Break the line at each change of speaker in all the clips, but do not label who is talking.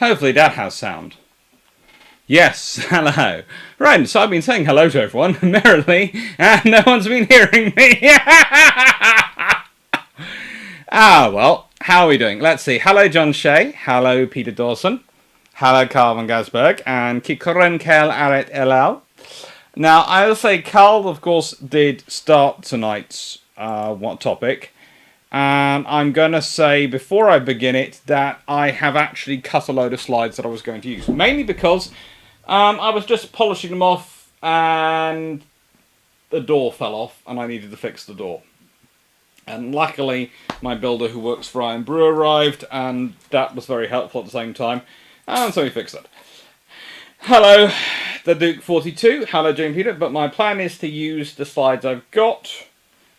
Hopefully that has sound. Yes, hello. Right, so I've been saying hello to everyone merrily, and no one's been hearing me. Well, how are we doing? Let's see. Hello, John Shea. Hello, Peter Dawson. Hello, Carl van Gasberg. And Kikoren Kel Aret Elal. Now, I will say Carl, of course, did start tonight's topic. And I'm going to say, before I begin it, that I have actually cut a load of slides that I was going to use. Mainly because I was just polishing them off and the door fell off and I needed to fix the door. And luckily, my builder who works for Iron Brew arrived, and that was very helpful at the same time. And so we fixed it. Hello, the Duke 42. Hello, Jane Peter. But my plan is to use the slides I've got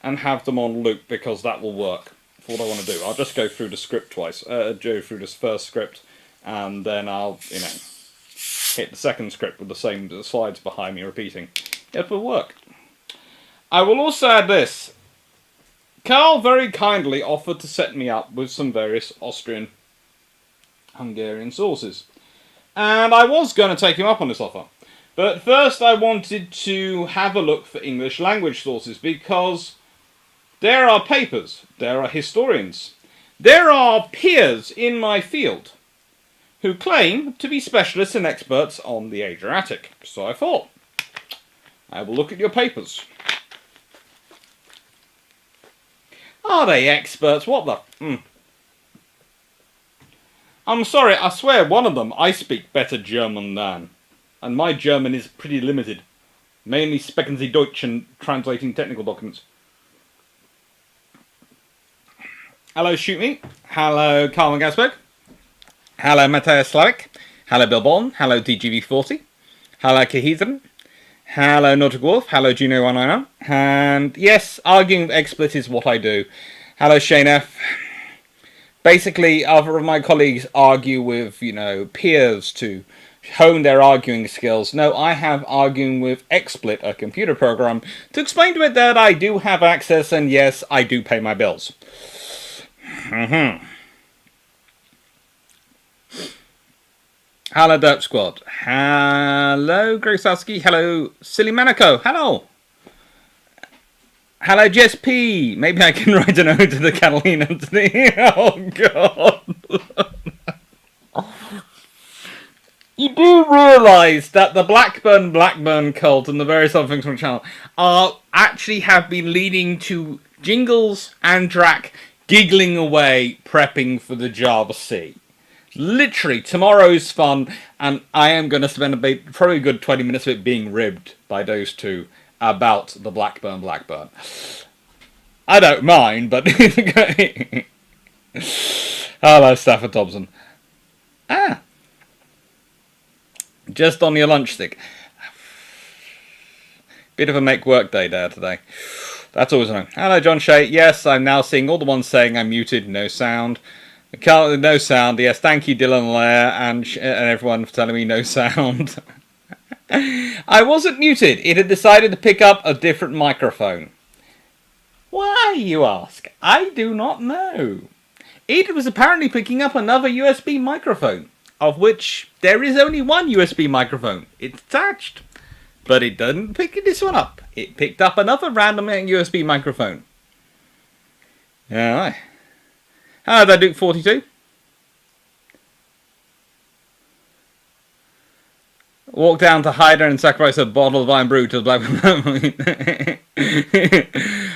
and have them on loop, because that will work for what I want to do. I'll just go through the script twice. Go through this first script, and then I'll, hit the second script with the same slides behind me repeating. It will work. I will also add this. Carl very kindly offered to set me up with some various Austrian-Hungarian sources. And I was going to take him up on this offer. But first I wanted to have a look for English language sources, because there are papers, there are historians, there are peers in my field who claim to be specialists and experts on the Adriatic. So I thought, I will look at your papers. Are they experts? What the? I'm sorry, I swear one of them I speak better German than. And my German is pretty limited. Mainly sprechen Sie Deutsch and translating technical documents. Hello, Shoot Me. Hello, Carl Gasberg. Hello, Matthias Slavik. Hello, Bill Bond. Hello, DGV40. Hello, Kahedron. Hello, Nautic Wolf. Hello, Juno 190. And yes, arguing with expert is what I do. Hello, Shane F. Basically, other of my colleagues argue with, peers to hone their arguing skills. No, I have arguing with XSplit, a computer program, to explain to it that I do have access, and yes, I do pay my bills. Hello, Derp Squad. Hello, Grosowski. Hello, Silly Manico. Hello. Hello, Jess P. Maybe I can write an ode to the Catalina today. Oh, God. You do realise that the Blackburn cult and the various other things on the channel actually have been leading to Jingles and Drac giggling away, prepping for the Java Sea. Literally, tomorrow's fun, and I am going to spend probably a good 20 minutes of it being ribbed by those two about the Blackburn. I don't mind, but... Hello, Stafford Thompson. Just on your lunch stick. Bit of a make work day there today. That's always annoying. Hello, John Shea. Yes, I'm now seeing all the ones saying I'm muted, no sound. No sound. Yes, thank you, Dylan Lair, and everyone for telling me no sound. I wasn't muted. It had decided to pick up a different microphone. Why, you ask? I do not know. It was apparently picking up another USB microphone, of which there is only one USB microphone. It's attached. But it didn't pick this one up. It picked up another random USB microphone. Alright. Hello there, Duke 42. Walk down to Hyder and sacrifice a bottle of Iron Brew to the Black.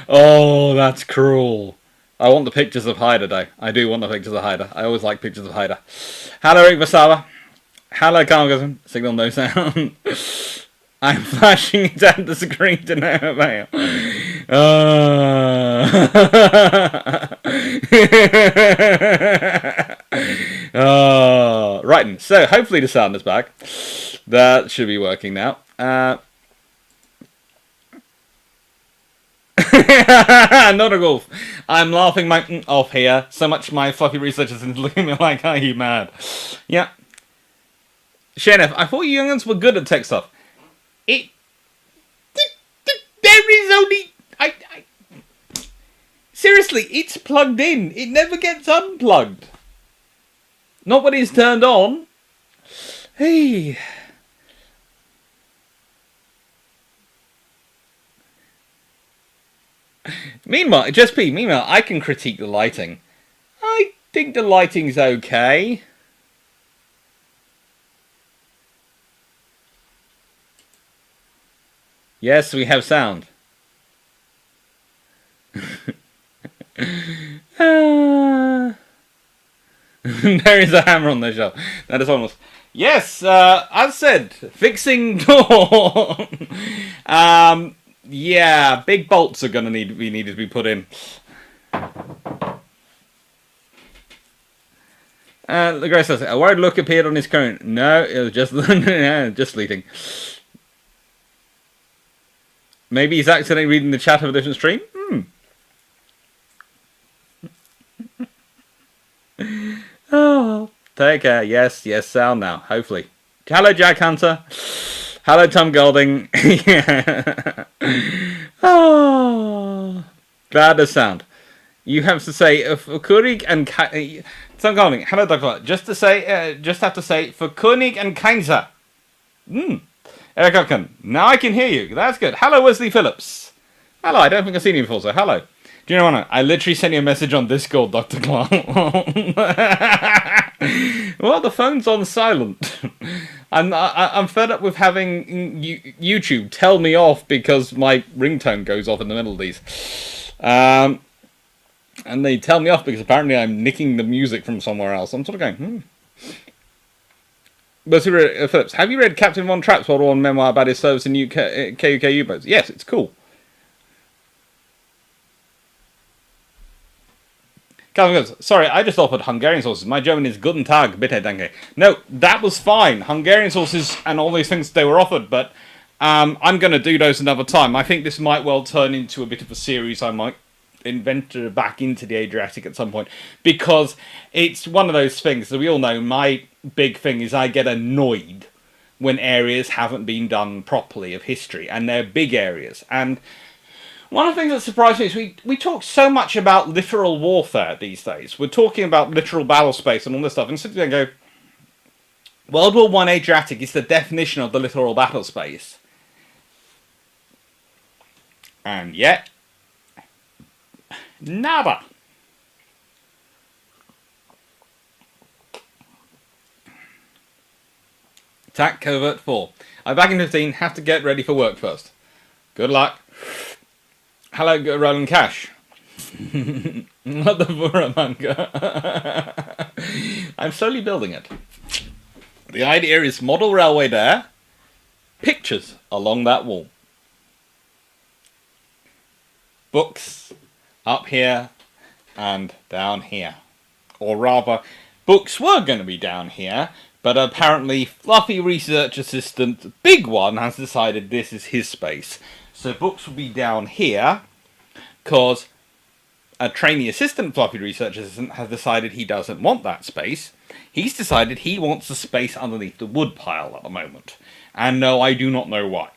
Oh, that's cruel. I want the pictures of Hyder, though. I do want the pictures of Hyder. I always like pictures of Hyder. Hello, Rick Vasawa. Hello, Carl. Signal no sound. I'm flashing it at the screen to no avail. Right, so hopefully the sound is back. That should be working now. Not a golf. I'm laughing my off here. So much my fluffy researchers are looking at me like, are you mad? Yeah. Shanef, I thought you youngins were good at tech stuff. There is only... Seriously, it's plugged in. It never gets unplugged. Not when it's turned on. Hey. Meanwhile, I can critique the lighting. I think the lighting's okay. Yes, we have sound. There is a hammer on the shelf. That is almost. Yes, as said, fixing door. Yeah, big bolts are gonna be needed to be put in. The guy says, a word look appeared on his current. No, it was just just fleeting. Maybe he's accidentally reading the chat of a different stream. Oh, take care. Yes, sound now. Hopefully. Hello, Jack Hunter. Hello, Tom Golding. Oh, glad to sound. You have to say for Kurig and Tom Golding. Hello, Doctor. Just have to say for König and Kaiser. Eric Ockham. Now I can hear you. That's good. Hello, Wesley Phillips. Hello. I don't think I've seen you before, so hello. Do you know what? I literally sent you a message on Discord, Dr. Clark. Well, the phone's on silent. I'm fed up with having YouTube tell me off because my ringtone goes off in the middle of these. And they tell me off because apparently I'm nicking the music from somewhere else. I'm sort of going, But Phillips, have you read Captain Von Trapp's World War I memoir about his service in KUK U-boats? Yes, it's cool. Calvin goes, sorry, I just offered Hungarian sauces. My German is Guten Tag, bitte, danke. No, that was fine. Hungarian sauces and all these things they were offered, but I'm going to do those another time. I think this might well turn into a bit of a series. I might invent back into the Adriatic at some point, because it's one of those things that we all know. My big thing is I get annoyed when areas haven't been done properly of history, and they're big areas. And one of the things that surprised me is we talk so much about littoral warfare these days. We're talking about literal battle space and all this stuff, and sit there and go, World War I Adriatic is the definition of the littoral battle space. And yet, nada. Attack Covert 4. I'm back in 15, have to get ready for work first. Good luck. Hello, Roland Cash. Not the Vura manga. I'm slowly building it. The idea is model railway there, pictures along that wall. Books up here and down here. Or rather, books were going to be down here, but apparently Fluffy Research Assistant, big one, has decided this is his space. So books will be down here, because a trainee assistant Fluffy Research Assistant has decided he doesn't want that space. He's decided he wants the space underneath the wood pile at the moment. And no, I do not know why.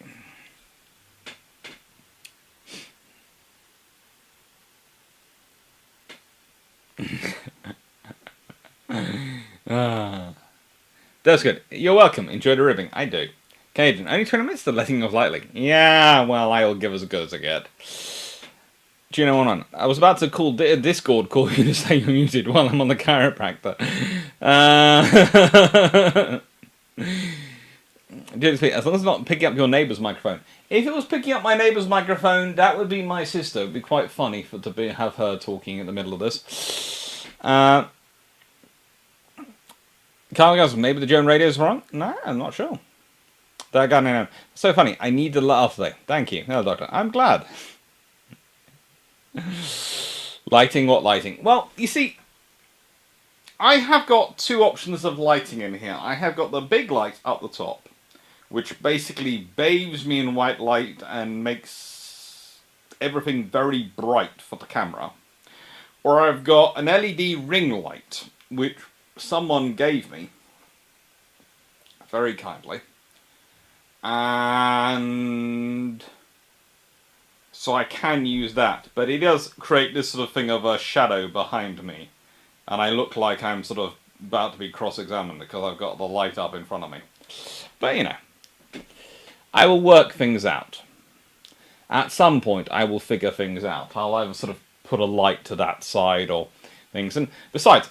That's good. You're welcome. Enjoy the ribbing. I do. Cajun, only 20 minutes to letting off lightly. Yeah, well, I'll give as good as I get. Do you know what on? I was about to call Discord, call you to say you're muted while I'm on the chiropractor. As long as it's not picking up your neighbour's microphone. If it was picking up my neighbour's microphone, that would be my sister. It would be quite funny have her talking in the middle of this. Carl goes, maybe the German radio is wrong? No, I'm not sure. No. So funny. I need the laugh today. Thank you. No, Doctor. I'm glad. Lighting, what lighting? Well, you see, I have got two options of lighting in here. I have got the big light up the top, which basically bathes me in white light and makes everything very bright for the camera. Or I've got an LED ring light, which someone gave me very kindly. And so I can use that, but it does create this sort of thing of a shadow behind me, and I look like I'm sort of about to be cross-examined because I've got the light up in front of me. But, you know, I will work things out. At some point, I will figure things out. I'll either sort of put a light to that side or things. And besides,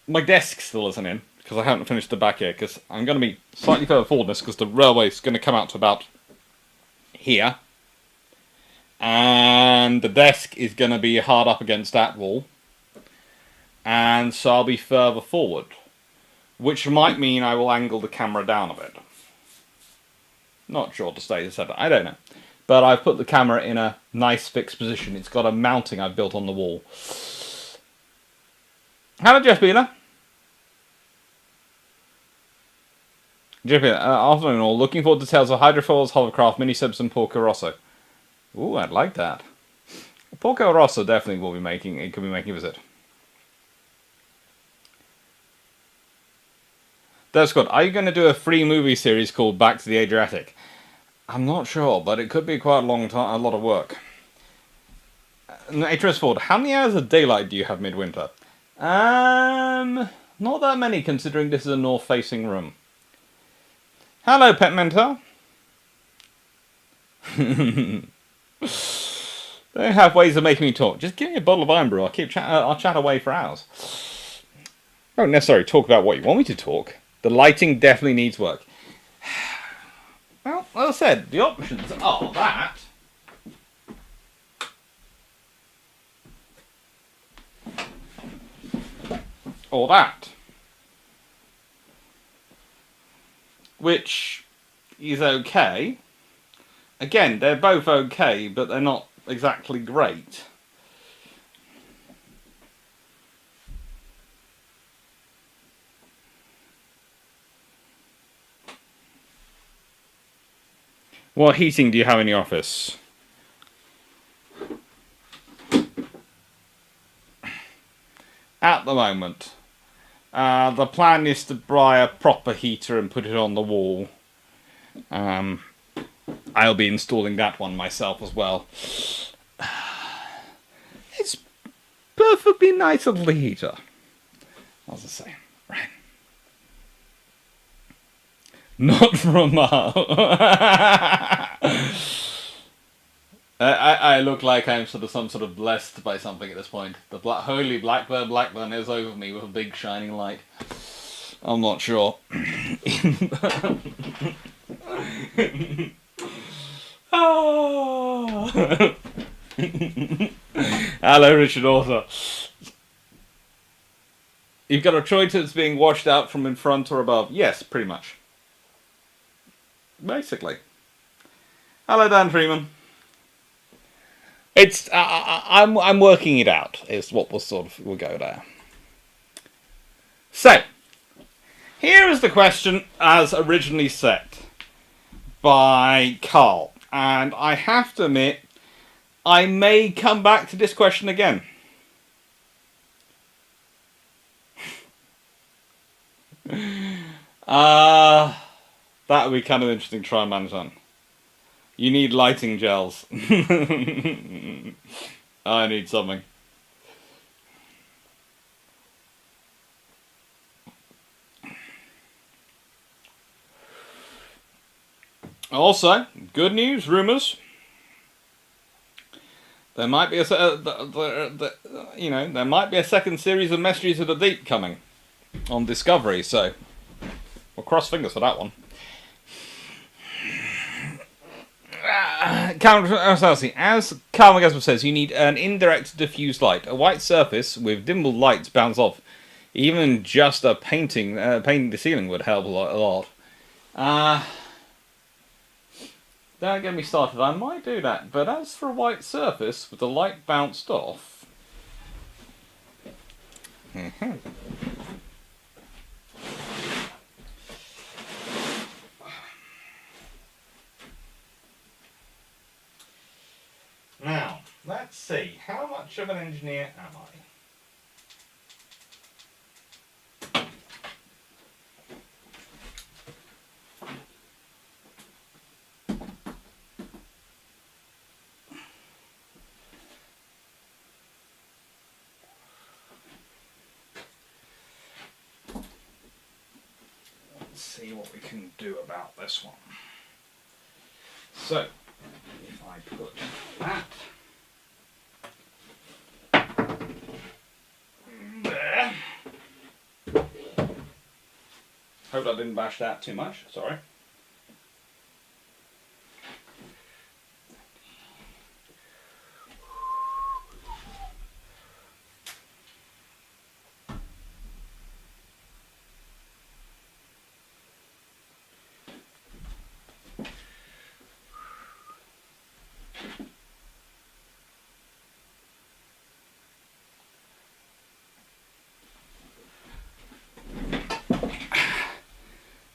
my desk still isn't in because I haven't finished the back here because I'm going to be slightly further forward this because the railway is going to come out to about here. And the desk is going to be hard up against that wall. And so I'll be further forward, which might mean I will angle the camera down a bit. Not sure to stay the setup, I don't know. But I've put the camera in a nice fixed position. It's got a mounting I've built on the wall. Hello, Jeff Beeler. Jeff Beeler, afternoon all. Looking forward to tales of hydrofoils, hovercraft, mini-subs and Porco Rosso. Ooh, I'd like that. Porco Rosso definitely will be making, it could be making a visit. That's good. Are you going to do a free movie series called Back to the Adriatic? I'm not sure, but it could be quite a long time, a lot of work. HMS Ford, how many hours of daylight do you have midwinter? Not that many, considering this is a north-facing room. Hello, Pet Mentor. They have ways of making me talk. Just give me a bottle of iron brew. I'll chat away for hours. Don't necessarily talk about what you want me to talk. The lighting definitely needs work. Well, as I said, the options are that. Or that. Which is okay. Again, they're both okay, but they're not exactly great. What heating do you have in your office? At the moment, the plan is to buy a proper heater and put it on the wall. I'll be installing that one myself as well. It's perfectly nice little heater, as I say. Right. Not from I look like I'm some sort of blessed by something at this point. The holy Blackburn is over me with a big shining light. I'm not sure. Oh. Hello, Richard Author. You've got a Troy that's being washed out from in front or above. Yes, pretty much. Basically. Hello, Dan Freeman. It's I'm working it out. Is what we'll go there. So, here is the question as originally set by Carl, and I have to admit, I may come back to this question again. That would be kind of interesting to try and manage on. You need lighting gels. I need something. Also, good news, rumours. There might be there might be a second series of Mysteries of the Deep coming on Discovery, so we'll cross fingers for that one. As Carl McGasper says, you need an indirect diffuse light. A white surface with dimpled lights bounce off. Even just a painting the ceiling would help a lot. Don't get me started. I might do that, but as for a white surface with the light bounced off. Now, let's see. How much of an engineer am I? see what we can do about this one. So, if I put that there. Hope I didn't bash that too much, sorry.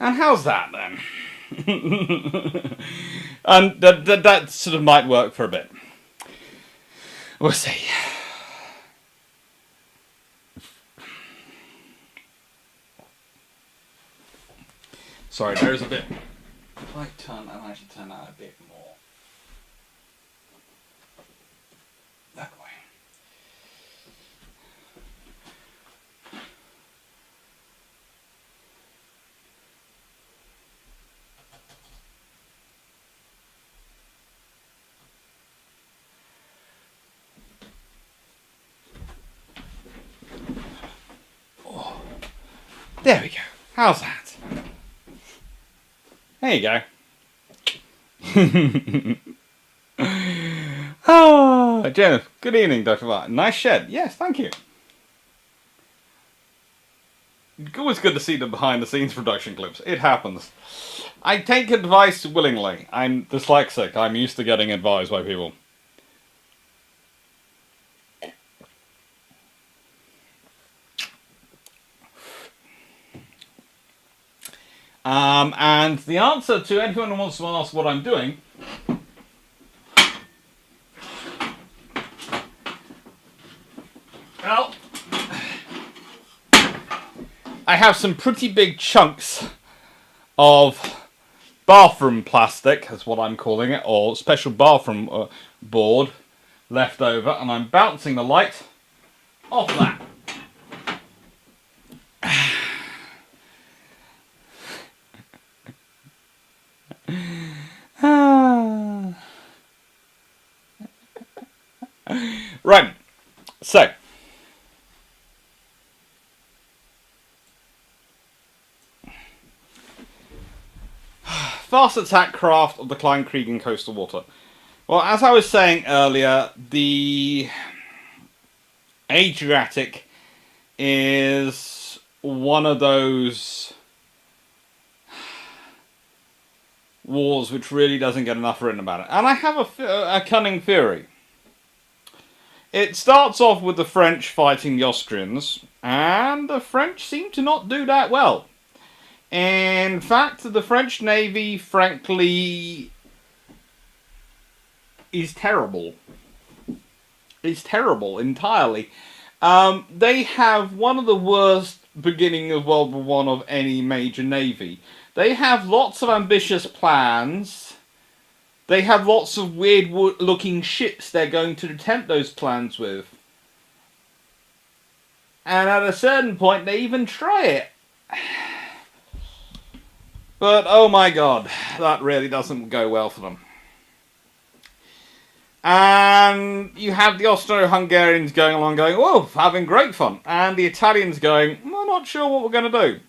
And how's that then? And that sort of might work for a bit. We'll see. Sorry, there's a bit. If I turn, I might turn that a bit more that way. Oh, there we go. How's that? There you go. Ah, Jennifer, good evening, Dr. Nice shed. Yes, thank you. Always good to see the behind-the-scenes production clips. It happens. I take advice willingly. I'm dyslexic. I'm used to getting advice by people. And the answer to anyone who wants to ask what I'm doing, well, I have some pretty big chunks of bathroom plastic, is what I'm calling it, or special bathroom board left over, and I'm bouncing the light off that. Right, so fast attack craft of the Klein Krieg in coastal water. Well, as I was saying earlier, the Adriatic is one of those wars which really doesn't get enough written about it. And I have a cunning theory. It starts off with the French fighting the Austrians, and the French seem to not do that well. In fact, the French Navy, frankly, is terrible. It's terrible, entirely. They have one of the worst beginning of World War I of any major navy. They have lots of ambitious plans. They have lots of weird-looking ships they're going to attempt those plans with. And at a certain point, they even try it. But, oh my god, that really doesn't go well for them. And you have the Austro-Hungarians going along going, oh, having great fun. And the Italians going, we're not sure what we're going to do.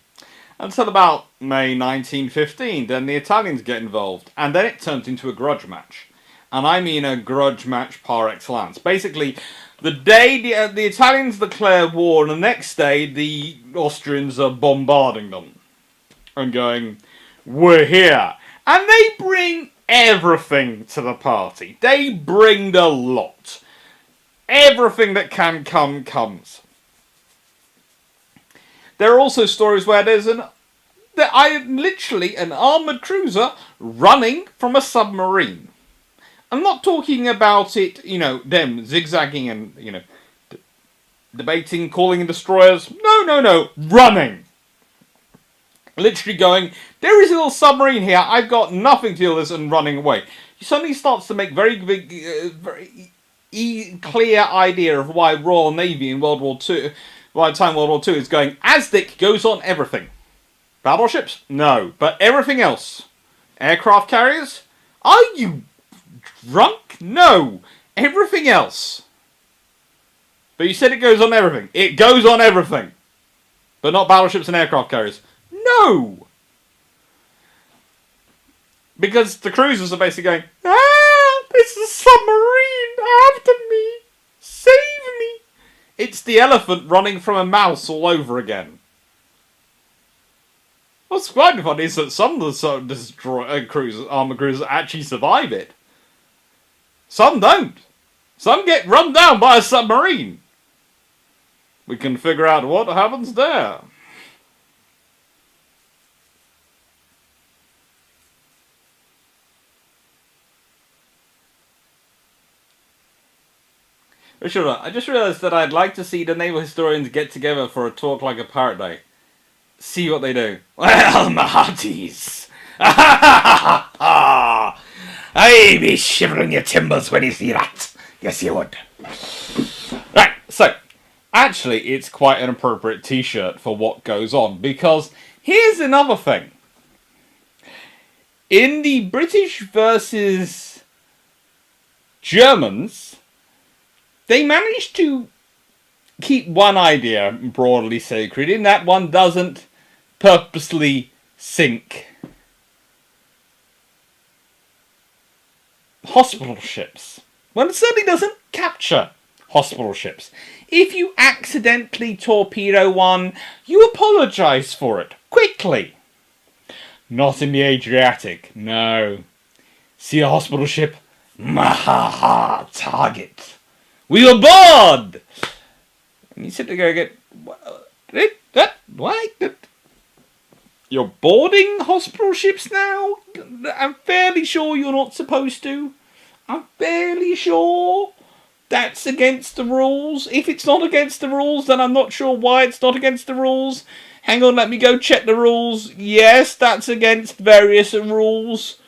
Until about May 1915, then the Italians get involved. And then it turns into a grudge match. And I mean a grudge match par excellence. Basically, the day the Italians declare war, and the next day the Austrians are bombarding them. And going, we're here. And they bring everything to the party. They bring the lot. Everything that can come, comes. There are also stories where there's literally an armoured cruiser running from a submarine. I'm not talking about it, them zigzagging and, debating, calling in destroyers. No, running. Literally going, there is a little submarine here, I've got nothing to do with this, and running away. He suddenly starts to make very big, clear idea of why Royal Navy in World War II, by the time World War II is going, ASDIC goes on everything. Battleships? No. But everything else. Aircraft carriers? Are you drunk? No. Everything else. But you said it goes on everything. It goes on everything. But not battleships and aircraft carriers. No. Because the cruisers are basically going, there's a submarine after me. Save me. It's the elephant running from a mouse all over again. What's quite funny is that some of the armor cruisers actually survive it. Some don't. Some get run down by a submarine. We can figure out what happens there. Sure, I just realised that I'd like to see the naval historians get together for a talk like a pirate day. See what they do. Well, my hearties. I'd be shivering your timbers when you see that. Yes, you would. Right, so, actually, it's quite an appropriate t-shirt for what goes on, because here's another thing. In the British versus Germans, they managed to keep one idea broadly sacred, in that one doesn't purposely sink hospital ships. One certainly doesn't capture hospital ships. If you accidentally torpedo one, you apologise for it quickly. Not in the Adriatic, no. See a hospital ship? Mahaha, target. We were bored! And you simply go get... What? You're boarding hospital ships now? I'm fairly sure you're not supposed to. I'm fairly sure that's against the rules. If it's not against the rules, then I'm not sure why it's not against the rules. Hang on, let me go check the rules. Yes, that's against various rules.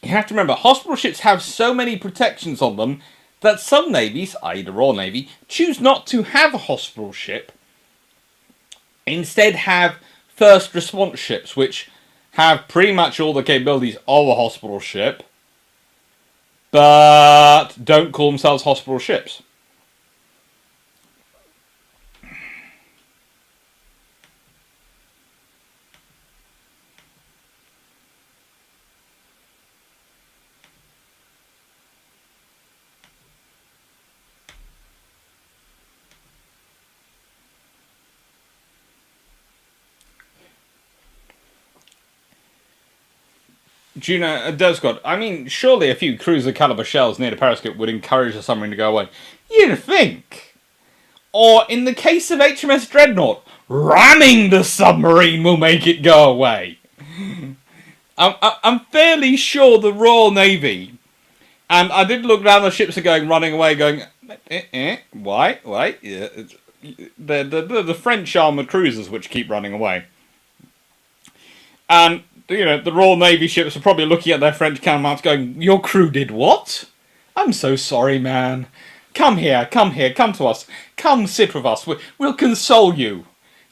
You have to remember, hospital ships have so many protections on them that some navies, i.e. the Royal Navy, choose not to have a hospital ship. Instead have first response ships, which have pretty much all the capabilities of a hospital ship, but don't call themselves hospital ships. Juno, Descott, I mean, surely a few cruiser caliber shells near the periscope would encourage the submarine to go away. You'd think. Or, in the case of HMS Dreadnought, ramming the submarine will make it go away. I'm fairly sure the Royal Navy, and I did look down, the ships are running away, going, why? The French armoured cruisers which keep running away. And the Royal Navy ships are probably looking at their French counterparts going, your crew did what? I'm so sorry, man. Come here, come to us. Come sit with us, we'll console you.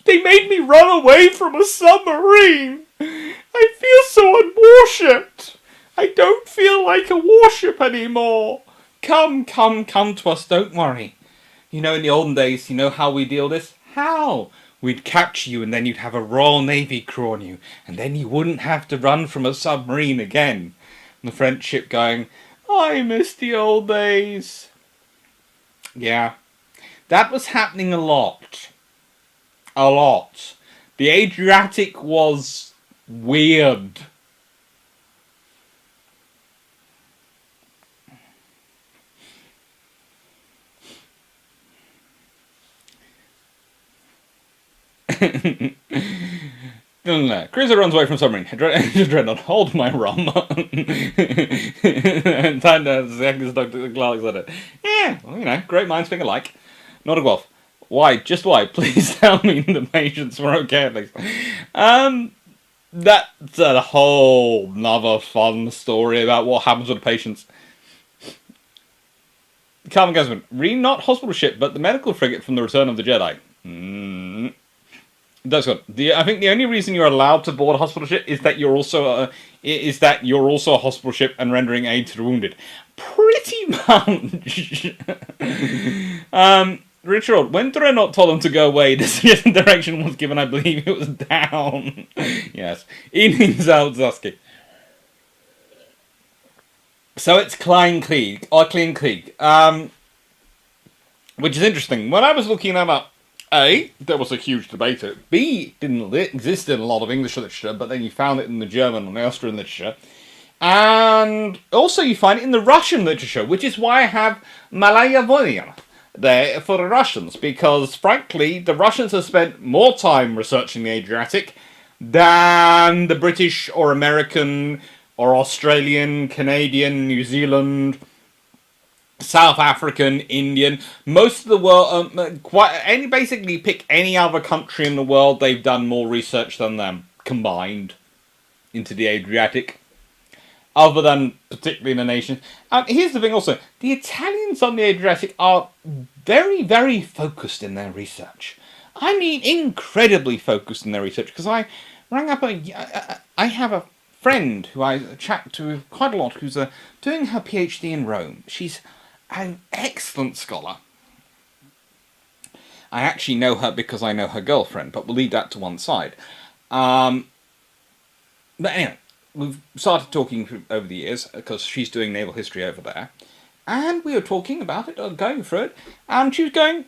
They made me run away from a submarine. I feel so unworshipped. I don't feel like a warship anymore. Come to us, don't worry. In the olden days, you know how we deal this? How? We'd capture you and then you'd have a Royal Navy crew on you. And then you wouldn't have to run from a submarine again. And the French ship going, I miss the old days. Yeah. That was happening a lot. A lot. The Adriatic was weird. Cruiser runs away from submarine. Dreadnought, hold my rum. Time to exactly as Dr. Clark said it. Yeah, well, great minds think alike. Not a Guelph. Why? Just why? Please tell me the patients were okay at least. That's a whole nother fun story about what happens with the patients. Carmen Gasman, really not hospital ship, but the medical frigate from the Return of the Jedi. That's good. I think the only reason you're allowed to board a hospital ship is that you're also a hospital ship and rendering aid to the wounded. Pretty much. Richard, when Dreadnought told him to go away, the suggested direction was given. I believe it was down. Yes, in Zaldzowski. So it's Klein Krieg, which is interesting. When I was looking that up, A, there was a huge debate. B, didn't exist in a lot of English literature, but then you found it in the German and the Austrian literature. And also you find it in the Russian literature, which is why I have Malaya Volia there for the Russians, because frankly, the Russians have spent more time researching the Adriatic than the British or American or Australian, Canadian, New Zealand, South African, Indian, most of the world, basically pick any other country in the world, they've done more research than them, combined, into the Adriatic, other than particularly the nation. And here's the thing also, the Italians on the Adriatic are very, very focused in their research. I mean, incredibly focused in their research, because I rang up I have a friend who I chat to quite a lot, who's doing her PhD in Rome. She's an excellent scholar. I actually know her because I know her girlfriend, but we'll leave that to one side. But anyway, we've started talking over the years, because she's doing naval history over there, and we were talking about it, or going through it, and she was going,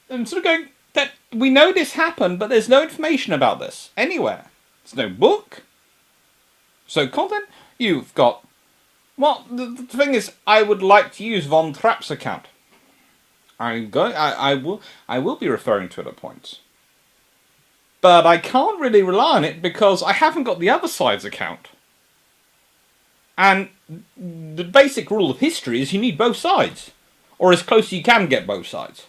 and sort of going, that we know this happened, but there's no information about this anywhere. There's no book. So content, you've got... Well, the thing is, I would like to use Von Trapp's account. I will be referring to it at points. But I can't really rely on it because I haven't got the other side's account. And the basic rule of history is you need both sides. Or as close as you can get both sides.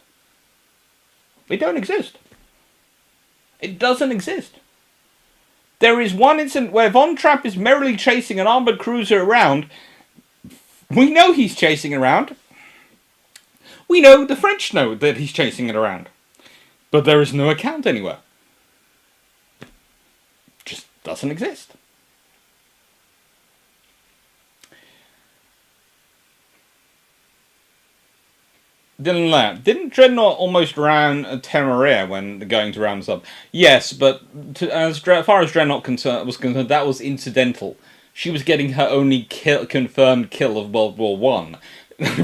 They don't exist. It doesn't exist. There is one incident where Von Trapp is merrily chasing an armoured cruiser around. We know he's chasing it around. We know the French know that he's chasing it around. But there is no account anywhere. It just doesn't exist. Didn't Dreadnought almost drown Temeraire when going to round up? Yes, but as far as Dreadnought was concerned, that was incidental. She was getting her only confirmed kill of World War One.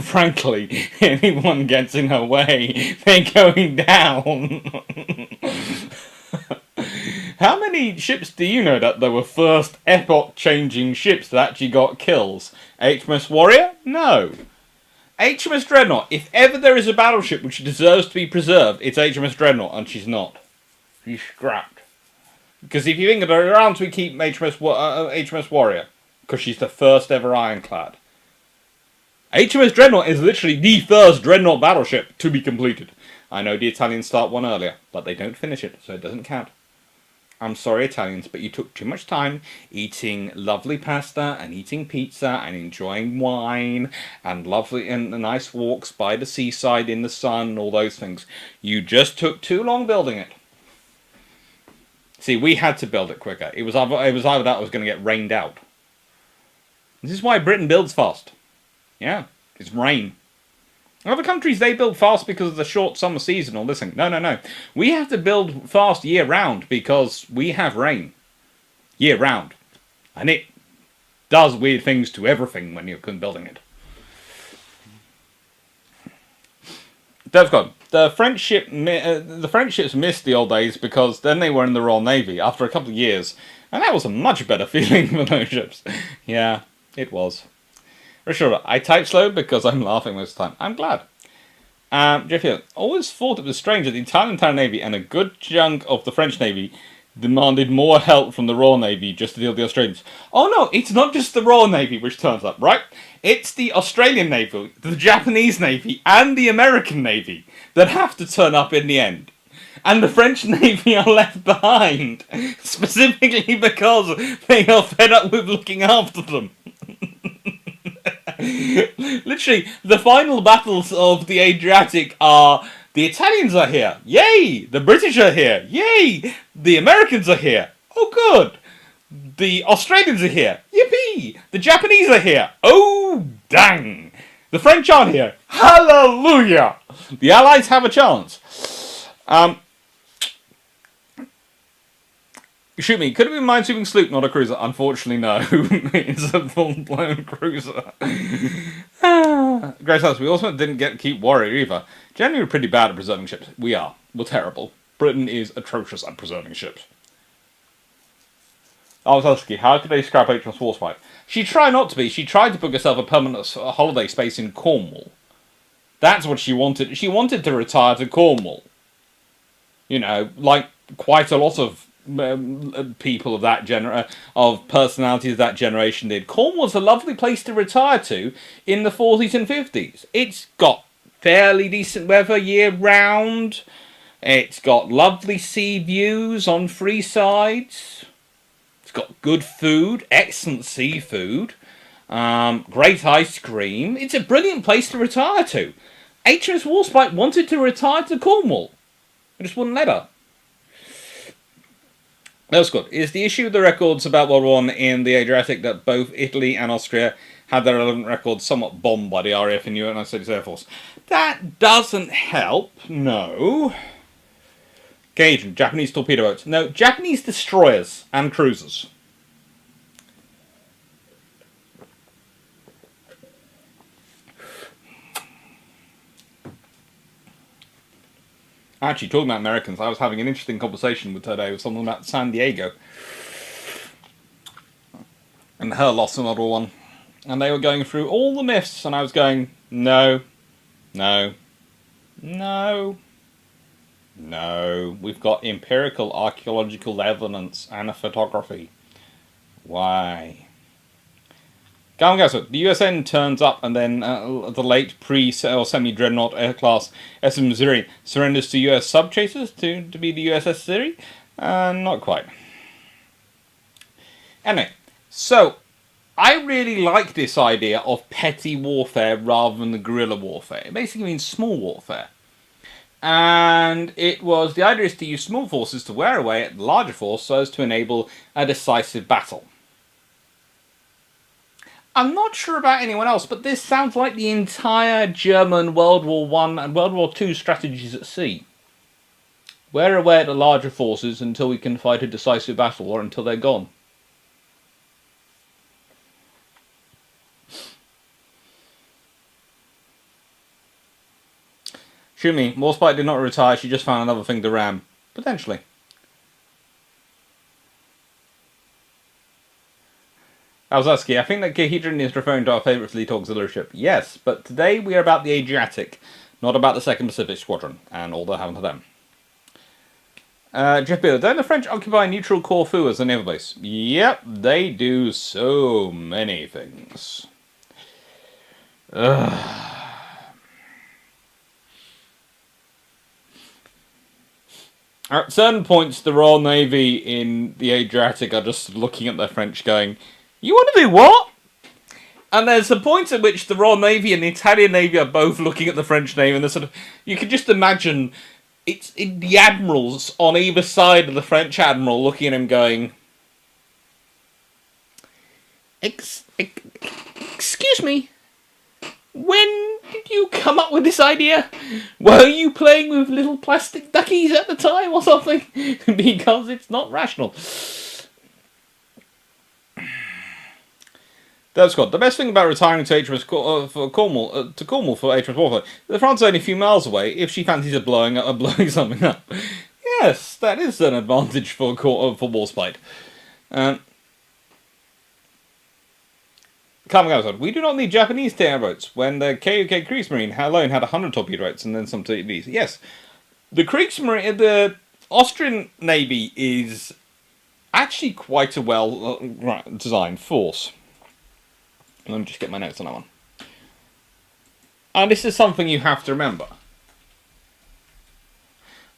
Frankly, anyone gets in her way, they're going down. How many ships do you know that there were first epoch-changing ships that actually got kills? HMS Warrior? No. HMS Dreadnought, if ever there is a battleship which deserves to be preserved, it's HMS Dreadnought, and she's not. She's scrapped. Because if you think of her around, we keep HMS Warrior, because she's the first ever ironclad. HMS Dreadnought is literally the first Dreadnought battleship to be completed. I know the Italians start one earlier, but they don't finish it, so it doesn't count. I'm sorry, Italians, but you took too much time eating lovely pasta and eating pizza and enjoying wine and lovely and nice walks by the seaside in the sun and all those things. You just took too long building it. See, we had to build it quicker. It was either that or was going to get rained out. This is why Britain builds fast. Yeah, it's rain. Other countries, they build fast because of the short summer season or this thing. No. We have to build fast year-round because we have rain. Year-round. And it does weird things to everything when you're building it. The French ships missed the old days because then they were in the Royal Navy after a couple of years. And that was a much better feeling for those ships. Yeah, it was. Richard, I type slow because I'm laughing most of the time. I'm glad. Jeffy, always thought it was strange that the Italian Navy and a good chunk of the French Navy demanded more help from the Royal Navy just to deal with the Australians. Oh no, it's not just the Royal Navy which turns up, right? It's the Australian Navy, the Japanese Navy, and the American Navy that have to turn up in the end. And the French Navy are left behind, specifically because they are fed up with looking after them. Literally, the final battles of the Adriatic are the Italians are here, yay! The British are here, yay! The Americans are here, oh good! The Australians are here, yippee! The Japanese are here, oh dang! The French aren't here, hallelujah! The Allies have a chance. Shoot me. Could it be a minesweeping sloop, not a cruiser? Unfortunately, no. It's a full-blown cruiser. Great House, we also didn't keep Warrior either. Generally, we're pretty bad at preserving ships. We are. We're terrible. Britain is atrocious at preserving ships. I was asking, how could they scrap HMS Warspite? She tried not to be. She tried to book herself a permanent holiday space in Cornwall. That's what she wanted. She wanted to retire to Cornwall. You know, like quite a lot of people of that of personalities of that generation did. Cornwall's a lovely place to retire to in the 40s and 50s. It's got fairly decent weather year round. It's got lovely sea views on three sides. It's got good food, excellent seafood, great ice cream. It's a brilliant place to retire to. HMS Warspite wanted to retire to Cornwall. I just wouldn't let her. That's good. Is the issue with the records about World War I in the Adriatic that both Italy and Austria had their relevant records somewhat bombed by the RAF and United States Air Force? That doesn't help, no. Gage, Japanese torpedo boats. No, Japanese destroyers and cruisers. Actually, talking about Americans, I was having an interesting conversation with her today with someone about San Diego and her loss in World War I. And they were going through all the myths, and I was going, no, no, no, no. We've got empirical archaeological evidence and a photography. Why? The USN turns up and then the late or semi-dreadnought air-class SS Missouri surrenders to US sub-chasers to be the USS Missouri? Not quite. Anyway, so I really like this idea of petty warfare rather than the guerrilla warfare. It basically means small warfare. And the idea is to use small forces to wear away at the larger force so as to enable a decisive battle. I'm not sure about anyone else, but this sounds like the entire German World War I and World War II strategies at sea. Wear away at the larger forces until we can fight a decisive battle, or until they're gone. Shoot me, Warspite did not retire, she just found another thing to ram. Potentially. Alzowski, I think that Kehedron is referring to our favourite fleet auxiliary ship. Yes, but today we are about the Adriatic, not about the 2nd Pacific Squadron, and all that happened to them. Jeff Beale, don't the French occupy neutral Corfu as a naval base? Yep, they do so many things. At certain points, the Royal Navy in the Adriatic are just looking at the French going, you want to do what? And there's a point at which the Royal Navy and the Italian Navy are both looking at the French Navy, and they're sort of, you can just imagine it's the admirals on either side of the French admiral looking at him going, excuse me, when did you come up with this idea? Were you playing with little plastic duckies at the time or something? Because it's not rational. That's good. The best thing about retiring to HMS Cornwall for HMS Warfare, the front's only a few miles away. If she fancies blowing something up, yes, that is an advantage for Warspite. We do not need Japanese airboats. When the KUK Kriegsmarine alone had 100 torpedo boats and then some TVs. Yes, the the Austrian Navy is actually quite a well designed force. Let me just get my notes on that one. And this is something you have to remember.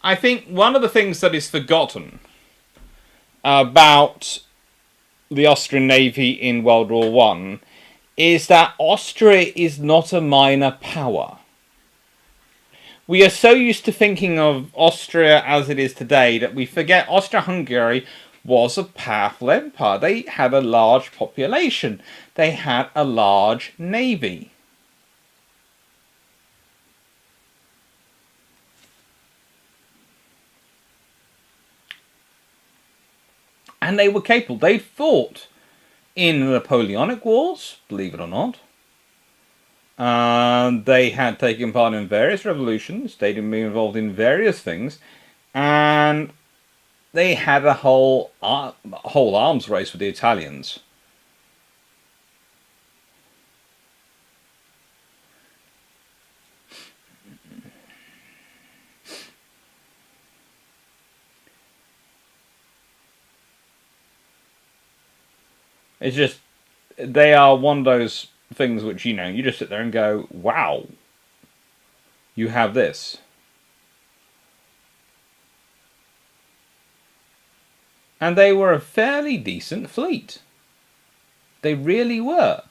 I think one of the things that is forgotten about the Austrian Navy in World War I is that Austria is not a minor power. We are so used to thinking of Austria as it is today that we forget Austria-Hungary was a powerful empire. They had a large population. They had a large navy. And they were capable. They fought in the Napoleonic Wars, believe it or not. They had taken part in various revolutions. They'd been involved in various things. And they had a whole arms race with the Italians. It's just, they are one of those things which, you know, you just sit there and go, wow, you have this. And they were a fairly decent fleet. They really were.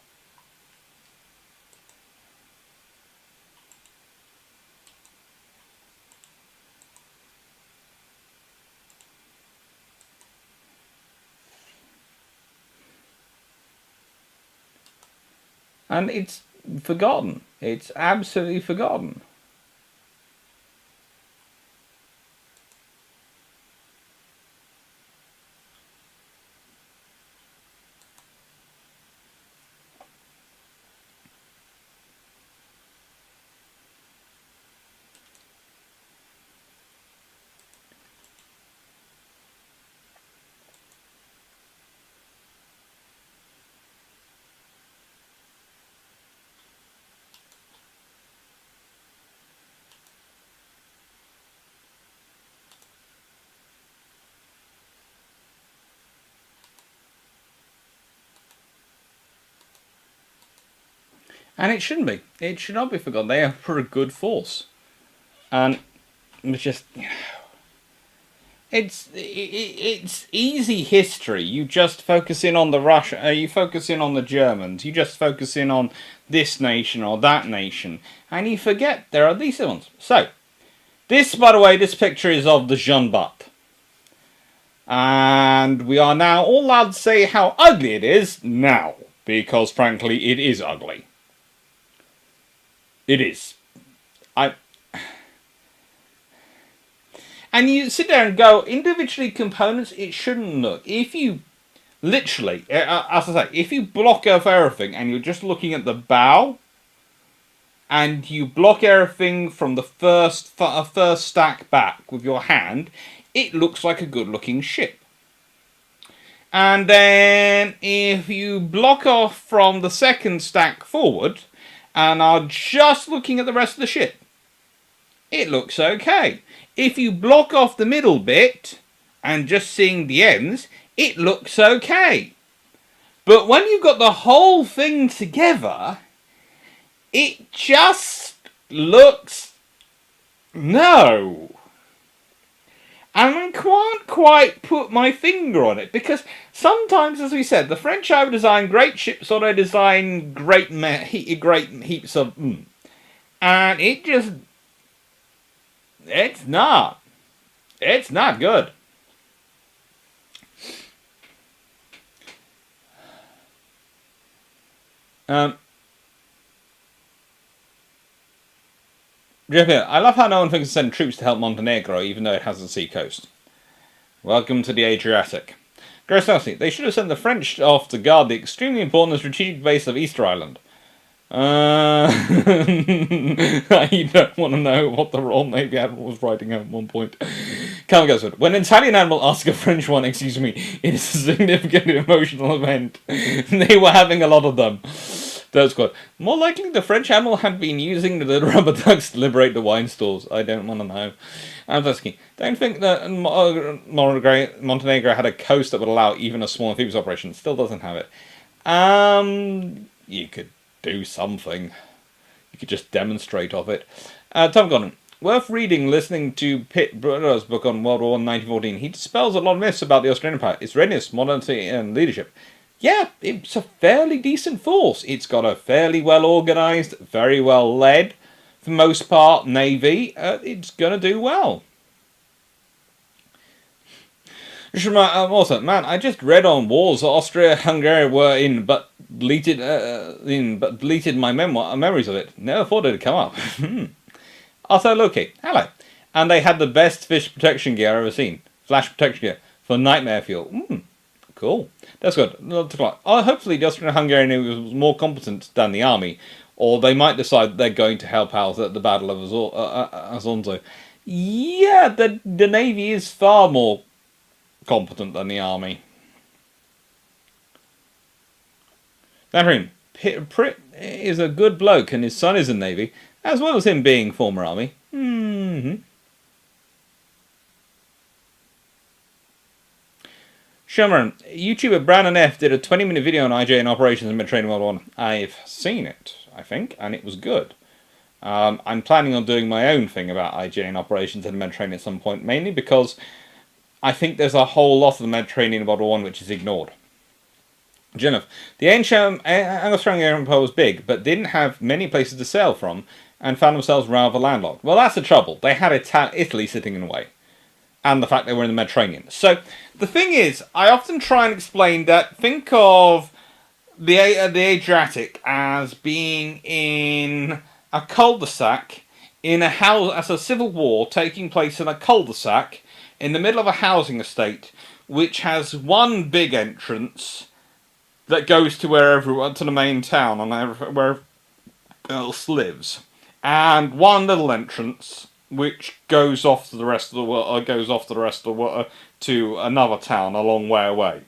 And it's forgotten. It's absolutely forgotten. And it shouldn't be. It should not be forgotten. They are a good force. And it's just, it's easy history. You just focus in on the Russia. You focus in on the Germans. You just focus in on this nation or that nation, and you forget there are these ones. So, this, by the way, this picture is of the Jean Bart. And we are now all allowed to say how ugly it is now, because frankly, it is ugly. It is. And you sit there and go, individually components, it shouldn't look. If you, literally, as I say, if you block off everything and you're just looking at the bow, and you block everything from the first stack back with your hand, it looks like a good looking ship. And then if you block off from the second stack forward, and are just looking at the rest of the ship, it looks okay. If you block off the middle bit and just seeing the ends, it looks okay. But when you've got the whole thing together, it just looks no. And I can't quite put my finger on it, because sometimes, as we said, the French either design great ships or they design great heaps of and it just, it's not good. I love how no one thinks to send troops to help Montenegro, even though it has a sea coast. Welcome to the Adriatic. Gross Nelson, they should have sent the French off to guard the extremely important and strategic base of Easter Island. I don't want to know what the Royal Navy Admiral was writing at one point. Calm goes, when an Italian admiral asks a French one, excuse me, it is a significant emotional event. They were having a lot of them. That's good. More likely, the French admiral had been using the rubber ducks to liberate the wine stores. I don't want to know. I'm asking, don't think that Montenegro had a coast that would allow even a small amphibious operation. It still doesn't have it. You could do something. You could just demonstrate of it. Tom Gordon. Worth reading, listening to Pitt Brunner's book on World War I, 1914. He dispels a lot of myths about the Australian Empire, its readiness, modernity, and leadership. yeah, it's a fairly decent force. It's got a fairly well organised, very well led, for the most part, navy. It's going to do well. Also, man, I just read on wars that Austria-Hungary were in, but deleted my memories of it. Never thought it'd come up. Also, Loki, hello, and they had the best fish protection gear I've ever seen. Flash protection gear for nightmare fuel. Cool. That's good. Hopefully the Austrian-Hungarian Navy was more competent than the army, or they might decide they're going to help out at the Battle of Azonzo. Yeah, the Navy is far more competent than the army. Catherine, Pritt is a good bloke and his son is in the Navy, as well as him being former army. Sherman, YouTuber Brandon F did a 20-minute video on IJ and operations in Mediterranean World War One. I've seen it, I think, and it was good. I'm planning on doing my own thing about IJ and operations in the Mediterranean at some point, mainly because I think there's a whole lot of the Mediterranean World War One which is ignored. Jennifer, the ancient Anglo-Australian Empire was big, but didn't have many places to sail from, and found themselves rather landlocked. Well, that's the trouble. They had Italy sitting in the way, and the fact they were in the Mediterranean. So the thing is, I often try and explain that. Think of the Adriatic as being in a cul-de-sac in a house, as a civil war taking place in a cul-de-sac in the middle of a housing estate, which has one big entrance that goes to where everyone, to the main town and where else lives, and one little entrance which goes off to the rest of the world, to another town a long way away.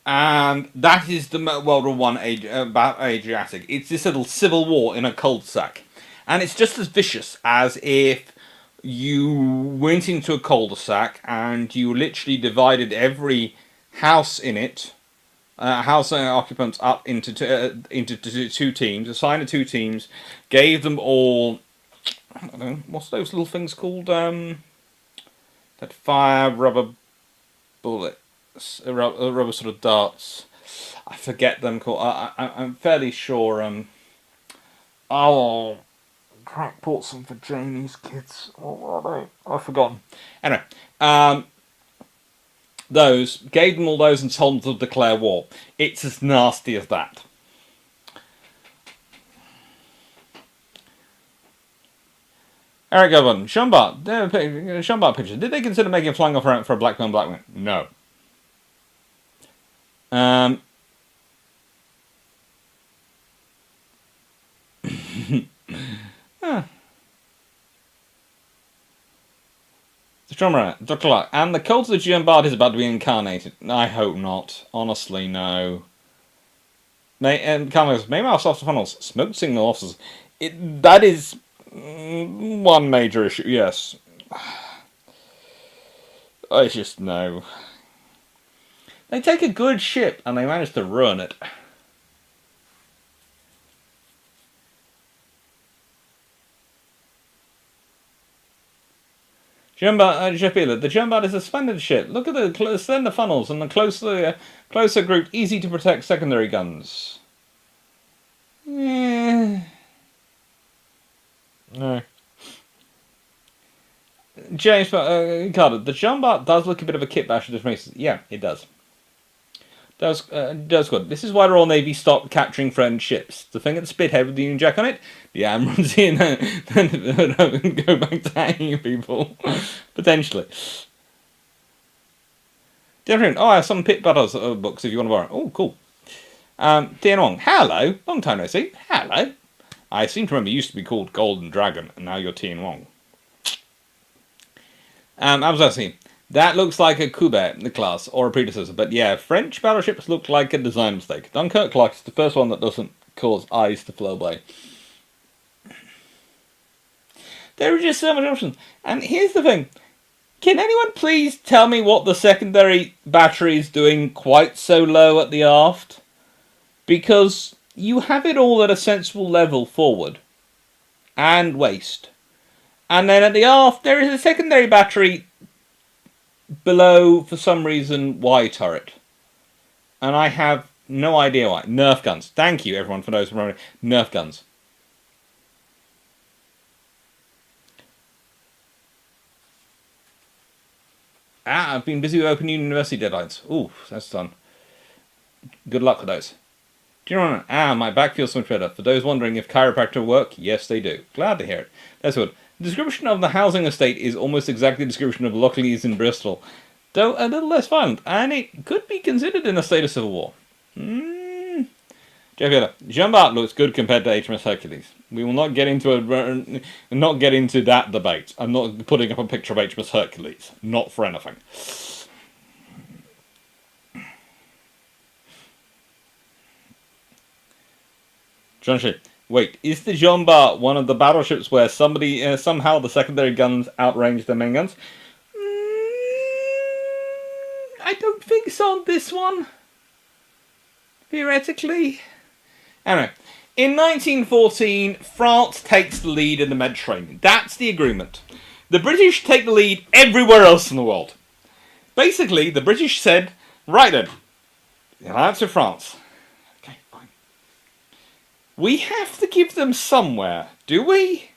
And that is the World War One about Adriatic. It's this little civil war in a cul-de-sac, and it's just as vicious as if you went into a cul-de-sac and you literally divided every house in it, house occupants up into two teams, assigned two teams, gave them all, I don't know, what's those little things called? That fire rubber bullets, rubber sort of darts. I forget them called. I'm fairly sure. Oh, Crack bought some for Jamie's kids. What are they? I've forgotten. Anyway, those, gave them all those and told them to declare war. It's as nasty as that. Eric Govan, Schonbart picture. Did they consider making a flying off ramp for a black man? No. Dr. Clark, and the cult of the Jean-Bart is about to be incarnated. I hope not. Honestly, no. Carlos, Maymouth soft funnels, smoke signal officers. That is one major issue, yes. I just know. They take a good ship and they manage to ruin it. The Jean-Bart is a splendid ship. Look at the slender funnels and the closer grouped, easy to protect secondary guns. No. James Carter, the Jean-Bart does look a bit of a kit bash at this race. Yeah, it does. Does good. This is why the Royal Navy stopped capturing French ships. The thing at the spearhead with the Union Jack on it, the Admiralty, and then go back to hanging people. Potentially. Different. Oh, I have some Pit Butters books if you want to borrow. Oh, cool. Tian Wong, hello. Long time no see. Hello. I seem to remember you used to be called Golden Dragon, and now you're Tian Wong. I was asking. That looks like a Courbet class, or a predecessor, but yeah, French battleships look like a design mistake. Dunkirk Clark is the first one that doesn't cause eyes to flow by. There are just so many options. And here's the thing. Can anyone please tell me what the secondary battery is doing quite so low at the aft? Because you have it all at a sensible level forward and waist. And then at the aft, there is a secondary battery below, for some reason, Y turret. And I have no idea why. Nerf guns. Thank you, everyone, for those remembering. Nerf guns. I've been busy with Open University deadlines. Ooh, that's done. Good luck with those. Do you know what? My back feels so much better. For those wondering if chiropractor work, yes, they do. Glad to hear it. That's good. The description of the housing estate is almost exactly the description of Lockleys in Bristol, though a little less violent, and it could be considered in a state of civil war. Jean Bart looks good compared to HMS Hercules. We will not get into that debate. I'm not putting up a picture of HMS Hercules. Not for anything. John Shea. Wait, is the Jean Bart one of the battleships where somehow the secondary guns outrange the main guns? I don't think so on this one. Theoretically. Anyway, in 1914, France takes the lead in the Mediterranean. That's the agreement. The British take the lead everywhere else in the world. Basically, the British said, right then, the alliance with France. Okay, fine. We have to give them somewhere, do we?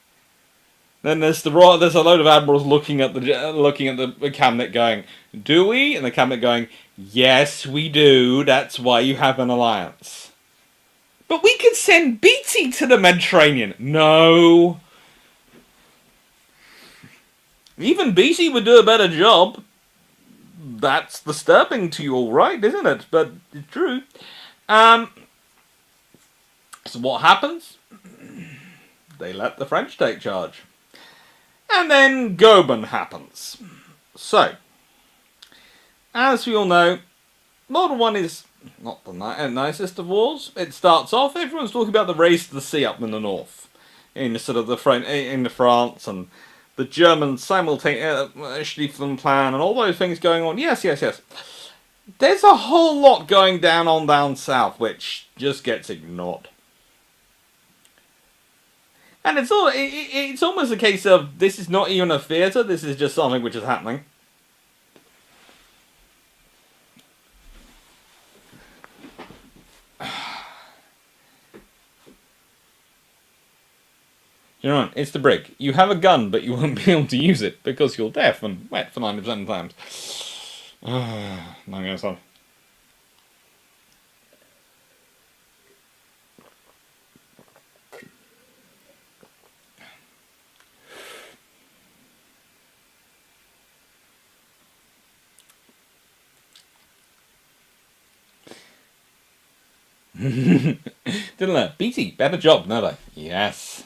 Then there's a load of admirals looking at the cabinet going, do we? And the cabinet going, yes, we do. That's why you have an alliance. But we could send Beatty to the Mediterranean. No. Even Beatty would do a better job. That's disturbing to you, all right, isn't it? But it's true. So what happens? They let the French take charge. And then Goeben happens. So, as we all know, World War I is not the nicest of wars. It starts off, everyone's talking about the race to the sea up in the north. In sort of the France and the Germans simultaneously plan and all those things going on. Yes. There's a whole lot going down south, which just gets ignored. And it's almost a case of, this is not even a theatre, this is just something which is happening. You know what? It's the brig. You have a gun, but you won't be able to use it because you're deaf and wet for 90% of the times. I'm going to stop. Didn't I? Beatty, better job, never. Yes.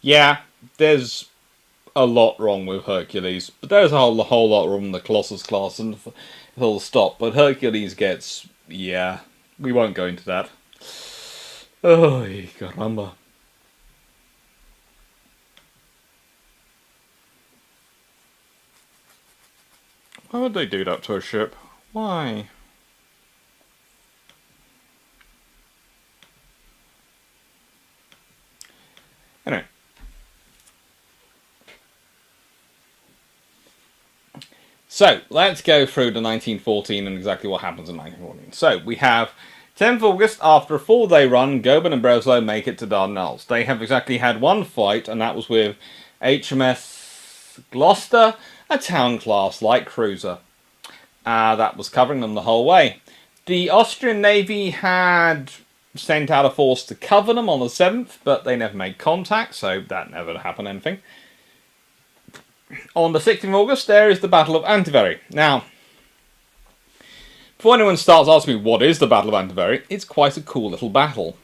Yeah, there's a lot wrong with Hercules, but there's a whole lot wrong with the Colossus class, and he'll stop. But Hercules gets, yeah, we won't go into that. Oh, caramba. Why would they do that to a ship? Why? Anyway. So, let's go through the 1914 and exactly what happens in 1914. So, we have 10th August, after a 4-day run, Goeben and Breslau make it to Dardanelles. They have exactly had one fight, and that was with HMS Gloucester, a town-class light cruiser. That was covering them the whole way. The Austrian Navy had sent out a force to cover them on the 7th, but they never made contact, so that never happened anything. On the 6th of August, there is the Battle of Antivari. Now, before anyone starts asking me what is the Battle of Antivari, it's quite a cool little battle.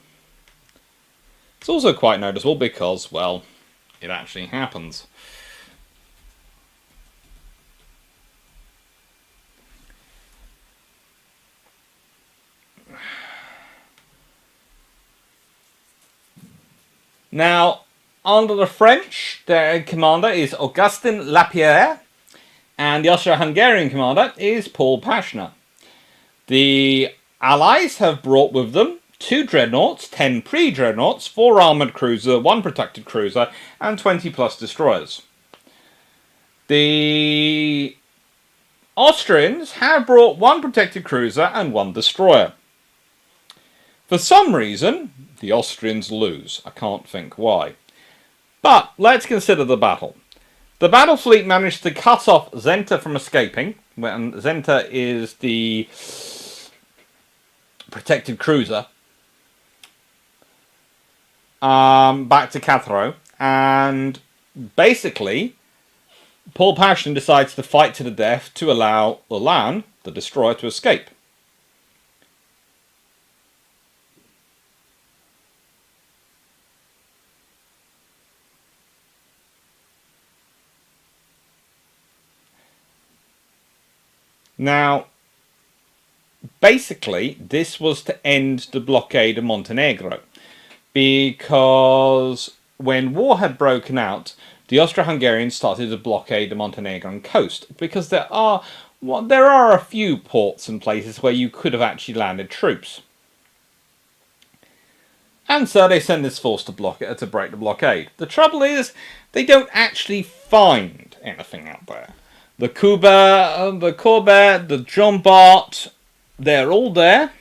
It's also quite noticeable because, well, it actually happens. Now, under the French, their commander is Augustin Lapierre, and the Austro-Hungarian commander is Paul Paschner. The Allies have brought with them 2 dreadnoughts, 10 pre-dreadnoughts, 4 armoured cruisers, 1 protected cruiser, and 20 plus destroyers. The Austrians have brought 1 protected cruiser and 1 destroyer. For some reason, the Austrians lose. I can't think why. But let's consider the battle. The battle fleet managed to cut off Zenta from escaping, when Zenta is the protected cruiser, back to Catharo, and basically Paul Paschner decides to fight to the death to allow Ulan, the destroyer, to escape. Now, basically, this was to end the blockade of Montenegro, because when war had broken out, the Austro-Hungarians started to blockade the Montenegrin coast, because there are a few ports and places where you could have actually landed troops. And so they send this force to break the blockade. The trouble is, they don't actually find anything out there. The Kuba, the Corbett, the John Bart, they're all there.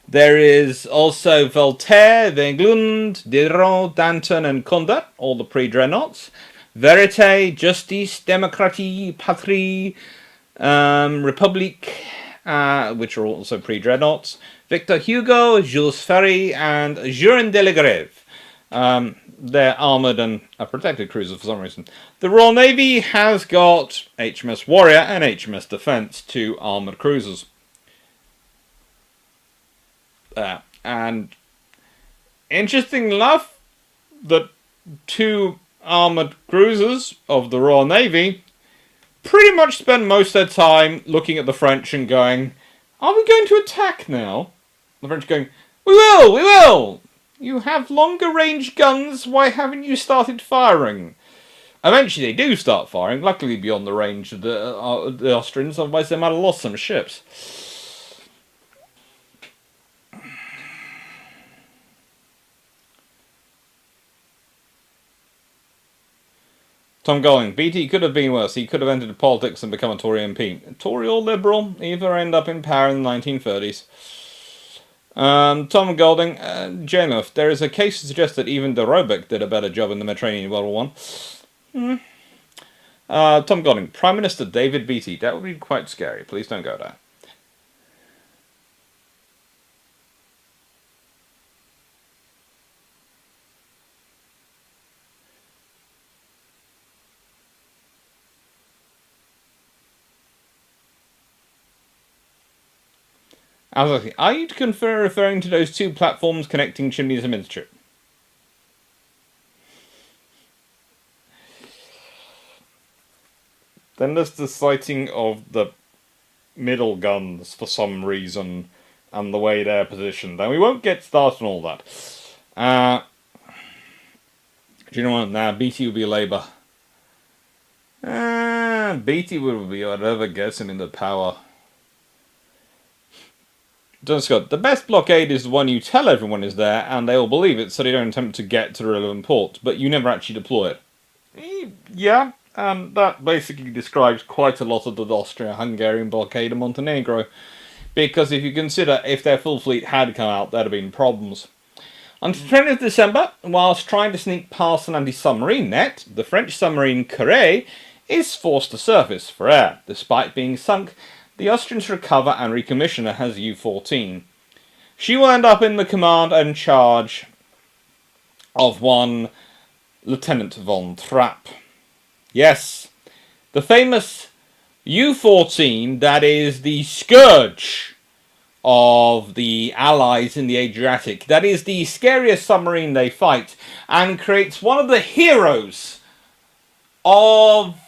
There is also Voltaire, Venglund, Diderot, Danton, and Conde, all the pre-dreadnoughts. Verite, Justice, Democratie, Patrie, Republique, which are also pre-dreadnoughts. Victor Hugo, Jules Ferry, and Jurin de la Grève. They're armoured and a protected cruiser for some reason. The Royal Navy has got HMS Warrior and HMS Defence, 2 armoured cruisers. And interesting enough, the 2 armoured cruisers of the Royal Navy pretty much spend most of their time looking at the French and going, are we going to attack now? The French going, we will, we will! You have longer range guns, why haven't you started firing? Eventually they do start firing, luckily beyond the range of the Austrians, otherwise they might have lost some ships. Tom Golling, BT could have been worse. He could have entered politics and become a Tory MP. Tory or Liberal, either end up in power in the 1930s. Tom Golding, Janov, there is a case to suggest that even de Robeck did a better job in the Mediterranean in World War I. Tom Golding, Prime Minister David Beatty, that would be quite scary. Please don't go there. Are you referring to those 2 platforms connecting chimneys and Minstrip? Then there's the sighting of the middle guns for some reason and the way they're positioned. And we won't get started on all that. Do you know what? Nah, BT will be Labour. BT will be whatever gets him into power. John Scott, the best blockade is the one you tell everyone is there and they all believe it so they don't attempt to get to the relevant port, but you never actually deploy it. Yeah, and that basically describes quite a lot of the Austro-Hungarian blockade of Montenegro, because if you consider if their full fleet had come out, there'd have been problems. On the 20th of December, whilst trying to sneak past an anti-submarine net, the French submarine Carré is forced to surface for air. Despite being sunk, the Austrians recover and recommission her as U-14. She will end up in the command and charge of one Lieutenant von Trapp. Yes, the famous U-14 that is the scourge of the Allies in the Adriatic. That is the scariest submarine they fight, and creates one of the heroes of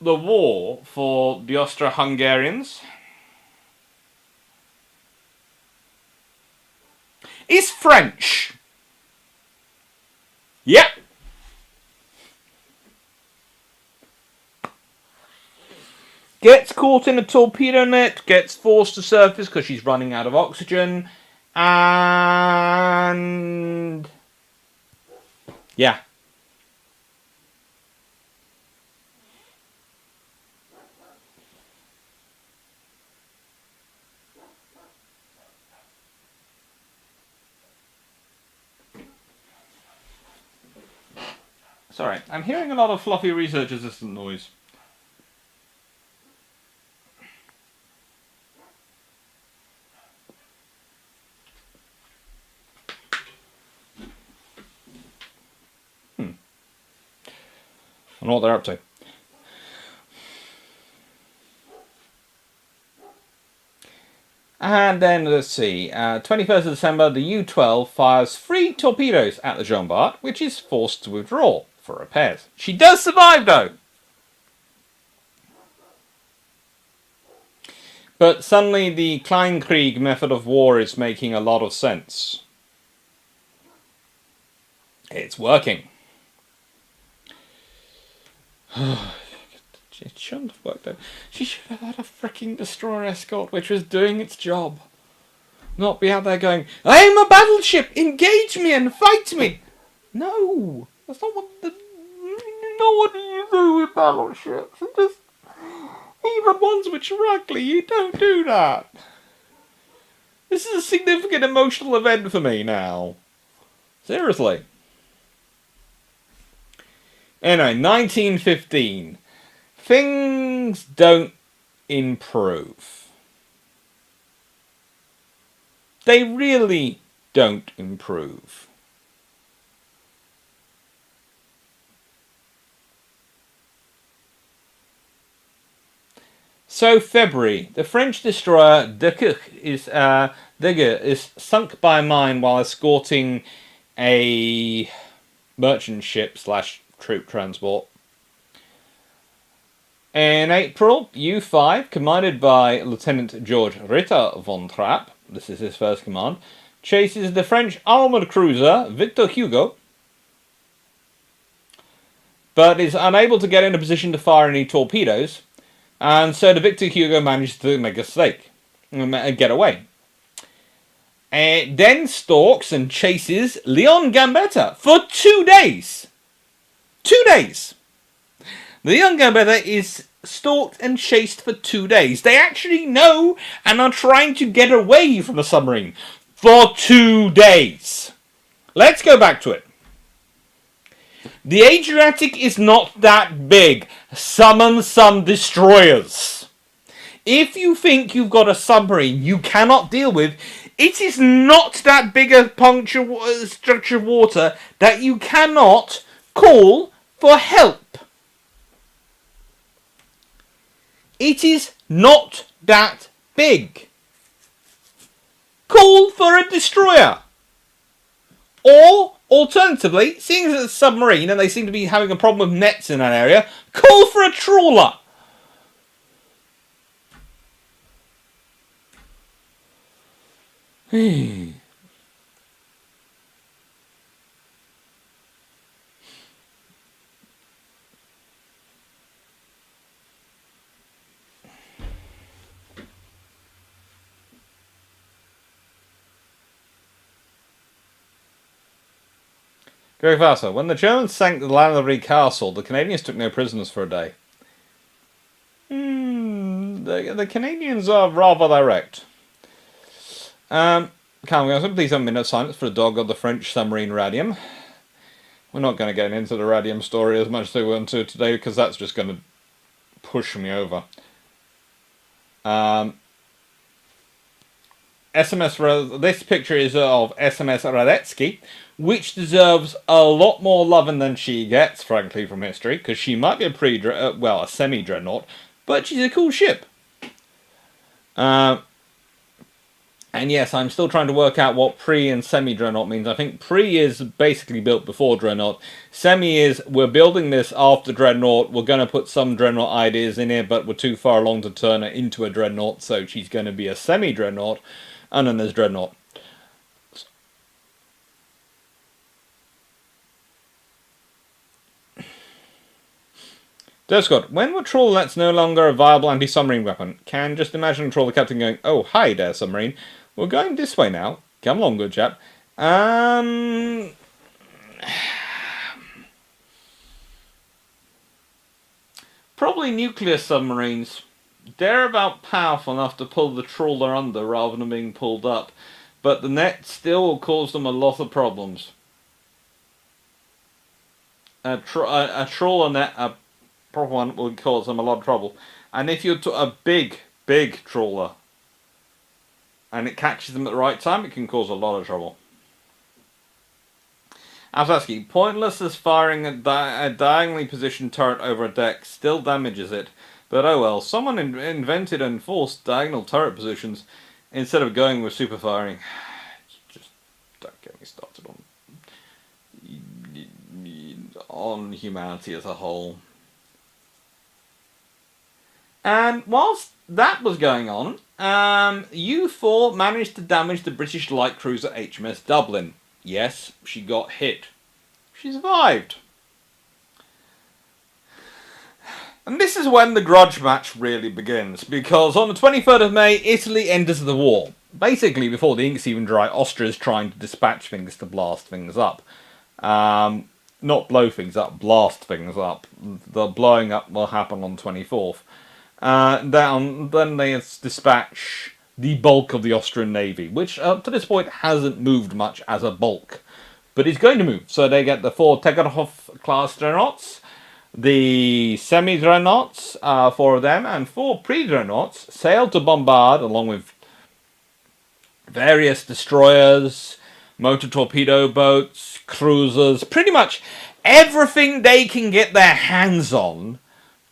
the war for the Austro-Hungarians. Is French. Yep. Gets caught in a torpedo net, gets forced to surface because she's running out of oxygen, and yeah. Sorry, I'm hearing a lot of fluffy research assistant noise. I don't know what they're up to. And then, let's see, 21st of December, the U-12 fires 3 torpedoes at the Jean Bart, which is forced to withdraw for repairs. She does survive, though! But suddenly the Klein Krieg method of war is making a lot of sense. It's working. It shouldn't have worked out. She should have had a freaking destroyer escort which was doing its job. Not be out there going, I am a battleship! Engage me and fight me! No! That's not what the... What do you do with battleships? Just... Even ones which are ugly, you don't do that. This is a significant emotional event for me now. Seriously. Anyway, 1915. Things don't improve. They really don't improve. So February, the French destroyer Degueur is sunk by a mine while escorting a merchant ship / troop transport. In April, U-5, commanded by Lieutenant George Ritter von Trapp, this is his first command, chases the French armoured cruiser Victor Hugo, but is unable to get in a position to fire any torpedoes, and so the Victor Hugo manages to make a mistake and get away. It then stalks and chases Leon Gambetta for 2 days. 2 days! The Leon Gambetta is stalked and chased for 2 days. They actually know and are trying to get away from the submarine for 2 days. Let's go back to it. The Adriatic is not that big. Summon some destroyers. If you think you've got a submarine you cannot deal with, it is not that big a structure of water that you cannot call for help. It is not that big. Call for a destroyer. Or, alternatively, seeing as it's a submarine and they seem to be having a problem with nets in that area, call for a trawler. Very faster. When the Germans sank the Landry Castle, the Canadians took no prisoners for a day. The Canadians are rather direct. Calm, please have a minute of silence for the dog of the French submarine Radium. We're not going to get into the Radium story as much as we want to today because that's just going to push me over. This picture is of SMS Radetzky, which deserves a lot more loving than she gets, frankly, from history, because she might be a semi-dreadnought, but she's a cool ship. And yes, I'm still trying to work out what pre and semi-dreadnought means. I think pre is basically built before dreadnought. Semi is we're building this after dreadnought. We're going to put some dreadnought ideas in here, but we're too far along to turn her into a dreadnought, so she's going to be a semi-dreadnought. And then there's dreadnought. Scott, when were trawlers no longer a viable anti-submarine weapon? Can just imagine a trawler captain going, "Oh, hi there, submarine. We're going this way now. Come along, good chap." Probably nuclear submarines. They're about powerful enough to pull the trawler under rather than being pulled up. But the net still will cause them a lot of problems. A trawler net, a proper one, will cause them a lot of trouble. And if you're a big trawler and it catches them at the right time, it can cause a lot of trouble. Avsky, pointless as firing a diagonally positioned turret over a deck still damages it. But oh well, someone invented and enforced diagonal turret positions instead of going with super firing. Just don't get me started on humanity as a whole. And whilst that was going on, U4 managed to damage the British light cruiser HMS Dublin. Yes, she got hit. She survived. And this is when the grudge match really begins, because on the 23rd of May, Italy enters the war. Basically, before the ink's even dry, Austria's trying to dispatch things to blast things up. Not blow things up, blast things up. The blowing up will happen on 24th. Then they dispatch the bulk of the Austrian Navy, which up to this point hasn't moved much as a bulk, but is going to move. So they get the 4 Tegerhoff-class dreadnoughts, the semi-dreadnoughts, 4 of them, and 4 pre-dreadnoughts sail to bombard, along with various destroyers, motor torpedo boats, cruisers, pretty much everything they can get their hands on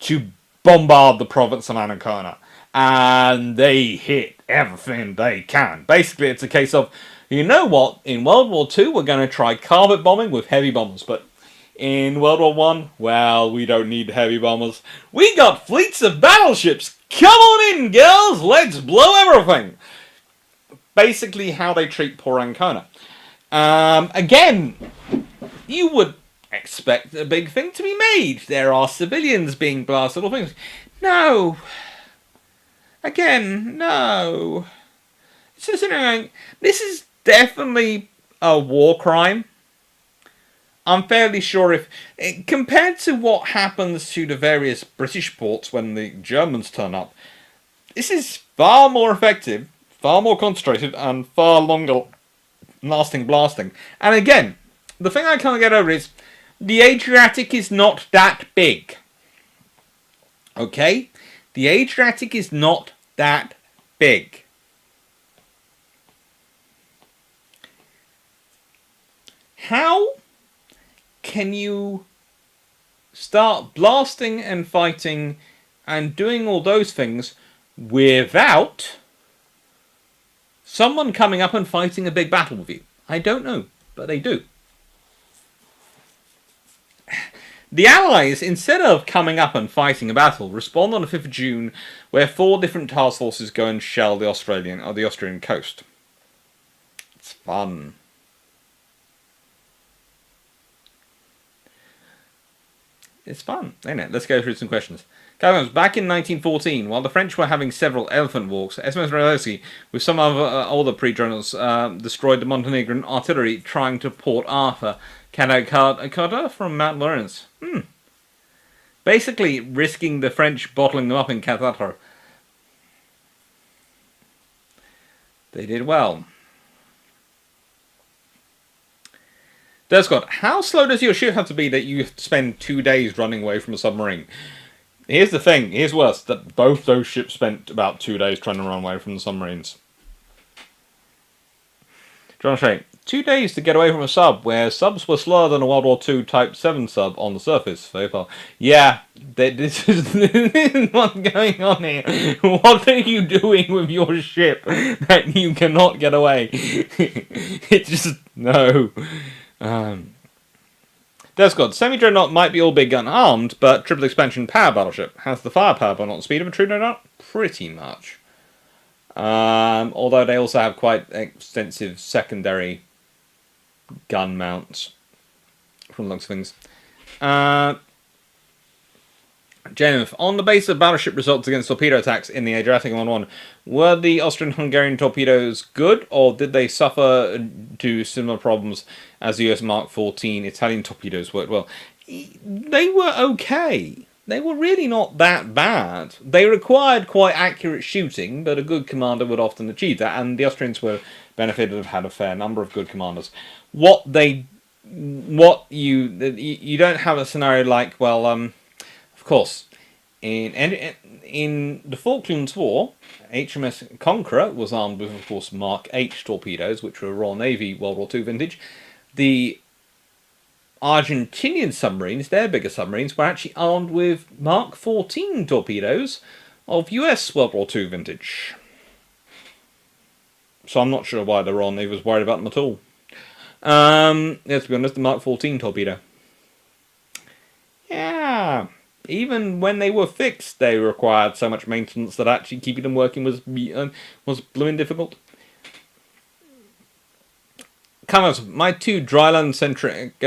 to bombard the province of Ancona. And they hit everything they can. Basically, it's a case of, you know what, in World War II, we're going to try carpet bombing with heavy bombers, but in World War I, well, we don't need heavy bombers. We got fleets of battleships. Come on in, girls, let's blow everything. Basically how they treat poor Ancona. Again, you would expect a big thing to be made. There are civilians being blasted, all things. No. Again, no. It's just, this is definitely a war crime. I'm fairly sure if, compared to what happens to the various British ports when the Germans turn up, this is far more effective, far more concentrated, and far longer lasting blasting. And again, the thing I can't get over is, the Adriatic is not that big. Okay? The Adriatic is not that big. How can you start blasting and fighting and doing all those things without someone coming up and fighting a big battle with you? I don't know, but they do. The Allies, instead of coming up and fighting a battle, respond on the 5th of June, where 4 different task forces go and shell the Austrian coast. It's fun. It's fun, isn't it? Let's go through some questions. Back in 1914, while the French were having several elephant walks, SMS Radowski, with some other pre-journals, destroyed the Montenegrin artillery trying to Port Arthur, Carter from Mount Lawrence. Basically, risking the French bottling them up in Qatar. They did well. Scott, how slow does your ship have to be that you spend 2 days running away from a submarine? Here's the thing, here's worse, that both those ships spent about 2 days trying to run away from the submarines. John Shea, 2 days to get away from a sub, where subs were slower than a World War II Type 7 sub on the surface so far. Yeah, this is what's going on here. What are you doing with your ship that you cannot get away? It just, no. That's good. Semi-dreadnought might be all big gun armed, but triple expansion power battleship has the firepower but not the speed of a true dreadnought? Pretty much. Although they also have quite extensive secondary gun mounts from the looks of things. Jennifer, on the basis of battleship results against torpedo attacks in the Adriatic 1-1, were the Austrian-Hungarian torpedoes good, or did they suffer to similar problems as the US Mark 14 Italian torpedoes worked well? They were okay. They were really not that bad. They required quite accurate shooting, but a good commander would often achieve that, and the Austrians were benefited have had a fair number of good commanders. You don't have a scenario like, well, of course, in the Falklands War, HMS Conqueror was armed with, of course, Mark H torpedoes, which were Royal Navy World War II vintage. The Argentinian submarines, their bigger submarines, were actually armed with Mark 14 torpedoes of US World War II vintage. So I'm not sure why the Royal Navy was worried about them at all. Let's be honest, the Mark 14 torpedo. Yeah, even when they were fixed, they required so much maintenance that actually keeping them working was blooming difficult. Come on, my two dryland-centric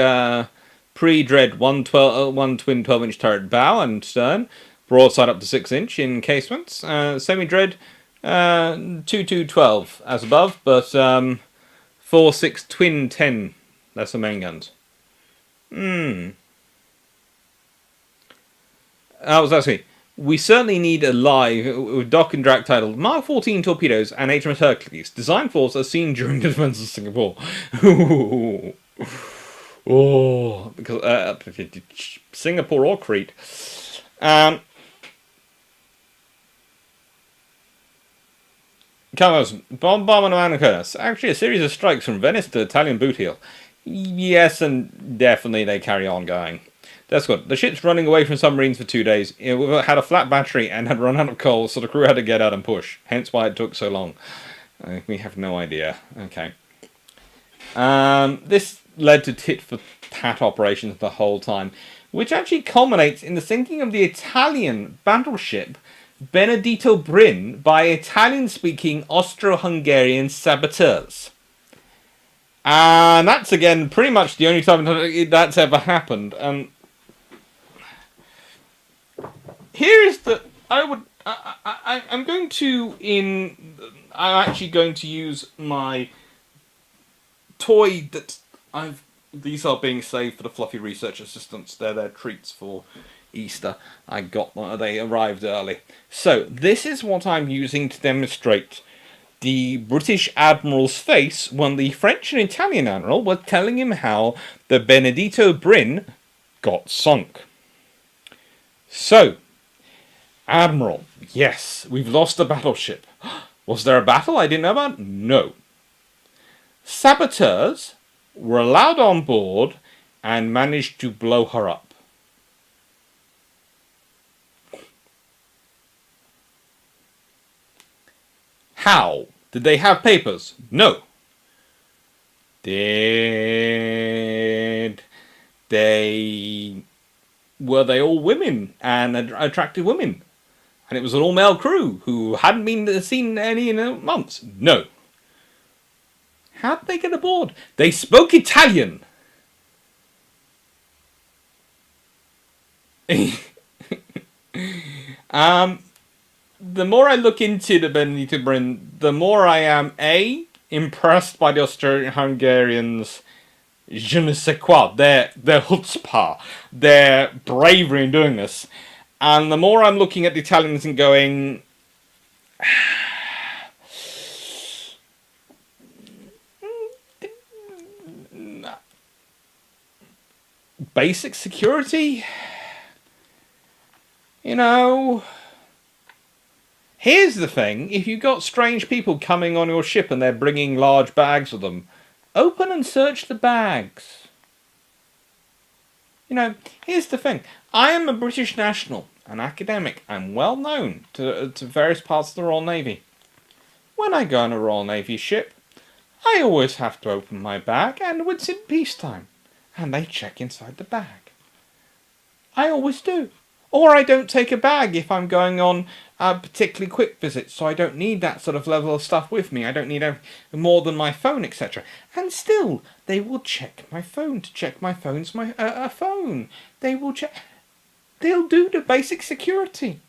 pre-dread one twin 12-inch turret bow and stern, broadside up to 6-inch in casements. Semi-dread 2-2-12 as above, but 4-6 twin 10. That's the main guns. I was asking, we certainly need a live with dock and drag titled Mark 14 torpedoes and HMS Hercules, design flaws as seen during the defense of Singapore. Oh, because Singapore or Crete. Carlos, bombardment of Anacondas. Actually, a series of strikes from Venice to Italian boot heel. Yes, and definitely they carry on going. That's good. The ship's running away from submarines for 2 days. It had a flat battery and had run out of coal, so the crew had to get out and push. Hence why it took so long. We have no idea. Okay. This led to tit-for-tat operations the whole time, which actually culminates in the sinking of the Italian battleship Benedetto Brin by Italian-speaking Austro-Hungarian saboteurs. And that's, again, pretty much the only time that's ever happened. Here is the... I'm actually going to use my toy that these are being saved for the fluffy research assistants. They're their treats for Easter. I got them. They arrived early. So, this is what I'm using to demonstrate the British Admiral's face when the French and Italian Admiral were telling him how the Benedetto Brin got sunk. So, Admiral, yes, we've lost a battleship. Was there a battle I didn't know about? No. Saboteurs were allowed on board and managed to blow her up. How? Did they have papers? No. Were they all women and attractive women? And it was an all-male crew who hadn't been seen any in months? No. How did they get aboard? They spoke Italian. The more I look into the Benedetto Brin, the more I am A, impressed by the Austro-Hungarians' je ne sais quoi, their chutzpah, their bravery in doing this. And the more I'm looking at the Italians and going, basic security? You know, here's the thing, if you've got strange people coming on your ship and they're bringing large bags with them, Open and search the bags. You know, here's the thing. I am a British national, an academic. I'm well known to various parts of the Royal Navy. When I go on a Royal Navy ship, I always have to open my bag, and it's in peacetime. And they check inside the bag. I always do. Or I don't take a bag if I'm going on a particularly quick visit, so I don't need that sort of level of stuff with me. I don't need more than my phone, etc. And still, they will check my phone to check my phone's my phone. They will check. They'll do the basic security.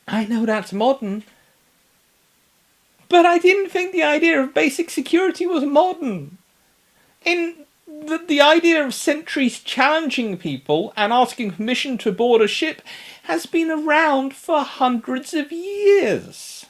I know that's modern, but I didn't think the idea of basic security was modern. The idea of sentries challenging people and asking permission to board a ship has been around for hundreds of years.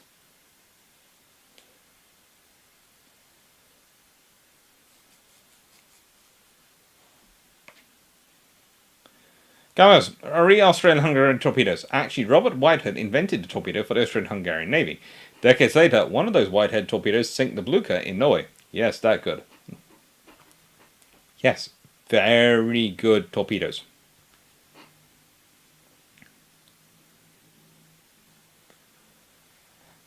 Guys, Australian-Hungarian torpedoes. Actually, Robert Whitehead invented the torpedo for the Austrian-Hungarian Navy. Decades later, one of those Whitehead torpedoes sank the Blucher in Norway. Yes, that good. Yes, very good torpedoes.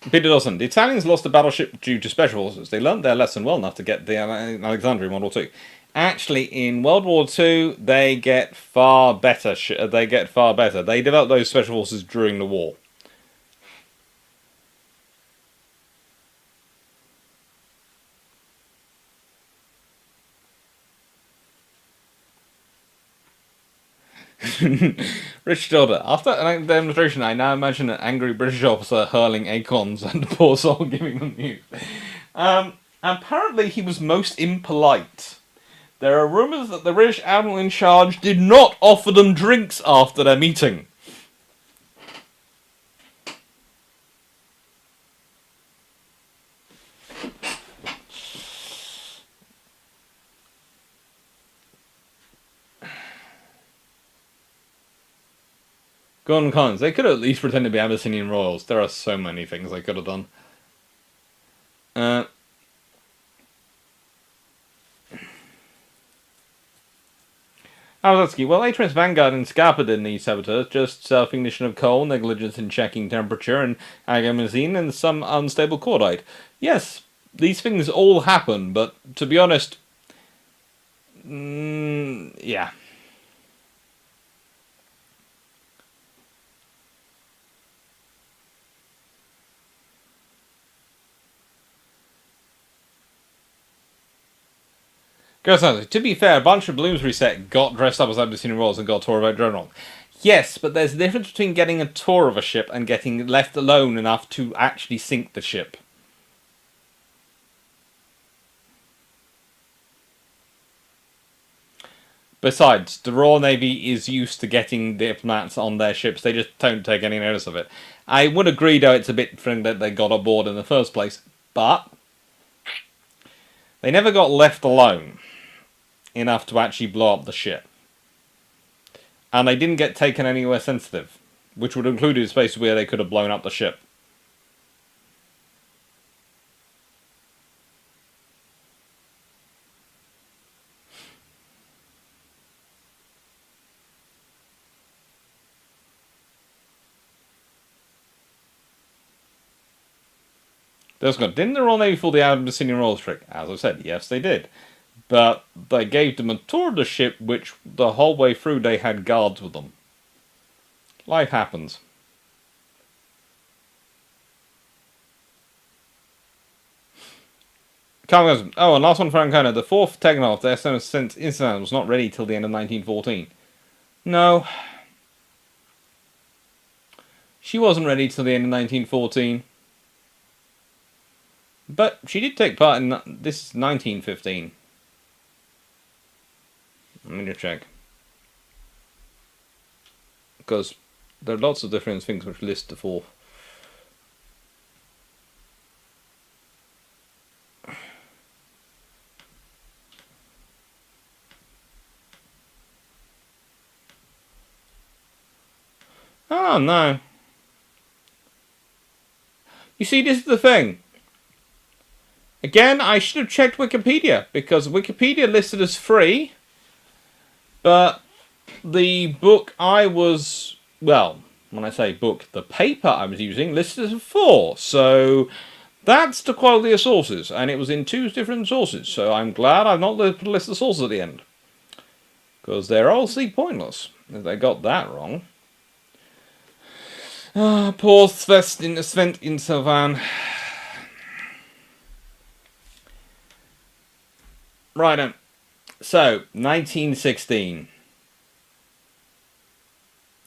Peter Dawson. The Italians lost the battleship due to special forces. They learned their lesson well enough to get the Alexandria Model 2. Actually, in World War II, they get far better. They developed those special forces during the war. Richard Elder. After a demonstration, I now imagine an angry British officer hurling acorns and the poor soul giving them news. Apparently, he was most impolite. There are rumours that the British admiral in charge did not offer them drinks after their meeting. Gordon Collins. They could at least pretend to be Abyssinian royals. There are so many things they could have done. Alzatsky. Well, HMS Vanguard and Scapa didn't need saboteurs, just self-ignition of coal, negligence in checking temperature, and agamazine, and some unstable cordite. Yes, these things all happen, but to be honest, yeah. To be fair, a bunch of Bloomsbury set got dressed up as Abyssinian royals and got a tour of a general. Yes, but there's a difference between getting a tour of a ship and getting left alone enough to actually sink the ship. Besides, the Royal Navy is used to getting diplomats on their ships. They just don't take any notice of it. I would agree, though, it's a bit funny that they got aboard in the first place, but they never got left alone enough to actually blow up the ship. And they didn't get taken anywhere sensitive, which would include a space where they could have blown up the ship. Didn't the Royal Navy fool the Abyssinian royals trick? As I said, yes they did. But they gave them a tour of the ship, which the whole way through they had guards with them. Life happens. Carl goes, oh, and last one for Ancona. The fourth Tegnov, the SMS incident, was not ready till the end of 1914. No. She wasn't ready till the end of 1914. But she did take part in this 1915. Let me just check. Because there are lots of different things which list the fourth. Oh, no. You see, this is the thing. Again, I should have checked Wikipedia, because Wikipedia listed as free, but the book I was, well, when I say book, the paper I was using listed as 4, so that's the quality of sources, and it was in 2 different sources, so I'm glad I've not put a list of sources at the end, because they're obviously pointless if they got that wrong. Ah, poor Svent in Sylvan. Right then. So, 1916.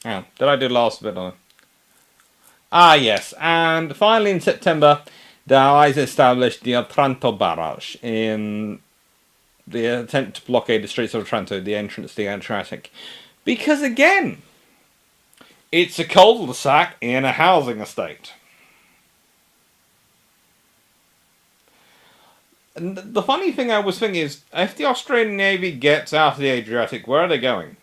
Oh, did I do the last bit on it? Ah, yes. And finally in September, the Allies established the Otranto barrage in the attempt to blockade the Straits of Otranto, the entrance to the Adriatic. Because again, it's a cul-de-sac in a housing estate. And the funny thing I was thinking is, if the Australian Navy gets out of the Adriatic, where are they going?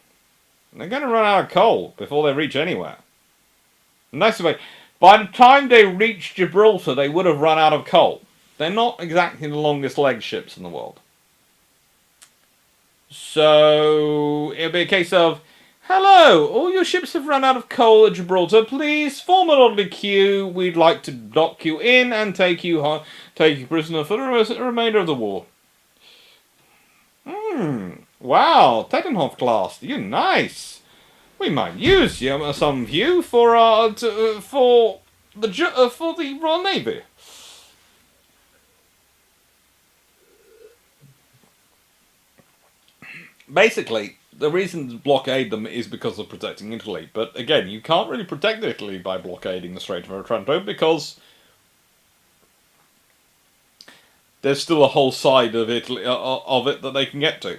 They're going to run out of coal before they reach anywhere. Nice way. By the time they reach Gibraltar, they would have run out of coal. They're not exactly the longest leg ships in the world. So it'll be a case of, hello, all your ships have run out of coal at Gibraltar. Please form an orderly queue. We'd like to dock you in and take you prisoner for the remainder of the war. Wow, Tettenhoff class, you're nice. We might use you, some of you for the Royal Navy. Basically, the reason to blockade them is because of protecting Italy. But again, you can't really protect Italy by blockading the Strait of Otranto, because there's still a whole side of Italy of it that they can get to.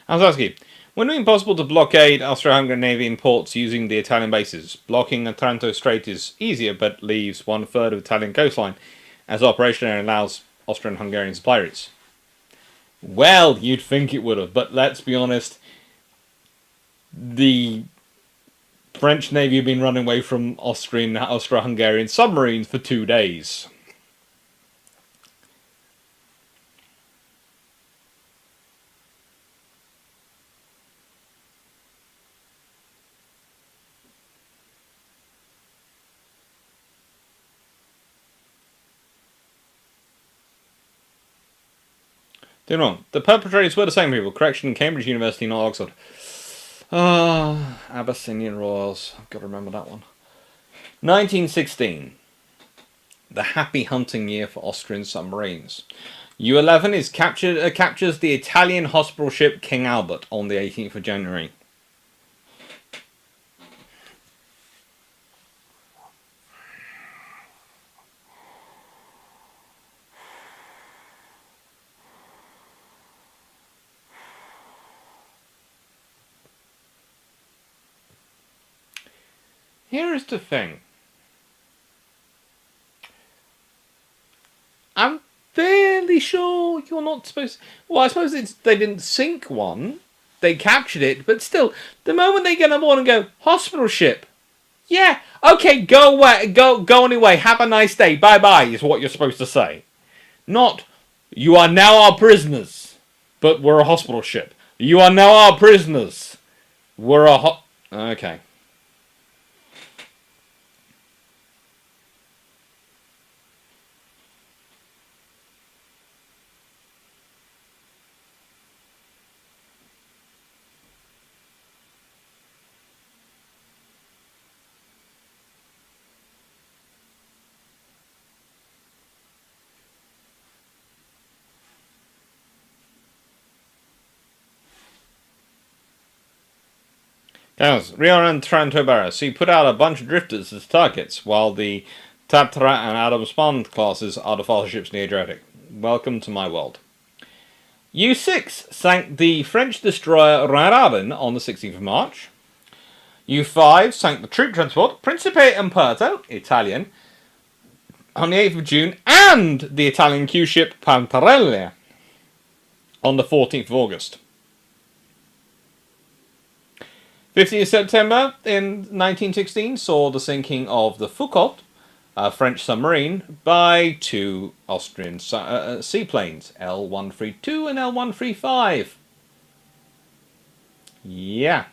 Alzowski, when it impossible to blockade Austro-Hungarian Navy in ports using the Italian bases, blocking Otranto Strait is easier but leaves 1/3 of Italian coastline as operational and allows Austrian-Hungarian supply routes. Well, you'd think it would have, but let's be honest, the French Navy have been running away from Austro-Hungarian submarines for 2 days. Doing wrong. The perpetrators were the same people. Correction, Cambridge University, not Oxford. Ah, Abyssinian Royals. I've got to remember that one. 1916. The happy hunting year for Austrian submarines. U-11 is captures the Italian hospital ship King Albert on the 18th of January. Here is the thing. I'm fairly sure you're not supposed to... Well, I suppose they didn't sink one. They captured it, but still, the moment they get on board and go, hospital ship. Yeah, okay, go away, go on your way, have a nice day, bye-bye, is what you're supposed to say. Not, you are now our prisoners, but we're a hospital ship. You are now our prisoners. We're a Okay. Guys, Rio and Taranto Barra. So you put out a bunch of drifters as targets, while the Tatra and Adams Pond classes are the fast ships in the Adriatic. Welcome to my world. U6 sank the French destroyer Raraden on the 16th of March. U5 sank the troop transport Principe Umberto, Italian, on the 8th of June, and the Italian Q-ship Pantarella on the 14th of August. 15th of September in 1916 saw the sinking of the Foucault, a French submarine, by two Austrian seaplanes, L-132 and L-135. Yeah.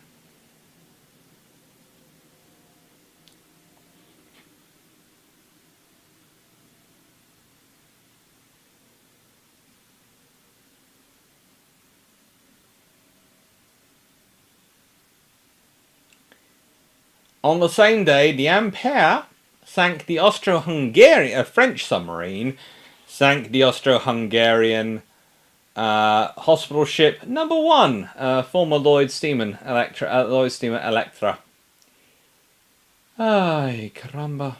On the same day, the Ampere sank the Austro-Hungarian, a French submarine, sank the Austro-Hungarian hospital ship number 1, former Lloyd steamer Electra. Ay, caramba.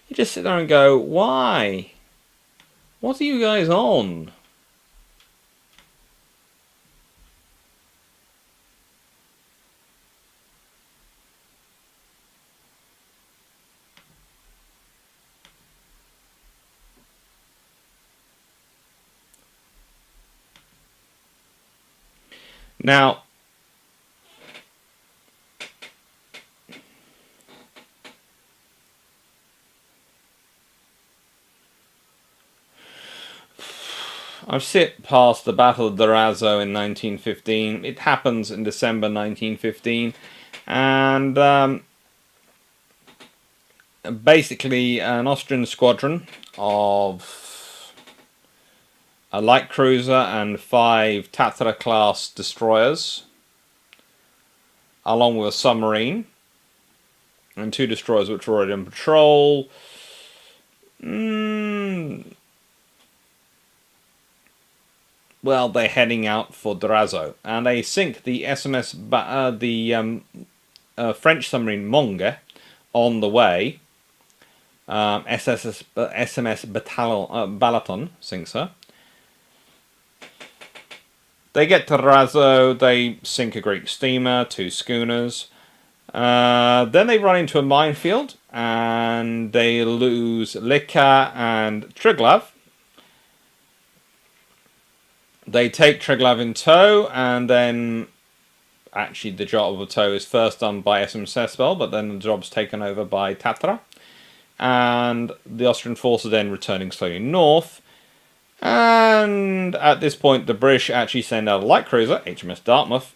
You just sit there and go, why? What are you guys on? Now, I've sit past the Battle of Durazzo in 1915. It happens in December 1915. And basically an Austrian squadron of a light cruiser and 5 Tatra-class destroyers, along with a submarine, and 2 destroyers which were already on patrol. Well, they're heading out for Durazzo, and they sink the French submarine Monge on the way. SMS Balaton sinks her. They get to Durazzo, they sink a Greek steamer, 2 schooners. Then they run into a minefield, and they lose Lika and Triglav. They take Triglav in tow, and then actually the job of the tow is first done by SMS Sespel, but then the job's taken over by Tatra. And the Austrian force are then returning slowly north. And at this point, the British actually send out a light cruiser, HMS Dartmouth,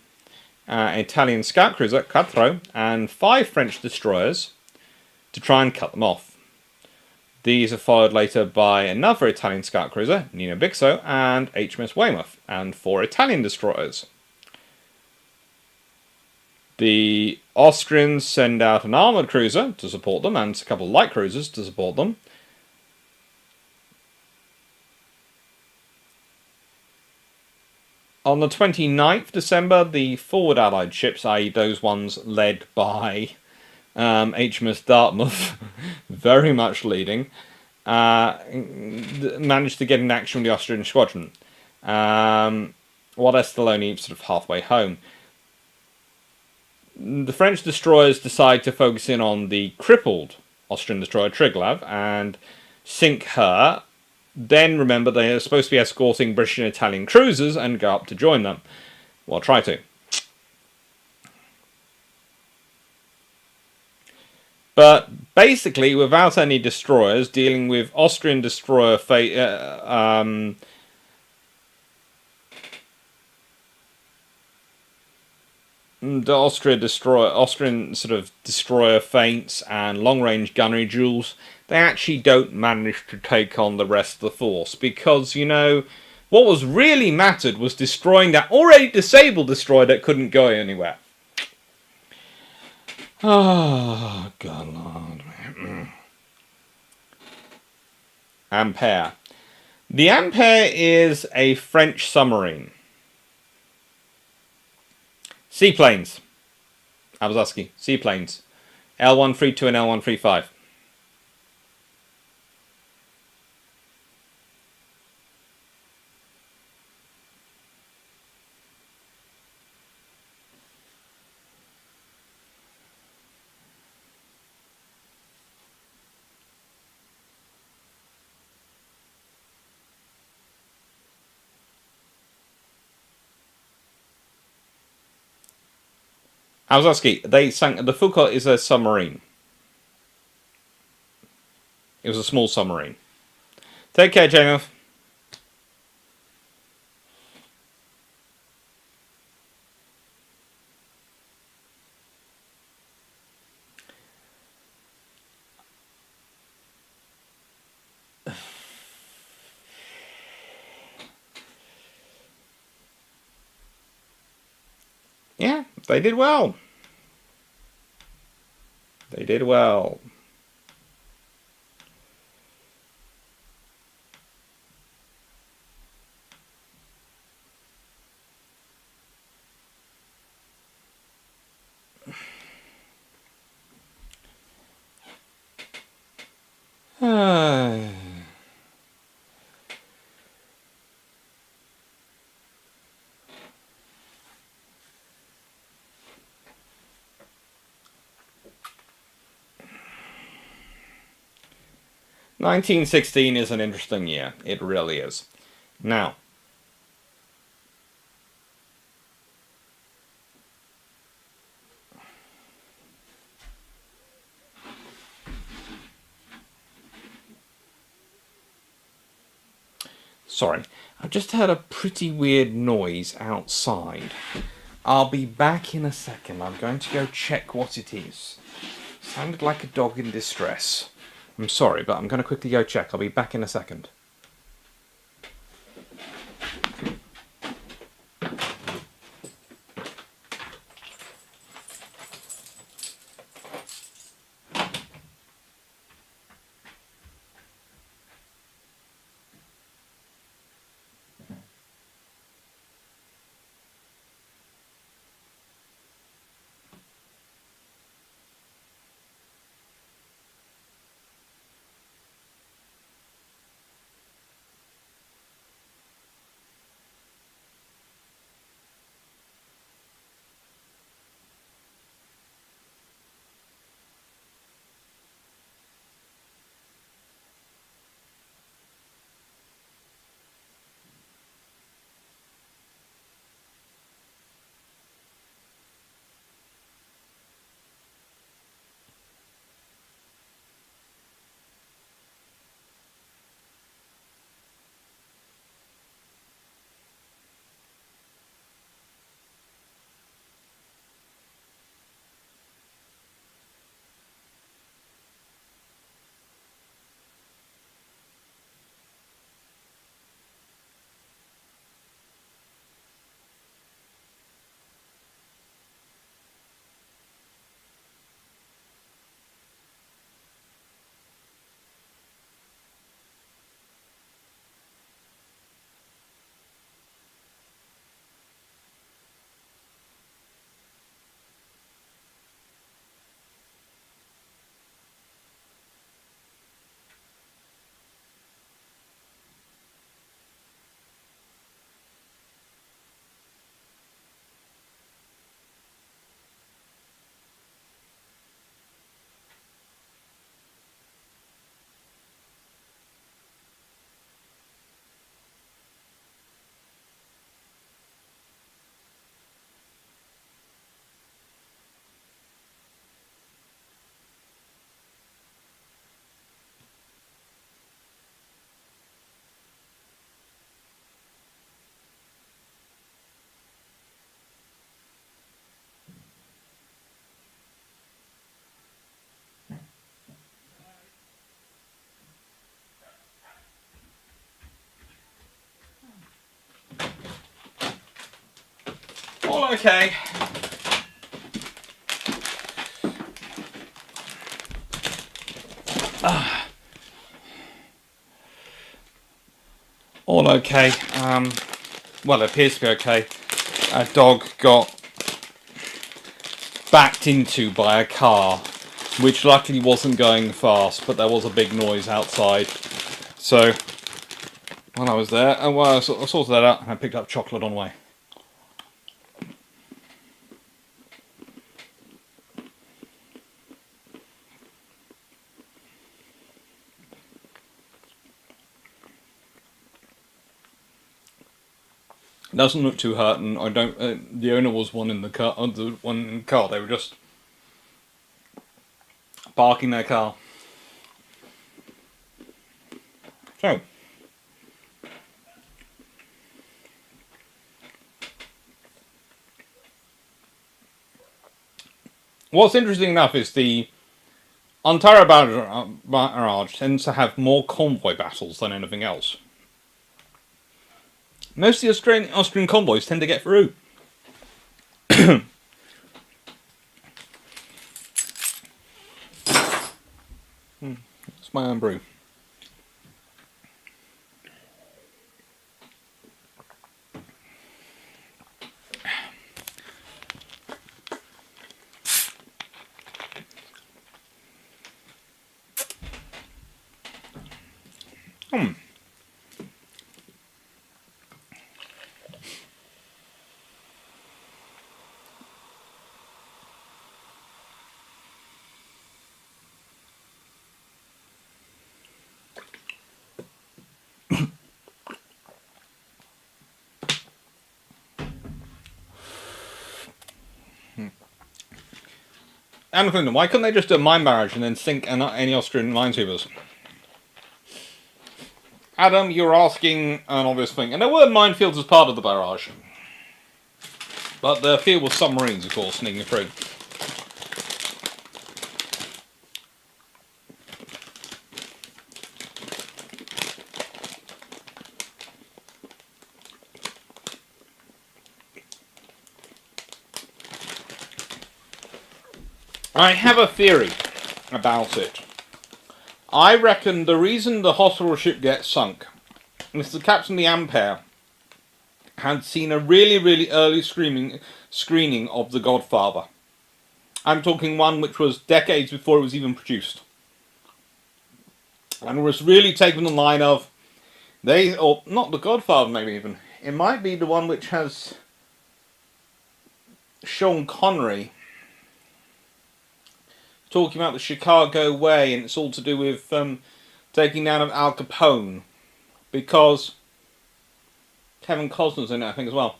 an Italian scout cruiser, Quattro, and 5 French destroyers to try and cut them off. These are followed later by another Italian scout cruiser, Nino Bixio, and HMS Weymouth, and 4 Italian destroyers. The Austrians send out an armoured cruiser to support them, and a couple of light cruisers to support them. On the 29th December, the forward Allied ships, i.e. those ones led by HMS Dartmouth, very much leading, managed to get in action with the Austrian squadron, while they're still only sort of halfway home. The French destroyers decide to focus in on the crippled Austrian destroyer Triglav and sink her. Then remember they are supposed to be escorting British and Italian cruisers and go up to join them. Well, try to. But basically, without any destroyers, dealing with Austrian destroyer the Austrian sort of destroyer feints and long-range gunnery duels, they actually don't manage to take on the rest of the force, because, you know, what was really mattered was destroying that already disabled destroyer that couldn't go anywhere. Oh, God Lord. Ampere. The Ampere is a French submarine. Seaplanes. I was asking. Seaplanes. L132 and L135. Alzaski, they sank. The Foucault is a submarine. It was a small submarine. Take care, Jamie. Yeah, they did well. They did well. Uh, 1916 is an interesting year. It really is. Now, sorry, I've just heard a pretty weird noise outside. I'll be back in a second. I'm going to go check what it is. Sounded like a dog in distress. I'm sorry, but I'm going to quickly go check. I'll be back in a second. All okay. All okay. Well, it appears to be okay. A dog got backed into by a car, which luckily wasn't going fast, but there was a big noise outside. So, while I was there, I sorted that out and I picked up chocolate on the way. Doesn't look too hurt, and I don't. The owner was one in the car. The one in the car. They were just parking their car. So, what's interesting enough is the Ontario barrage tends to have more convoy battles than anything else. Most of the Austrian convoys tend to get through. It's my own brew. And why couldn't they just do a mine barrage and then sink any Austrian minesweepers? Adam, you're asking an obvious thing. And there were minefields as part of the barrage. But the field was submarines, of course, sneaking through. I have a theory about it. I reckon the reason the hospital ship gets sunk is the captain of the Ampere had seen a really, really early screening of The Godfather. I'm talking one which was decades before it was even produced. And was really taking the line of, or not The Godfather maybe even, it might be the one which has Sean Connery talking about the Chicago Way, and it's all to do with taking down of Al Capone, because Kevin Costner's in it, I think, as well.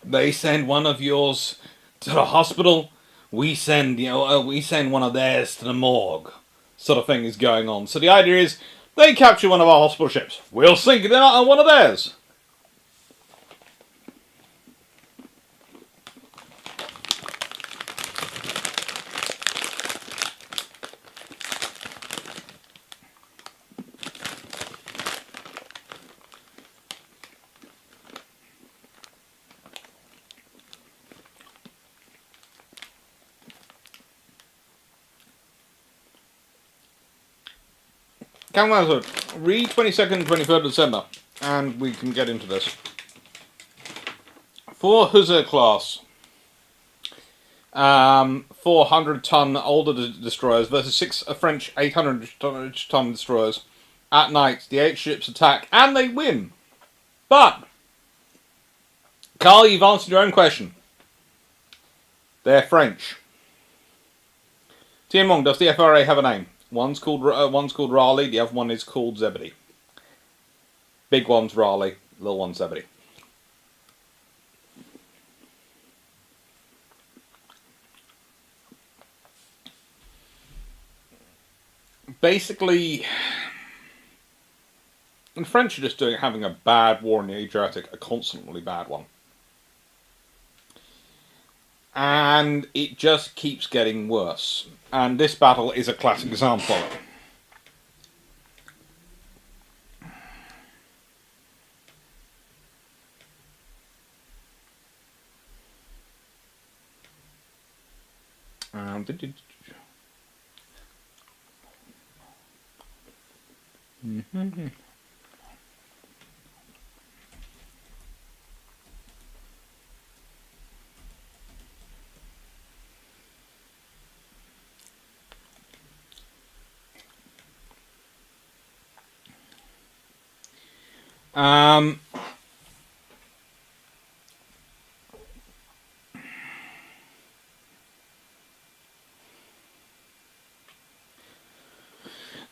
They send one of yours to the hospital, we send one of theirs to the morgue, sort of thing is going on. So the idea is, they capture one of our hospital ships, we'll sink it on one of theirs. Come read 22nd and 23rd December, and we can get into this. 4 Hussar class, 400-ton older destroyers versus 6 French 800-ton destroyers. At night, the 8 ships attack, and they win. But, Carl, you've answered your own question. They're French. Tianmong, does the FRA have a name? One's called Raleigh, the other one is called Zebedee. Big one's Raleigh, little one's Zebedee. Basically, the French are just having a bad war in the Adriatic, a constantly bad one. And it just keeps getting worse. And this battle is a classic example of it.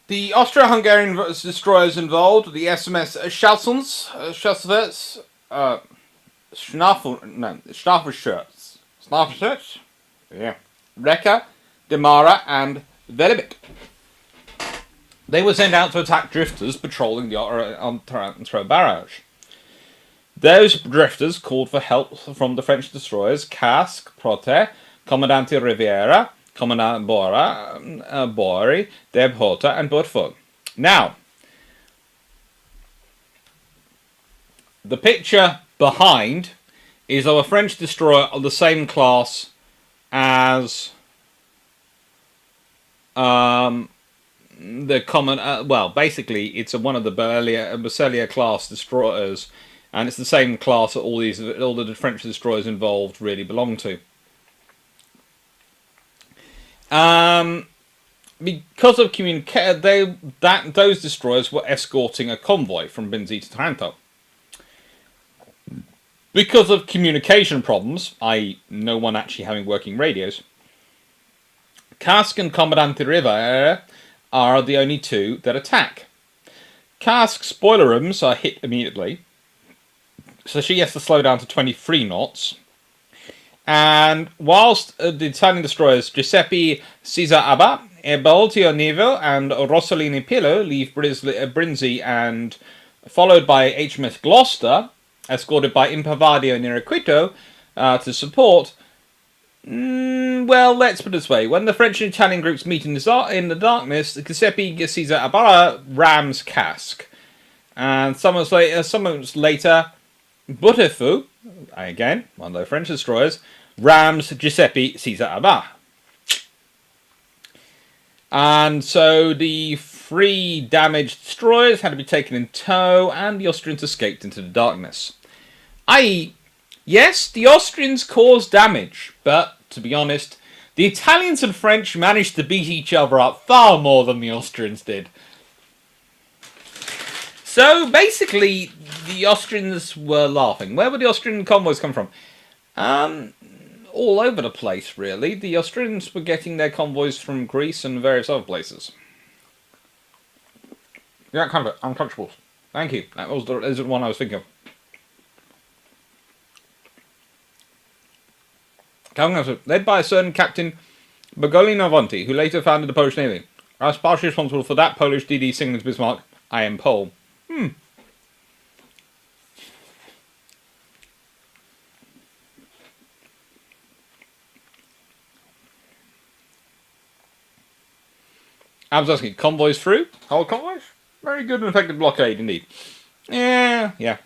The Austro-Hungarian destroyers involved, the SMS Schalsons, Schnaffelschutz, yeah, Reka, Demara, and Velebit. They were sent out to attack drifters patrolling the Otranto barrage. Those drifters called for help from the French destroyers Casque, Prote, Comandante Riviera, Commandant Bori, Deb Hota, and Burfug. Now, the picture behind is of a French destroyer of the same class as the common. Well, basically, it's one of the Bersaglier class destroyers, and it's the same class that all the French destroyers involved really belong to. Because of those destroyers were escorting a convoy from Binzi to Taranto. Because of communication problems, i.e. no one actually having working radios, Casque and Comandante Rivera are the only two that attack. Casque's boiler rooms are hit immediately, so she has to slow down to 23 knots. And whilst the Italian destroyers Giuseppe Cesar Abba, Eboltio Nevo, and Rossellini Pillo leave Brindisi, and followed by HMS Gloucester, escorted by Impavadio near Quito, to support. Well, let's put it this way. When the French and Italian groups meet in the darkness, Giuseppe Cesar Abba rams Casque. And some months later, Botefu, again, one of the French destroyers, rams Giuseppe Cesar Abba. And so the 3 damaged destroyers had to be taken in tow, and the Austrians escaped into the darkness. I.e., yes, the Austrians caused damage, but, to be honest, the Italians and French managed to beat each other up far more than the Austrians did. So, basically, the Austrians were laughing. Where would the Austrian convoys come from? All over the place, really. The Austrians were getting their convoys from Greece and various other places. Yeah, kind of untouchables. Thank you. That was the one I was thinking of. Led by a certain Captain Bogolino Vonti, who later founded the Polish Navy. I was partially responsible for that Polish DD singing to Bismarck, I am Pole. I was asking, convoys through? Whole convoys? Very good and effective blockade indeed. Yeah.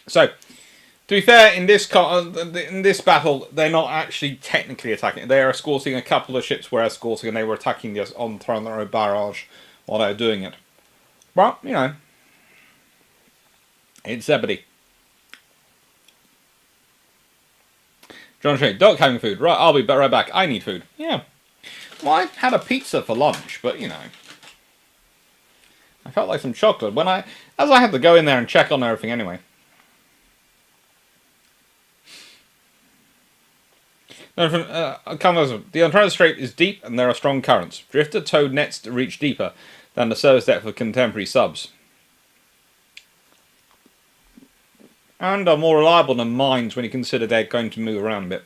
So, to be fair, in this battle, they're not actually technically attacking. They are escorting a couple of ships were escorting, and they were attacking the Otranto barrage while they were doing it. But, you know, it's Zebedee. John Shea, Doc having food. Right, I'll be right back. I need food. Yeah. Well, I had a pizza for lunch, but, you know, I felt like some chocolate as I had to go in there and check on everything anyway. The Otranto Strait is deep and there are strong currents. Drifter towed nets to reach deeper than the surface depth of contemporary subs, and are more reliable than mines when you consider they're going to move around a bit.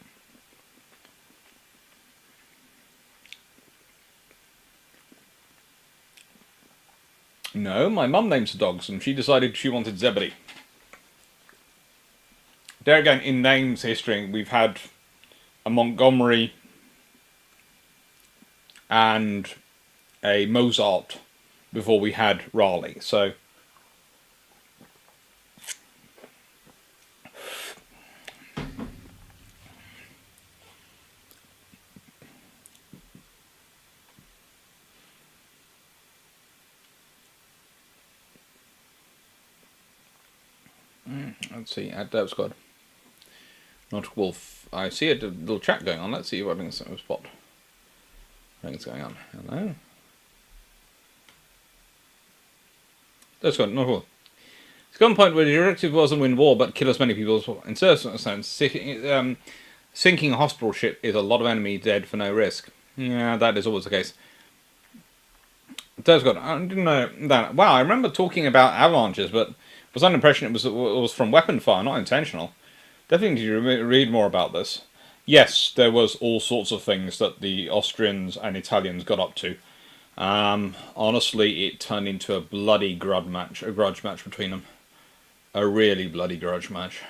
No, my mum names the dogs, and she decided she wanted Zebedee. There again, in names history, we've had a Montgomery and a Mozart before we had Raleigh, so... Let's see, add Derp Squad. Not Wolf. I see a little chat going on. Let's see what I think is spot. I think it's going on. Hello. Derp Squad, not Wolf. It's got a point where the directive wasn't win war, but kill as many people. In certain sense, sinking a hospital ship is a lot of enemy dead for no risk. Yeah, that is always the case. That's good. I didn't know that. Wow, I remember talking about avalanches, but was under the impression it was from weapon fire, not intentional. Definitely need to read more about this. Yes, there was all sorts of things that the Austrians and Italians got up to. Honestly, it turned into a bloody grudge match between them. A really bloody grudge match.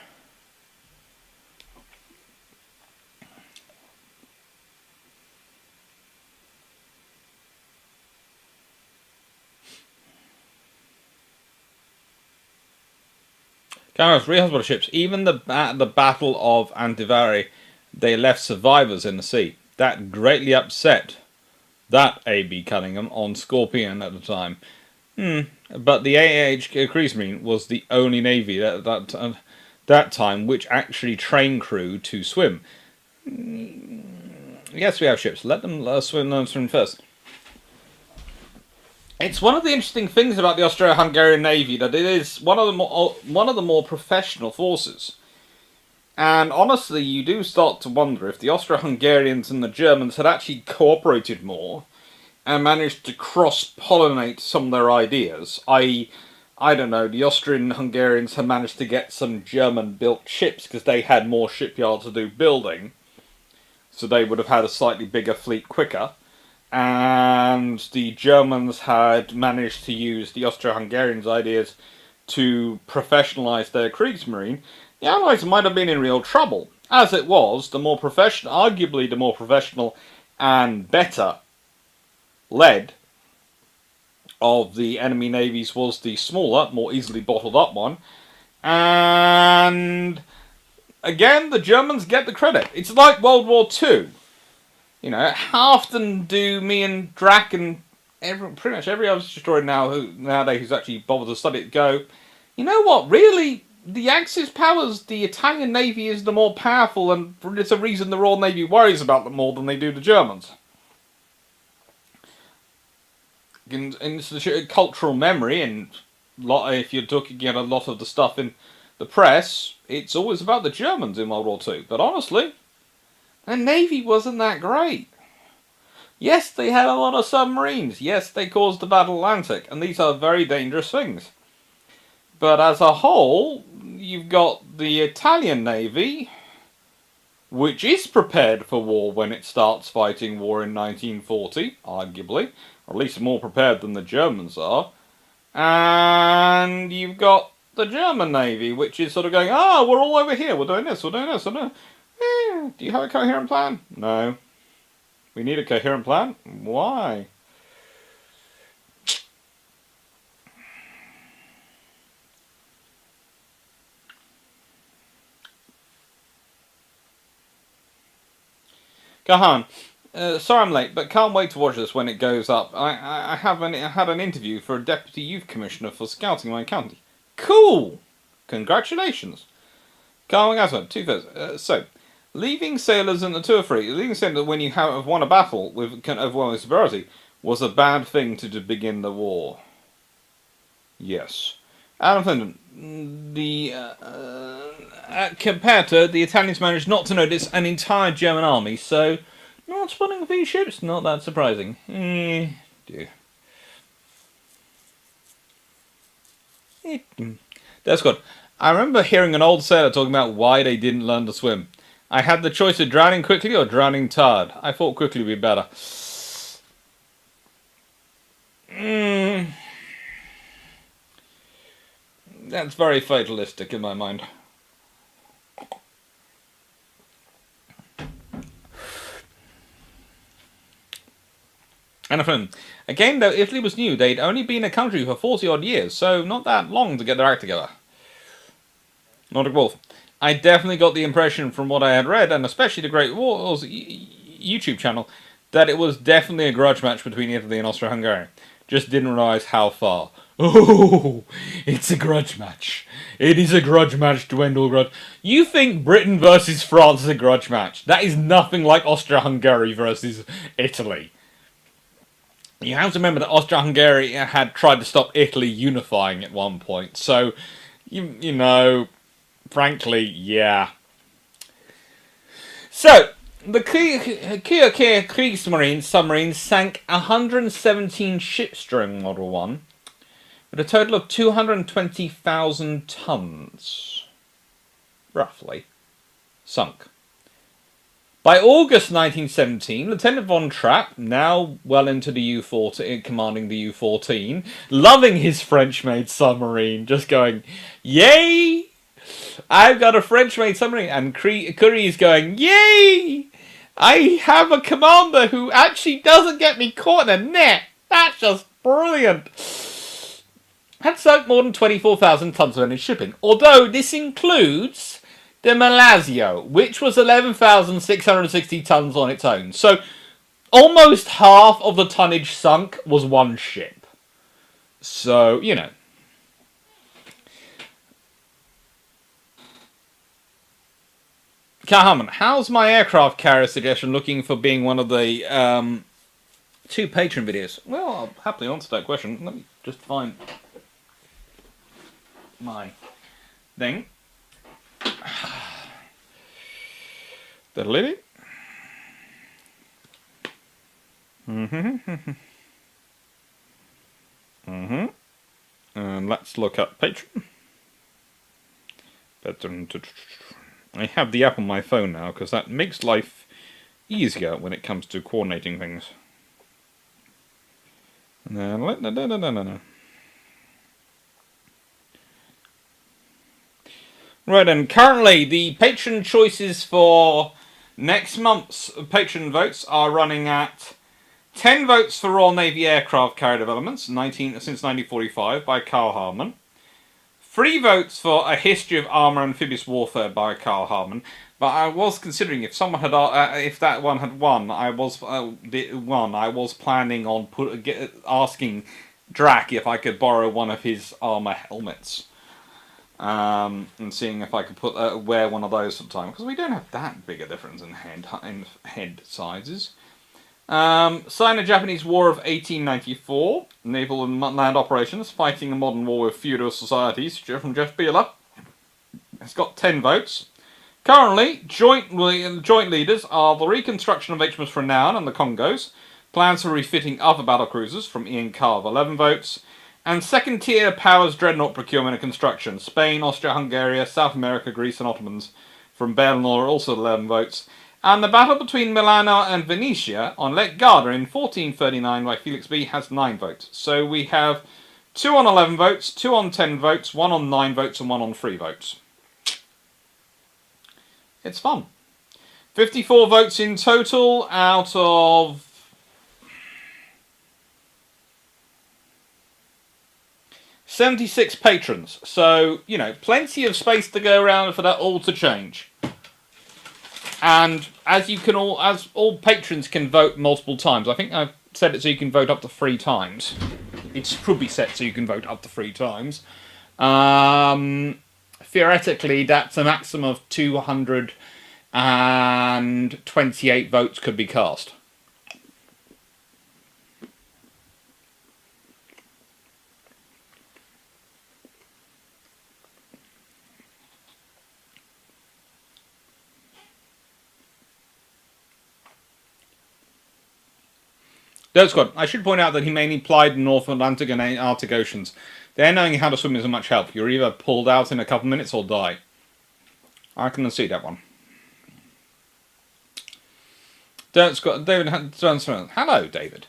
Cameron's three hospital ships. Even at the Battle of Antivari, they left survivors in the sea. That greatly upset that A.B. Cunningham on Scorpion at the time. But the AAH Kriegsmarine was the only navy at that time which actually trained crew to swim. Yes, we have ships. Let them swim first. It's one of the interesting things about the Austro-Hungarian Navy that it is one of the more professional forces. And honestly, you do start to wonder if the Austro-Hungarians and the Germans had actually cooperated more and managed to cross-pollinate some of their ideas. I don't know, the Austrian-Hungarians had managed to get some German-built ships because they had more shipyards to do building, so they would have had a slightly bigger fleet quicker. And the Germans had managed to use the Austro-Hungarians' ideas to professionalise their Kriegsmarine. The Allies might have been in real trouble. As it was, arguably the more professional and better led of the enemy navies was the smaller, more easily bottled up one. And again, the Germans get the credit. It's like World War II. You know, how often do me and Drac and pretty much every other historian nowadays who's actually bothered to study it go, you know what, really, the Axis powers, the Italian Navy is the more powerful, and it's a reason the Royal Navy worries about them more than they do the Germans. And it's the cultural memory, and if you're looking at a lot of the stuff in the press, it's always about the Germans in World War II. But honestly, the Navy wasn't that great. Yes, they had a lot of submarines. Yes, they caused the Battle Atlantic, and these are very dangerous things. But as a whole, you've got the Italian Navy, which is prepared for war when it starts fighting war in 1940, arguably, or at least more prepared than the Germans are. And you've got the German Navy, which is sort of going, we're all over here, we're doing this, we're doing this, we're doing this. Do you have a coherent plan? No. We need a coherent plan? Why? Gahan, sorry I'm late, but can't wait to watch this when it goes up. I had an interview for a Deputy Youth Commissioner for Scouting in my county. Cool! Congratulations. Carl Gasman, 2 thirds. So, leaving sailors in the tour free, leaving sailors when you have won a battle with overwhelming superiority was a bad thing to begin the war. Yes. Adam Fenton, compared to the Italians managed not to notice an entire German army, so not spotting a few ships, not that surprising. Dear. That's good. I remember hearing an old sailor talking about why they didn't learn to swim. I had the choice of drowning quickly or drowning tired. I thought quickly would be better. That's very fatalistic in my mind. And again, though, Italy was new. They'd only been a country for 40-odd years, so not that long to get their act together. Nordic Wolf. I definitely got the impression from what I had read, and especially the Great Wars YouTube channel, that it was definitely a grudge match between Italy and Austro-Hungary. Just didn't realise how far. Oh, it's a grudge match. It is a grudge match to end all grudge. You think Britain versus France is a grudge match? That is nothing like Austro-Hungary versus Italy. You have to remember that Austro-Hungary had tried to stop Italy unifying at one point. So, you know, frankly, yeah. So, The Klein Krieg submarine sank 117 ships during World War One, with a total of 220,000 tons, roughly, sunk. By August 1917, Lieutenant von Trapp, now well into the U-14, commanding the U-14, loving his French-made submarine, just going, yay! I've got a French-made submarine, and Curie's going, yay! I have a commander who actually doesn't get me caught in a net. That's just brilliant. Had sunk more than 24,000 tons of energy shipping, although this includes the Malasio, which was 11,660 tons on its own. So almost half of the tonnage sunk was one ship. So, you know. Carmen, how's my aircraft carrier suggestion looking for being one of the 2 Patreon videos? Well, I'll happily answer that question. Let me just find my thing. The lady. And let's look up Patreon. I have the app on my phone now because that makes life easier when it comes to coordinating things. No. Right, and currently the patron choices for next month's patron votes are running at 10 votes for Royal Navy aircraft carrier developments since 1945 by Carl Harman. 3 votes for A History of Armour and Amphibious Warfare by Carl Harman. But I was considering if someone had, if that one had won, I was planning on asking Drac if I could borrow one of his armour helmets. And seeing if I could wear one of those sometime, because we don't have that big a difference in head sizes. Sino-Japanese War of 1894, naval and land operations, fighting a modern war with feudal societies, from Jeff Beeler. It's got 10 votes. Currently, joint leaders are the reconstruction of HMS Renown and the Congos, plans for refitting other battlecruisers from Ian Carr, 11 votes, and second-tier powers dreadnought procurement and construction, Spain, Austria-Hungary, South America, Greece and Ottomans, from Belnor, also 11 votes, and the battle between Milano and Venetia on Lake Garda in 1439 by Felix B has 9 votes. So we have 2 on 11 votes, 2 on 10 votes, 1 on 9 votes, and 1 on 3 votes. It's fun. 54 votes in total out of 76 patrons. So, you know, plenty of space to go around for that all to change. And as all patrons can vote multiple times. I think I've set it so you can vote up to 3 times. It should be set so you can vote up to 3 times. Theoretically, that's a maximum of 228 votes could be cast. Dirt Squad, I should point out that he mainly plied the North Atlantic and Arctic Oceans. There, knowing how to swim isn't much help. You're either pulled out in a couple minutes or die. I can see that one. Dirt Squad, David Johnson. Hello, David.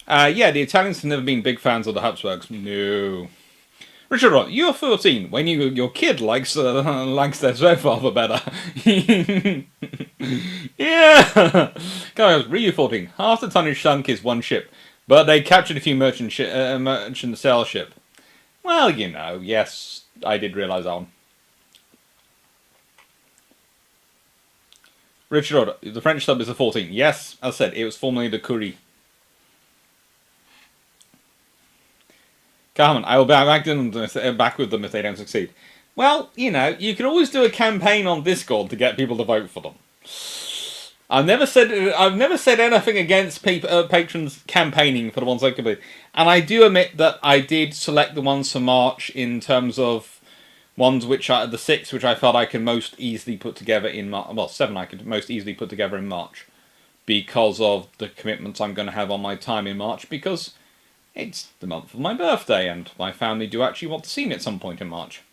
Yeah, the Italians have never been big fans of the Habsburgs. No. Richard, you're 14. When your kid likes their stepfather better. Yeah. Guys, Ryu 14. Half the tonnage sunk is one ship, but they captured a few merchant sail ship. Well, you know, yes, I did realise that one. Richard, the French sub is a 14. Yes, as I said, it was formerly the Curie. Carmen, I will be back with them if they don't succeed. Well, you know, you can always do a campaign on Discord to get people to vote for them. I've never said anything against patrons campaigning for the ones they could be. And I do admit that I did select the ones for March in terms of Ones which are the 6 which I felt I could most easily put together in March. Well, 7 I could most easily put together in March, because of the commitments I'm going to have on my time in March, because it's the month of my birthday and my family do actually want to see me at some point in March.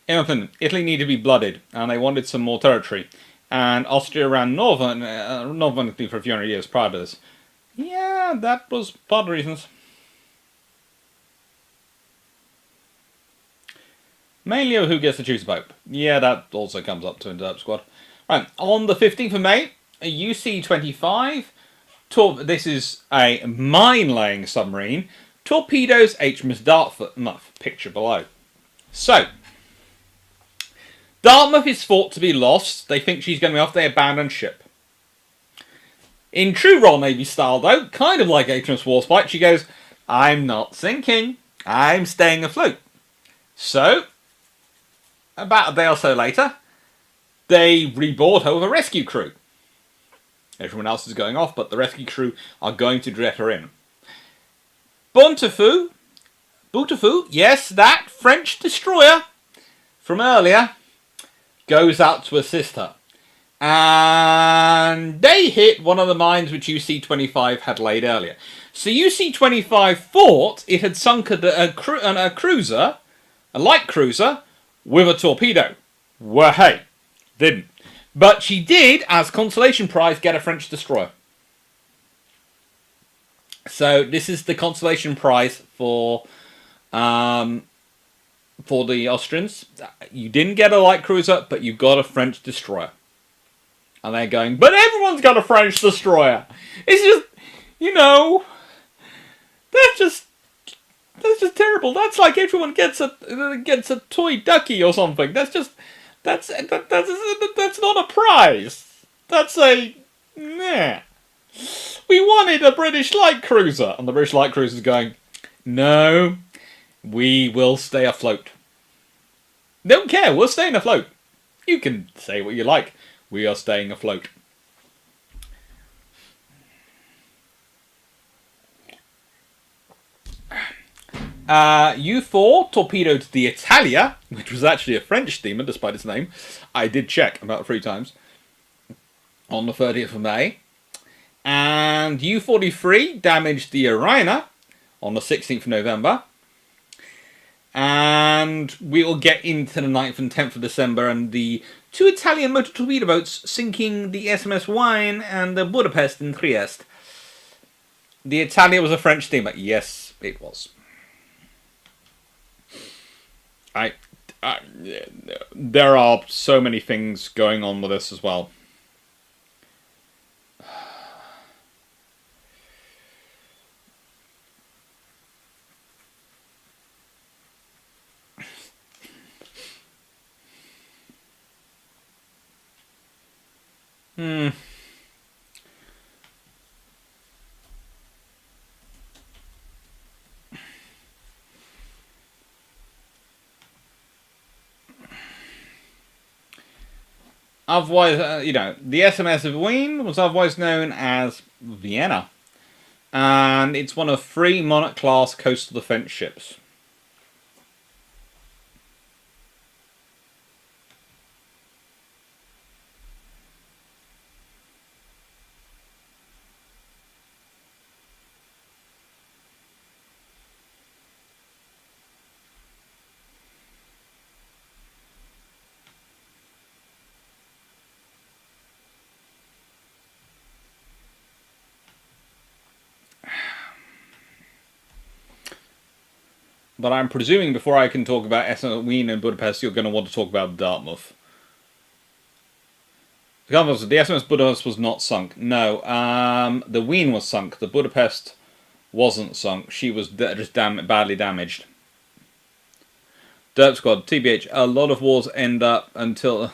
Italy needed to be blooded, and they wanted some more territory. And Austria ran northern Italy for a few hundred years prior to this. Yeah, that was part of the reasons. Mainly who gets to choose the Pope. Yeah, that also comes up to in the Derp Squad. Right, on the 15th of May, a UC-25, this is a mine-laying submarine, torpedoes HMS Dartmouth, picture below. So, Dartmouth is thought to be lost. They think she's going to be off. They abandon ship. In true Royal Navy style, though, kind of like HMS Warspite, she goes, I'm not sinking. I'm staying afloat. So, about a day or so later, they reboard her with a rescue crew. Everyone else is going off, but the rescue crew are going to let her in. Boutefeu, yes, that French destroyer from earlier, goes out to assist her. And they hit one of the mines which UC-25 had laid earlier. So UC-25 thought it had sunk a cruiser, a light cruiser, with a torpedo. Well, hey, didn't. But she did, as consolation prize, get a French destroyer. So this is the consolation prize for the Austrians. You didn't get a light cruiser, but you got a French destroyer. And they're going, but everyone's got a French destroyer. It's just, that's just terrible. That's like everyone gets a toy ducky or something. That's not a prize. That's a meh. We wanted a British light cruiser, and the British light cruiser is going, no, we will stay afloat. Don't care. We're staying afloat. You can say what you like. We are staying afloat. U4 torpedoed the Italia, which was actually a French steamer despite its name. I did check about 3 times. On the 30th of May. And U-43 damaged the Irina on the 16th of November. And we will get into the 9th and 10th of December and the 2 Italian motor torpedo boats sinking the SMS Wine and the Budapest in Trieste. The Italia was a French steamer. Yes, it was. There are so many things going on with this as well. Otherwise, the SMS of Wien was otherwise known as Vienna. And it's one of 3 Monarch-class coastal defense ships. But I'm presuming before I can talk about SMS Wien and Budapest, you're going to want to talk about Dartmouth. The SMS Budapest was not sunk. No, the Wien was sunk. The Budapest wasn't sunk. She was just badly damaged. Derp Squad, TBH. A lot of wars end up until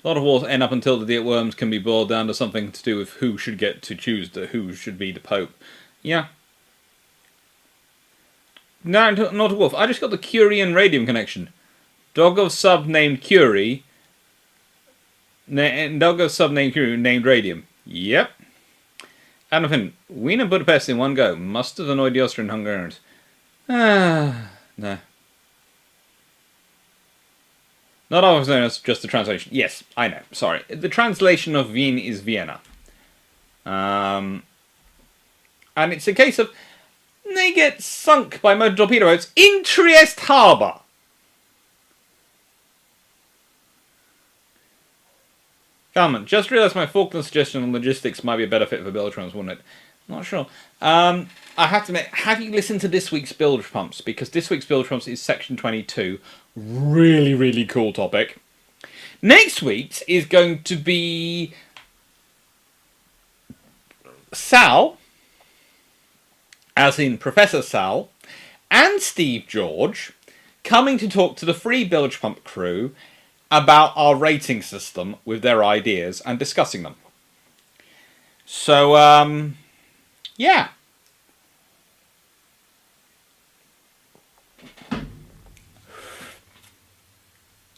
the dear worms can be boiled down to something to do with who should get to choose who should be the Pope. Yeah. No, not a wolf. I just got the Curie and Radium connection. Dog of sub named Curie. Dog of sub named Curie named Radium. Yep. And Wien and Budapest in one go. Must have annoyed the Austrian Hungarians. No. Not always known as just the translation. Yes, I know. Sorry. The translation of Wien is Vienna. And it's a case of they get sunk by motor torpedo boats in Trieste harbour. Come on, just realised my Falkland suggestion on logistics might be a better fit for bilge pumps, wouldn't it? Not sure. I have to admit, have you listened to this week's bilge pumps? Because this week's bilge pumps is section 22. Really, really cool topic. Next week's is going to be Sal, as in Professor Sal, and Steve George coming to talk to the free bilge pump crew about our rating system with their ideas and discussing them. So, yeah.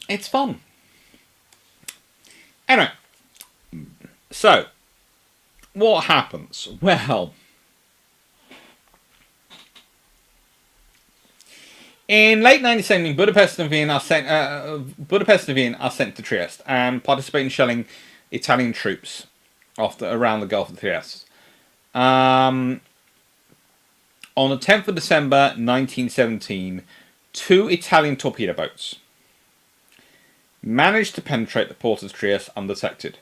It's fun. Anyway, so, what happens? Well, in late 1970, Budapest and Wien are sent to Trieste and participate in shelling Italian troops around the Gulf of Trieste. On the 10th of December 1917, 2 Italian torpedo boats managed to penetrate the port of Trieste undetected.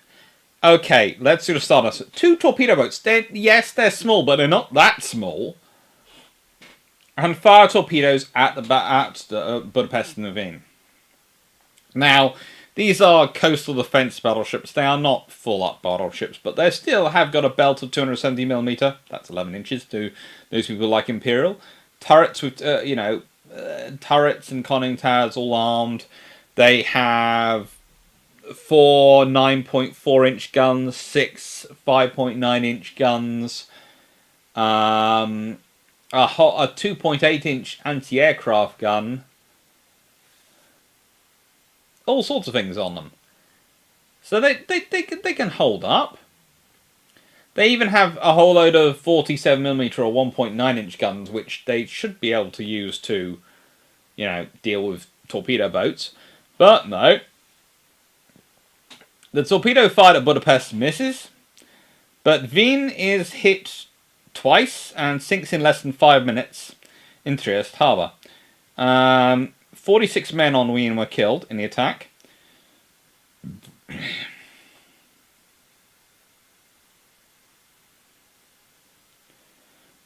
Okay, let's sort of start us. 2 torpedo boats. They're small, but they're not that small. And fire torpedoes at the Budapest and the Wien. Now, these are coastal defence battleships. They are not full-up battleships, but they still have got a belt of 270mm. That's 11 inches to those people like Imperial. Turrets with, turrets and conning towers all armed. They have 4 9.4-inch guns, 6 5.9-inch guns, a 2.8-inch anti-aircraft gun, all sorts of things on them. So they can hold up. They even have a whole load of 47mm or 1.9-inch guns, which they should be able to use to, deal with torpedo boats. But no. The torpedo fired at Budapest misses, but Wien is hit twice and sinks in less than 5 minutes in Trieste harbour. 46 men on Wien were killed in the attack.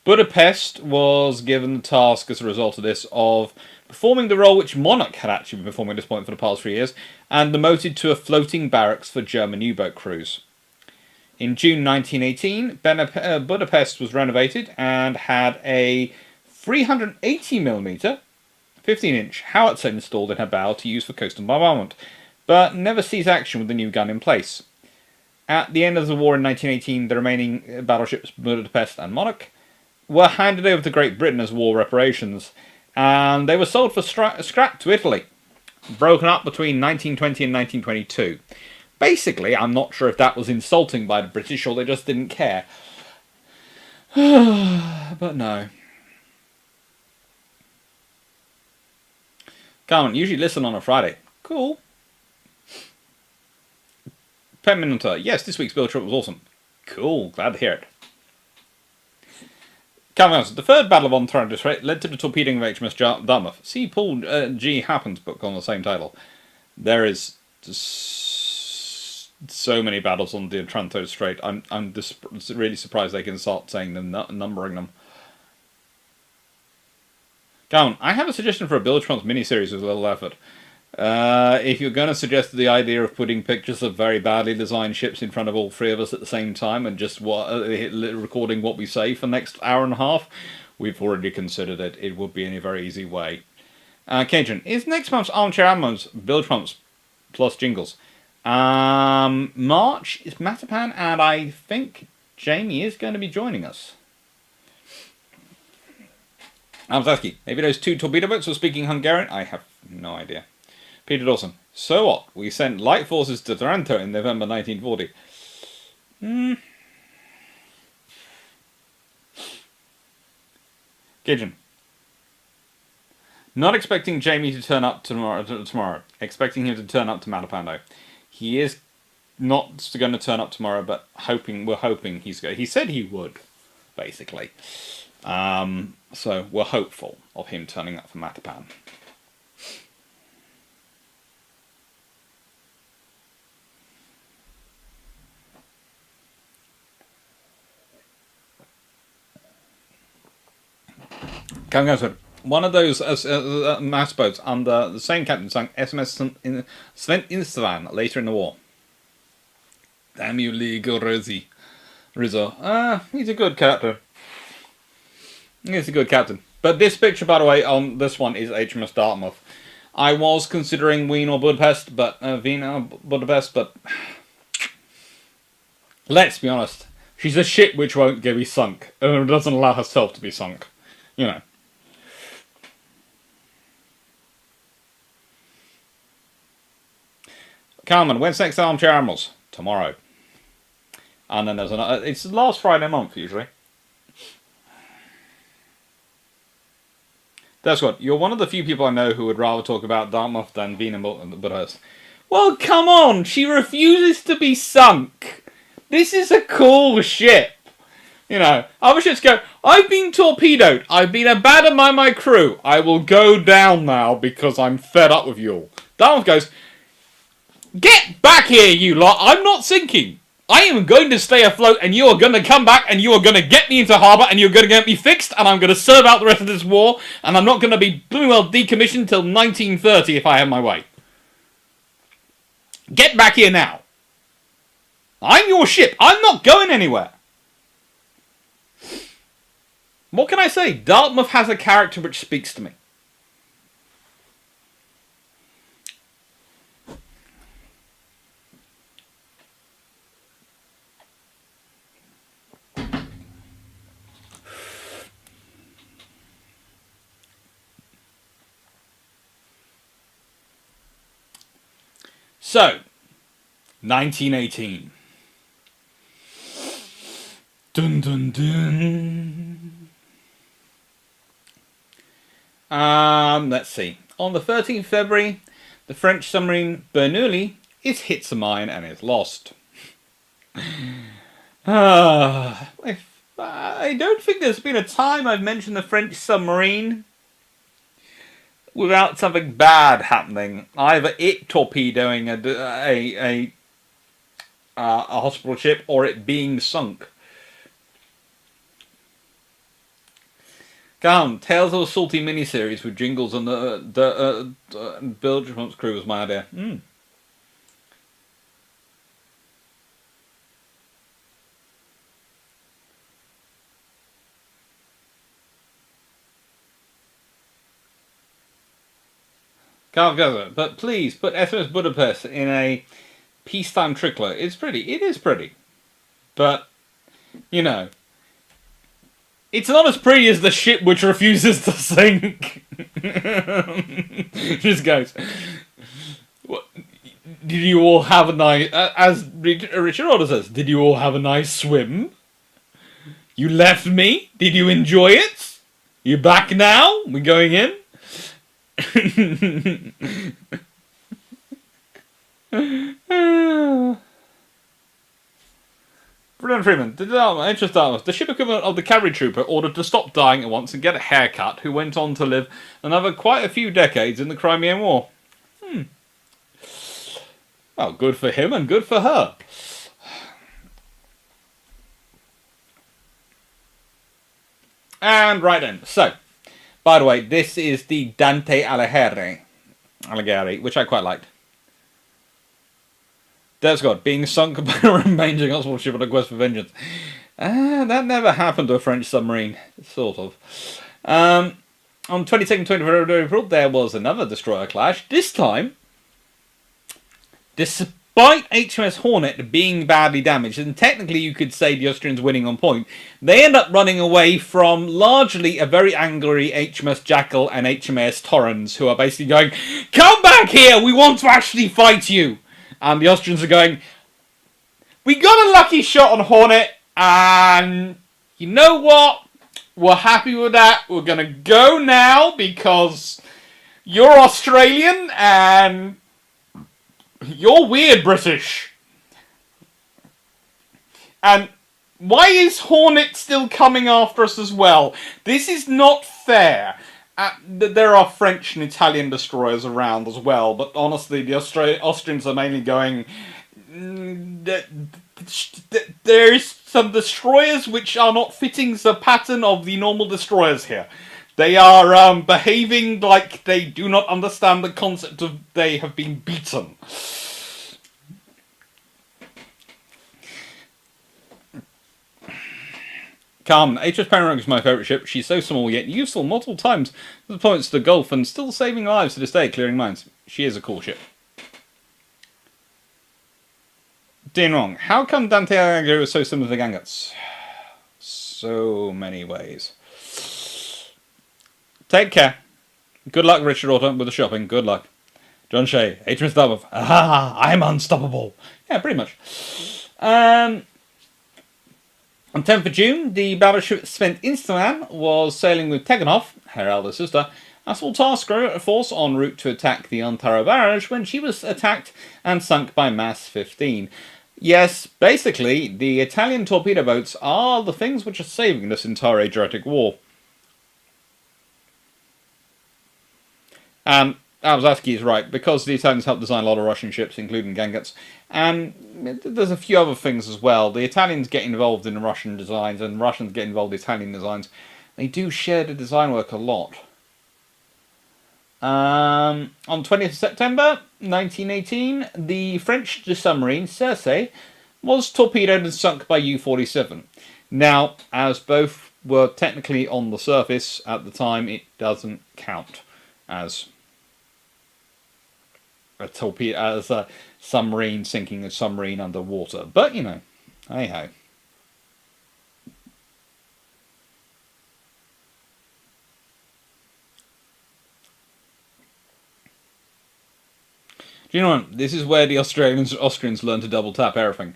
Budapest was given the task as a result of this of performing the role which Monarch had actually been performing at this point for the past 3 years, and demoted to a floating barracks for German U-boat crews. In June 1918, Budapest was renovated and had a 380mm 15-inch howitzer installed in her bow to use for coastal bombardment, but never sees action with the new gun in place. At the end of the war in 1918, the remaining battleships Budapest and Monarch were handed over to Great Britain as war reparations, and they were sold for scrap to Italy, broken up between 1920 and 1922. Basically, I'm not sure if that was insulting by the British or they just didn't care. But no. Come on, usually listen on a Friday. Cool. Pen Minuter. Yes, this week's Bill Trip was awesome. Cool, glad to hear it. Calvin, the third Battle of Otranto Strait led to the torpedoing of HMS Dartmouth. See Paul G. Happen's book on the same title. There is so many battles on the Otranto Strait. I'm really surprised they can start saying them, numbering them. Calvin, I have a suggestion for a Bilge Pumps miniseries with a little effort. If you're going to suggest the idea of putting pictures of very badly designed ships in front of all 3 of us at the same time and just recording what we say for the next hour and a half, we've already considered it. It would be in a very easy way. Cajun, is next month's Armchair Ammo's Bilge Pumps plus jingles? March is Matapan, and I think Jamie is going to be joining us. Amzaski, maybe those 2 torpedo boats were speaking Hungarian? I have no idea. Peter Dawson, so what? We sent light forces to Taranto in November 1940. Gideon. Not expecting Jamie to turn up tomorrow. Expecting him to turn up to Matapando. He is not going to turn up tomorrow, but we're hoping he's going. He said he would, basically. So we're hopeful of him turning up for Matapan. One of those mass boats under the same captain sank SMS Sven Instvan later in the war. Damn you, legal Rizzo. He's a good captain. He's a good captain. But this picture, by the way, on this one is HMS Dartmouth. I was considering Wien or Budapest, but let's be honest. She's a ship which won't be sunk. And doesn't allow herself to be sunk. You know. Carmen, when's next Armchair Admirals? Tomorrow. And then there's another. It's the last Friday a month, usually. That's what. You're one of the few people I know who would rather talk about Dartmouth than Wien and Budapest. Well, come on! She refuses to be sunk! This is a cool ship! You know, other ships go, I've been torpedoed, I've been abandoned by my crew, I will go down now because I'm fed up with you all. Dartmouth goes, get back here, you lot, I'm not sinking. I am going to stay afloat and you are going to come back and you are going to get me into harbour and you're going to get me fixed and I'm going to serve out the rest of this war and I'm not going to be blooming well decommissioned till 1930 if I have my way. Get back here now. I'm your ship. I'm not going anywhere. What can I say? Dartmouth has a character which speaks to me. So, 1918. Dun dun dun. Let's see. On the 13th of February, the French submarine Bernoulli is hits a mine and is lost. I don't think there's been a time I've mentioned the French submarine without something bad happening. Either it torpedoing a hospital ship or it being sunk. Come, Tales of a Salty miniseries with jingles and the Belgium's crew was my idea. Can't go there. But please put SMS Budapest in a peacetime trickler. It's pretty. It is pretty. But, you know, it's not as pretty as the ship which refuses to sink. Just goes, what, did you all have a nice, as Richard Order says, did you all have a nice swim? You left me? Did you enjoy it? You back now? We going in? Brilliant Freeman, the ship equivalent of the cavalry trooper ordered to stop dying at once and get a haircut, who went on to live another quite a few decades in the Crimean War. Well, good for him and good for her. And right then, so, by the way, this is the Dante Alighieri, which I quite liked. That's God, being sunk by a remaining hospital ship on a quest for vengeance. That never happened to a French submarine, sort of. On 22nd, 23rd April, there was another destroyer clash. This time, despite HMS Hornet being badly damaged, and technically you could say the Austrians winning on point, they end up running away from largely a very angry HMS Jackal and HMS Torrens, who are basically going, come back here, we want to actually fight you. And the Austrians are going, we got a lucky shot on Hornet, and you know what? We're happy with that. We're going to go now because You're Australian and you're weird, British. And why is Hornet still coming after us as well? This is not fair. There are French and Italian destroyers around as well, but honestly, the Austrians are mainly going. There's some destroyers which are not fitting the pattern of the normal destroyers here. They are behaving like they do not understand the concept of they have been beaten. Carmen, HMS Panoramic is my favourite ship. She's so small yet useful multiple times to the points to the Gulf and still saving lives to this day, clearing mines. She is a cool ship. Dean Wrong, how come Dante Alighieri was so similar to gunboats? So many ways. Take care. Good luck, Richard Orton, with the shopping. Good luck. John Shea, HMS Dartmouth. Ah, I'm unstoppable. Yeah, pretty much. On 10th of June, the battleship Sven Instaman was sailing with Teganov, her elder sister, as full task force en route to attack the Antara barrage when she was attacked and sunk by Mass 15. Yes, basically, the Italian torpedo boats are the things which are saving this entire Adriatic war. Alzaski is right, because the Italians helped design a lot of Russian ships, including gunboats, and there's a few other things as well. The Italians get involved in Russian designs, and Russians get involved in Italian designs. They do share the design work a lot. On 20th of September 1918, the French submarine Circe was torpedoed and sunk by U-47. Now, as both were technically on the surface at the time, it doesn't count as a torpedo, as a submarine sinking a submarine underwater. But, you know, hey-ho. Do you know what? This is where the Austrians learn to double tap everything.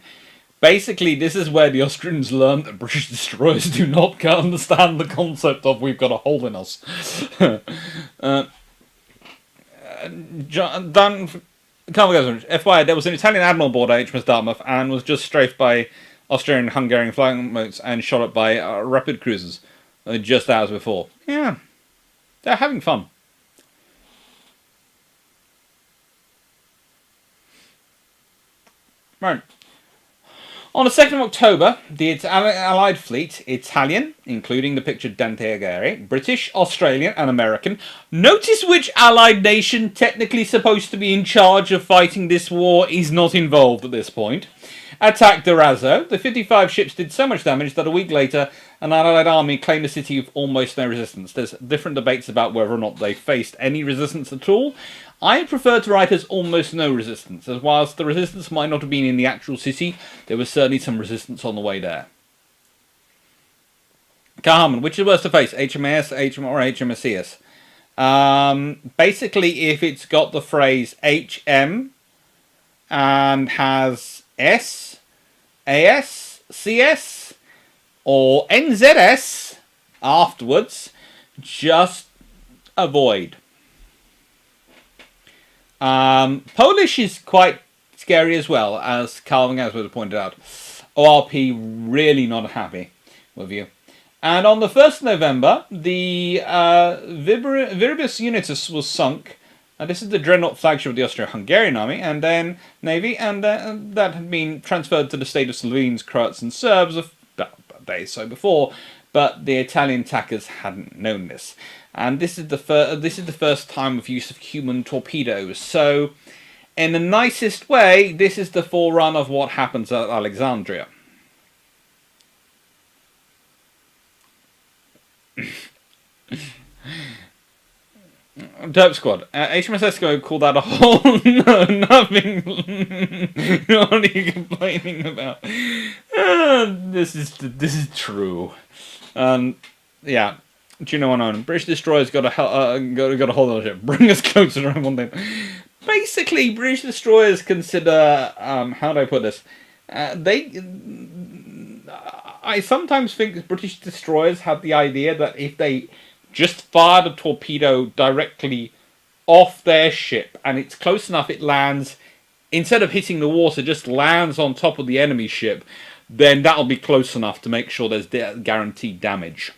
Basically, this is where the Austrians learn that British destroyers do not understand the concept of we've got a hole in us. FYI, there was an Italian admiral aboard HMS Dartmouth and was just strafed by Austrian and Hungarian flying boats and shot up by rapid cruisers just hours before. Yeah, they're having fun. Right. On the 2nd of October, the Allied fleet, Italian, including the pictured Dante Alighieri, British, Australian, and American, notice which Allied nation technically supposed to be in charge of fighting this war is not involved at this point, attacked Durazzo. The 55 ships did so much damage that a week later, an Allied army claimed the city with almost no resistance. There's different debates about whether or not they faced any resistance at all. I prefer to write as almost no resistance, as whilst the resistance might not have been in the actual city, there was certainly some resistance on the way there. Carmen, which is worse to face, HMAS, or HMSCS? Basically, if it's got the phrase HM and has S, AS, CS, or NZS afterwards, just avoid. Polish is quite scary as well, as Calvin Gasworth pointed out. ORP really not happy with you. And on the 1st of November, the Viribus Unitus was sunk. And this is the dreadnought flagship of the Austro-Hungarian army and then navy, and that had been transferred to the state of Slovenes, Croats, and Serbs a day or so before. But the Italian attackers hadn't known this. And this is the first time of use of human torpedoes. So, in the nicest way, this is the forerunner of what happens at Alexandria. Derp Squad. HMS Esco called that a hole. No, nothing. What are you complaining about? This is true. Yeah. Do you know what I mean? British destroyers got a hold of the ship. Bring us closer to one thing. Basically, British destroyers consider how do I put this? I sometimes think British destroyers have the idea that if they just fired a torpedo directly off their ship and it's close enough it lands, instead of hitting the water, just lands on top of the enemy ship, then that'll be close enough to make sure there's guaranteed damage.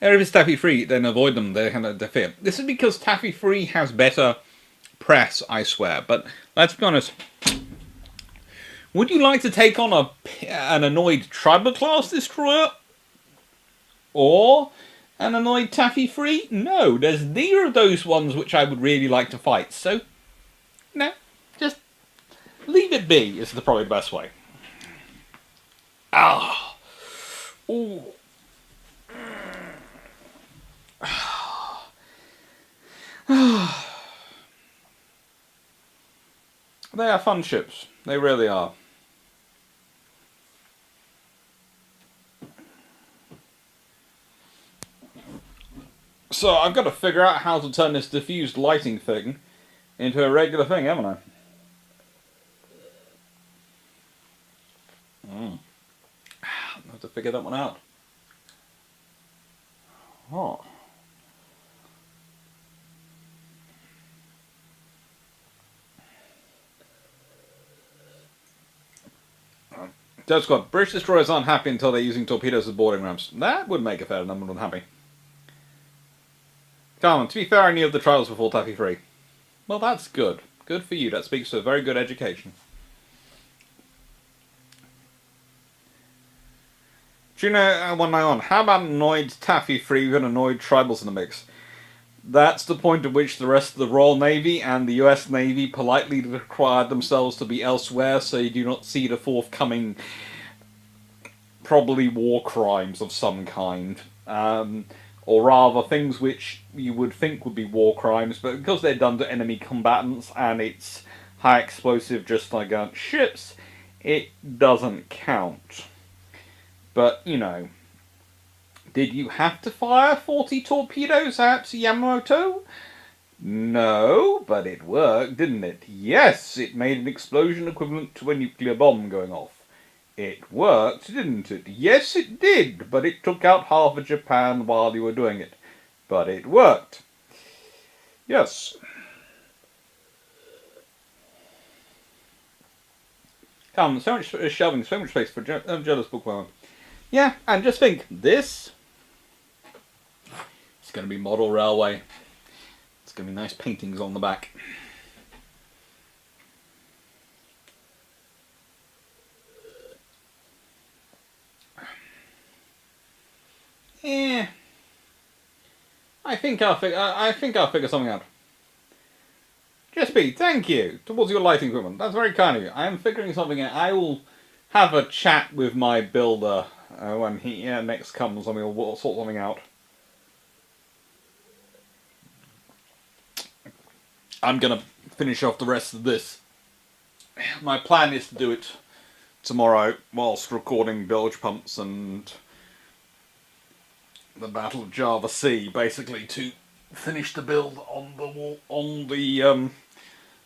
If it's taffy-free, then avoid them. They kind of interfere. This is because taffy-free has better press, I swear. But let's be honest. Would you like to take on an annoyed tribal class destroyer? Or an annoyed taffy-free? No, there's neither of those ones which I would really like to fight. So, no, just leave it be is probably the best way. Ah. Ooh. They are fun ships. They really are. So I've got to figure out how to turn this diffused lighting thing into a regular thing, haven't I? I have to figure that one out. Oh. Death Squad. British destroyers aren't happy until they're using torpedoes as boarding rams. That would make a fair number of them happy. Carmen, to be fair, I knew of the trials before Taffy Free. Well, that's good. Good for you. That speaks to a very good education. Juno 191. How about annoyed Taffy Free with annoyed tribals in the mix? That's the point at which the rest of the Royal Navy and the US Navy politely required themselves to be elsewhere, so you do not see the forthcoming, probably war crimes of some kind. Or rather, things which you would think would be war crimes, but because they're done to enemy combatants and it's high explosive just like ships, it doesn't count. But, you know, did you have to fire 40 torpedoes at Yamamoto? No, but it worked, didn't it? Yes, it made an explosion equivalent to a nuclear bomb going off. It worked, didn't it? Yes, it did, but it took out half of Japan while you were doing it. But it worked. Yes. Come, so much shelving, so much space for jealous bookworm. Yeah, and just think, this is going to be model railway. It's going to be nice paintings on the back. Yeah, I think I'll figure something out. Just be, thank you towards your lighting equipment. That's very kind of you. I am figuring something out. I will have a chat with my builder when he next comes, and we'll sort something out. I'm gonna finish off the rest of this. My plan is to do it tomorrow whilst recording bilge pumps and the Battle of Java Sea, basically to finish the build on the wall, on the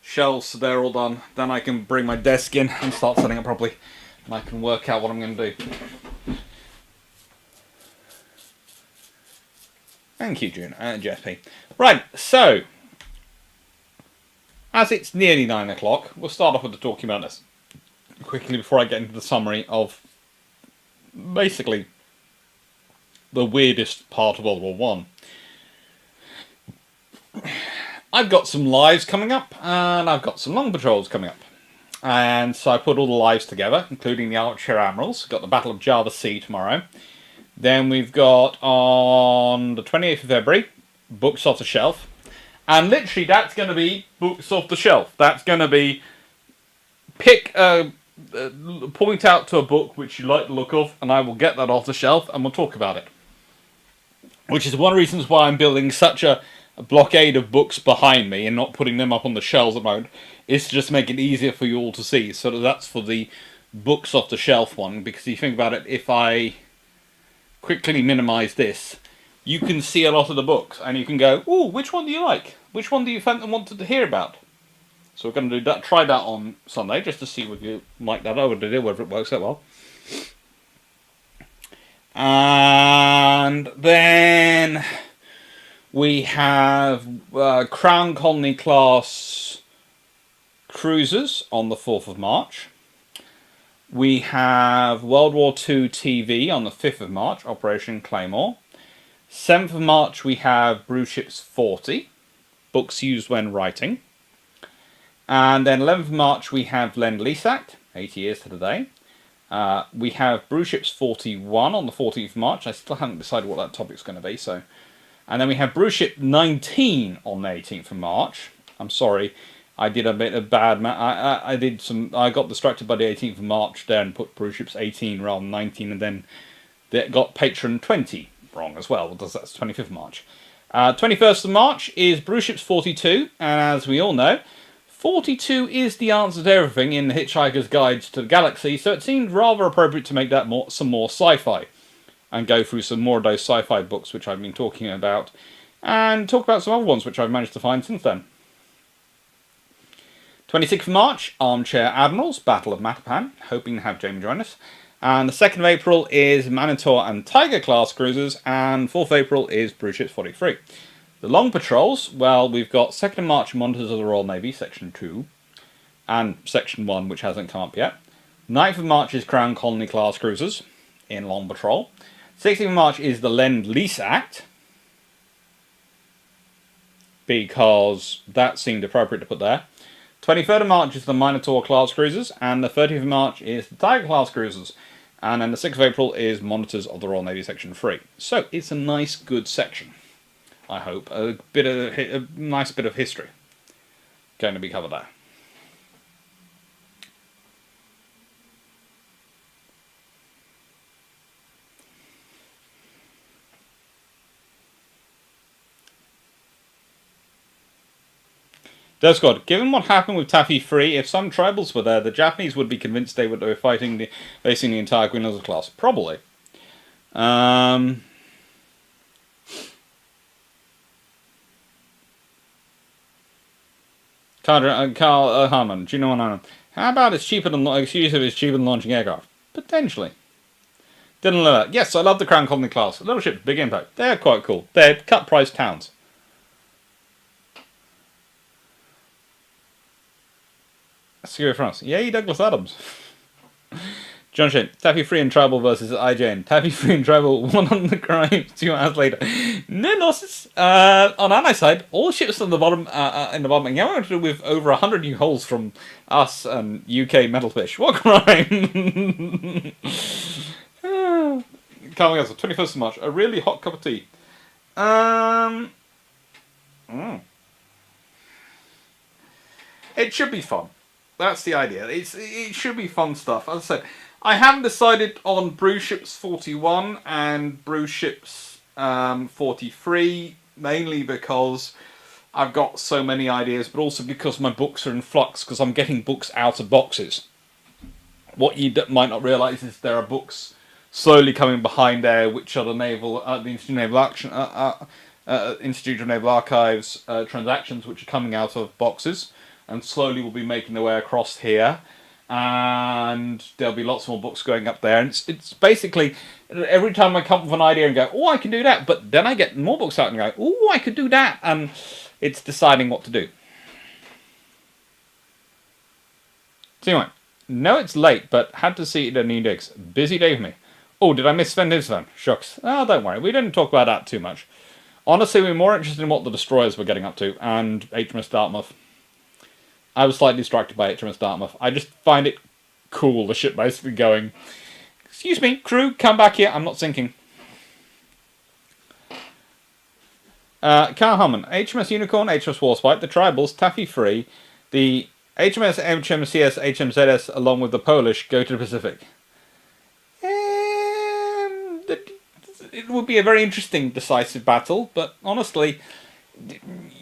shelves, so they're all done. Then I can bring my desk in and start setting up properly, and I can work out what I'm going to do. Thank you, June and JSP. Right, so as it's nearly 9 o'clock, we'll start off with the talking about this quickly before I get into the summary of basically the weirdest part of World War One. I've got some lives coming up, and I've got some long patrols coming up. And so I put all the lives together, including the Archer Admirals. We've got the Battle of Java Sea tomorrow. Then we've got, on the 28th of February, Books Off the Shelf. And literally, that's going to be Books Off the Shelf. That's going to be, point out to a book which you like the look of, and I will get that off the shelf, and we'll talk about it. Which is one of the reasons why I'm building such a blockade of books behind me and not putting them up on the shelves at the moment, is to just make it easier for you all to see. So that's for the Books Off the Shelf one, because if you think about it, if I quickly minimize this, you can see a lot of the books, and you can go, ooh, which one do you like? Which one do you want to hear about? So we're going to do that. Try that on Sunday just to see whether you like that idea, whether it works out well. And then we have Crown Colony class cruisers on the 4th of March. We have World War II TV on the 5th of March, Operation Claymore. 7th of March we have Brew Ships 40, books used when writing. And then 11th of March we have Lend-Lease Act, 80 years to the day. We have Brew Ships 41 on the 14th of March. I still haven't decided what that topic's going to be. So, and then we have Brew Ship 19 on the 18th of March. I'm sorry, I did a bit of bad I got distracted by the 18th of March there and put Brew Ships 18 rather than 19, and then they got Patron 20 wrong as well, because that's 25th of March. 21st of March is Brew Ships 42, and as we all know, 42 is the answer to everything in the Hitchhiker's Guide to the Galaxy, so it seemed rather appropriate to make that some more sci-fi, and go through some more of those sci-fi books which I've been talking about, and talk about some other ones which I've managed to find since then. 26th of March, Armchair Admirals, Battle of Matapan, hoping to have Jamie join us. And the 2nd of April is Manitou and Tiger class cruisers, and 4th of April is Brew Ships 43. The long patrols, well, we've got 2nd of March Monitors of the Royal Navy, Section 2, and Section 1, which hasn't come up yet. 9th of March is Crown Colony class cruisers in long patrol. 16th of March is the Lend-Lease Act, because that seemed appropriate to put there. 23rd of March is the Minotaur class cruisers, and the 30th of March is the Tiger class cruisers, and then the 6th of April is Monitors of the Royal Navy Section 3. So it's a nice, good section. I hope a nice bit of history going to be covered there. Death Squad, given what happened with Taffy 3, if some tribals were there, the Japanese would be convinced they were facing the entire Queen Elizabeth class. Probably. Carl Harmon, do you know what I know? How about it's cheaper than launching aircraft? Potentially. Didn't know that. Yes, I love the Crown Colony class. Little ships, big impact. They're quite cool. They're cut price towns. Secure France. Yay, Douglas Adams. John Shane. Taffy Free and Tribal versus IJN. Taffy Free and Tribal, 1 on the crime, 2 hours later. No losses. On our side, all ships on the bottom, in the bottom. Yeah, we're going to do with over 100 new holes from us and UK Metalfish. What crime? Coming up, 21st of March. A really hot cup of tea. It should be fun. That's the idea. It should be fun stuff. As I said, I haven't decided on Brew Ships 41 and Brew Ships 43, mainly because I've got so many ideas, but also because my books are in flux, because I'm getting books out of boxes. What you might not realise is there are books slowly coming behind there, which are the Naval, the Institute of Naval Archives transactions, which are coming out of boxes, and slowly will be making their way across here, and there'll be lots more books going up there. And it's basically every time I come up with an idea and go, oh, I can do that, but then I get more books out and go, oh, I could do that, and it's deciding what to do. So anyway, no, it's late, but had to see it at New Digs. Busy day for me. Oh, did I miss Sven Nilsson? Shucks. Oh, don't worry, we didn't talk about that too much. Honestly, we're more interested in what the destroyers were getting up to, and HMS Dartmouth. I was slightly distracted by HMS Dartmouth. I just find it cool, the ship basically going, excuse me, crew, come back here, I'm not sinking. Carl Harmon, HMS Unicorn, HMS Warspite, the Tribals, Taffy Free, the HMS, HMCS, HMZS, along with the Polish, go to the Pacific. It would be a very interesting, decisive battle, but honestly,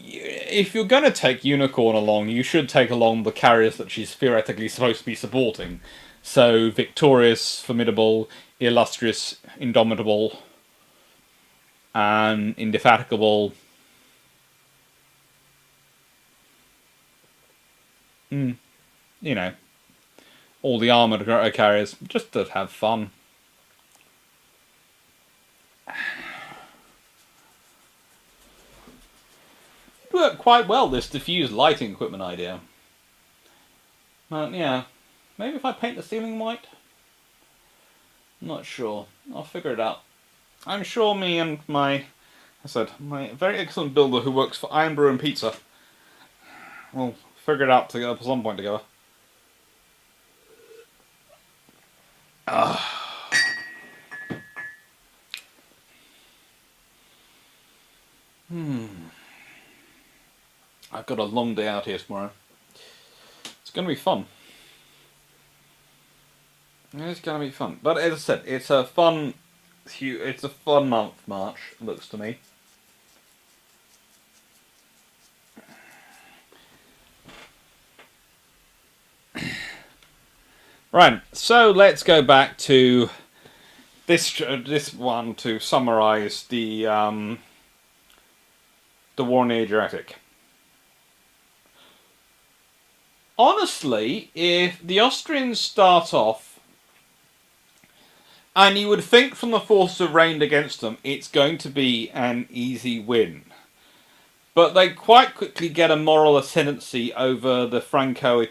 if you're going to take Unicorn along, you should take along the carriers that she's theoretically supposed to be supporting. So, victorious, formidable, illustrious, indomitable, and indefatigable. you know, all the armoured carriers, just to have fun. Worked quite well, this diffused lighting equipment idea. Yeah, maybe if I paint the ceiling white? I'm not sure. I'll figure it out. I'm sure me and my very excellent builder who works for Iron Brew and Pizza will figure it out together at some point together. I've got a long day out here tomorrow. It's going to be fun. It's going to be fun. But as I said, it's a fun month, March, looks to me. Right, so let's go back to this one to summarise the war in the Adriatic. Honestly, if the Austrians start off, and you would think from the forces arrayed against them, it's going to be an easy win. But they quite quickly get a moral ascendancy over the Franco-led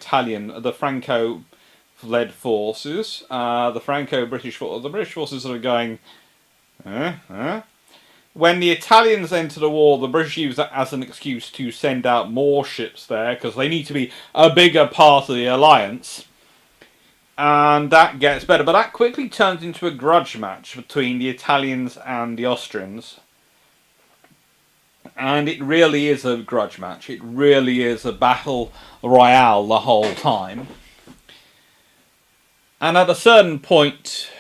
forces, the Franco-British forces. The British forces are going, When the Italians enter the war, the British use that as an excuse to send out more ships there, because they need to be a bigger part of the alliance. And that gets better. But that quickly turns into a grudge match between the Italians and the Austrians. And it really is a grudge match. It really is a battle royale the whole time. And at a certain point...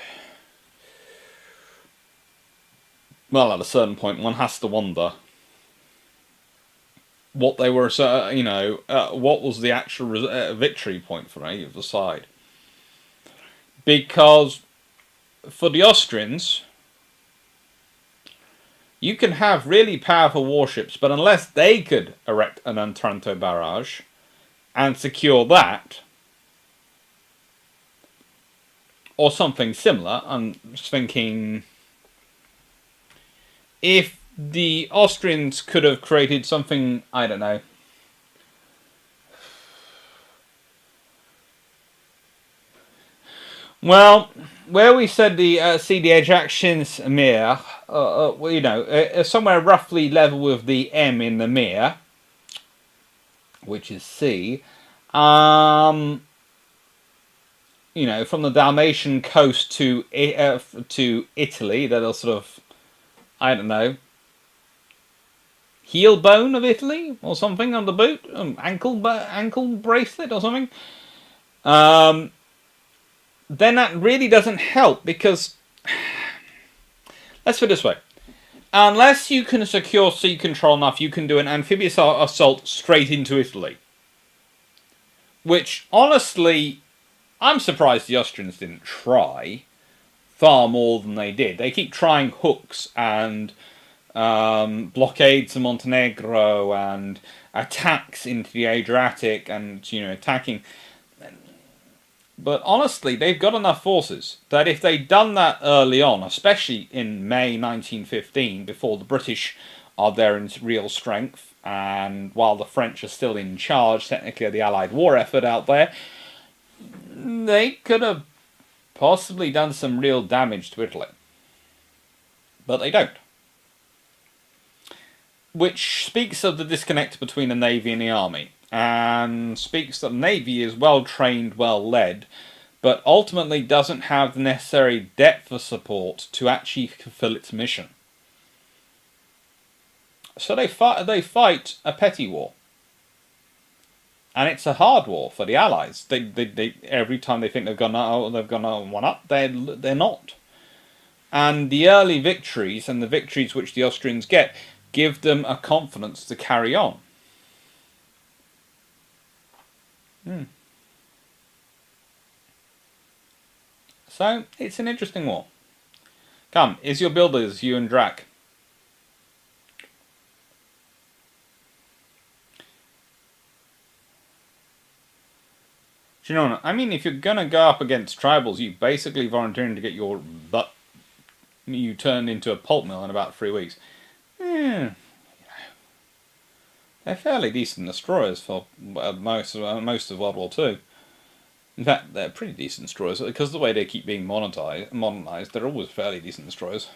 Well, at a certain point, one has to wonder what they were, what was the actual victory point for either side. Because for the Austrians, you can have really powerful warships, but unless they could erect an Otranto barrage and secure that, or something similar, I'm just thinking... If the Austrians could have created something, I don't know. Well, where we said see the ejections Mir, somewhere roughly level with the M in the Mir, which is C. From the Dalmatian coast to Italy, that'll sort of, I don't know, heel bone of Italy or something on the boot, ankle bracelet or something. Then that really doesn't help because, let's put it this way, unless you can secure sea control enough, you can do an amphibious assault straight into Italy. Which, honestly, I'm surprised the Austrians didn't try far more than they did. They keep trying hooks and blockades of Montenegro and attacks into the Adriatic and, attacking. But honestly, they've got enough forces that if they'd done that early on, especially in May 1915, before the British are there in real strength, and while the French are still in charge, technically, of the Allied war effort out there, they could have possibly done some real damage to Italy. But they don't. Which speaks of the disconnect between the Navy and the Army. And speaks that the Navy is well trained, well led, but ultimately doesn't have the necessary depth of support to actually fulfill its mission. So they fight a petty war. And it's a hard war for the Allies. They every time they think they've gone one up, they're not. And the early victories and the victories which the Austrians get give them a confidence to carry on. So it's an interesting war. Come, is your builders, you and Drac? Do you know what I mean? If you're gonna go up against tribals, you basically volunteering to get your butt you turned into a pulp mill in about 3 weeks. Yeah, they're fairly decent destroyers for most of World War Two. In fact, they're pretty decent destroyers because of the way they keep being modernized. They're always fairly decent destroyers.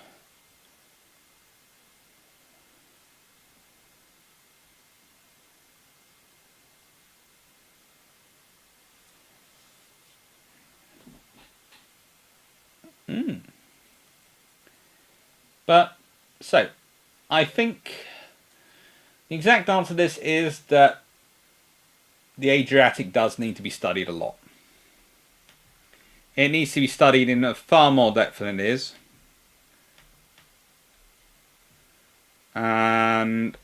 But, so, I think the exact answer to this is that the Adriatic does need to be studied a lot. It needs to be studied in far more depth than it is. And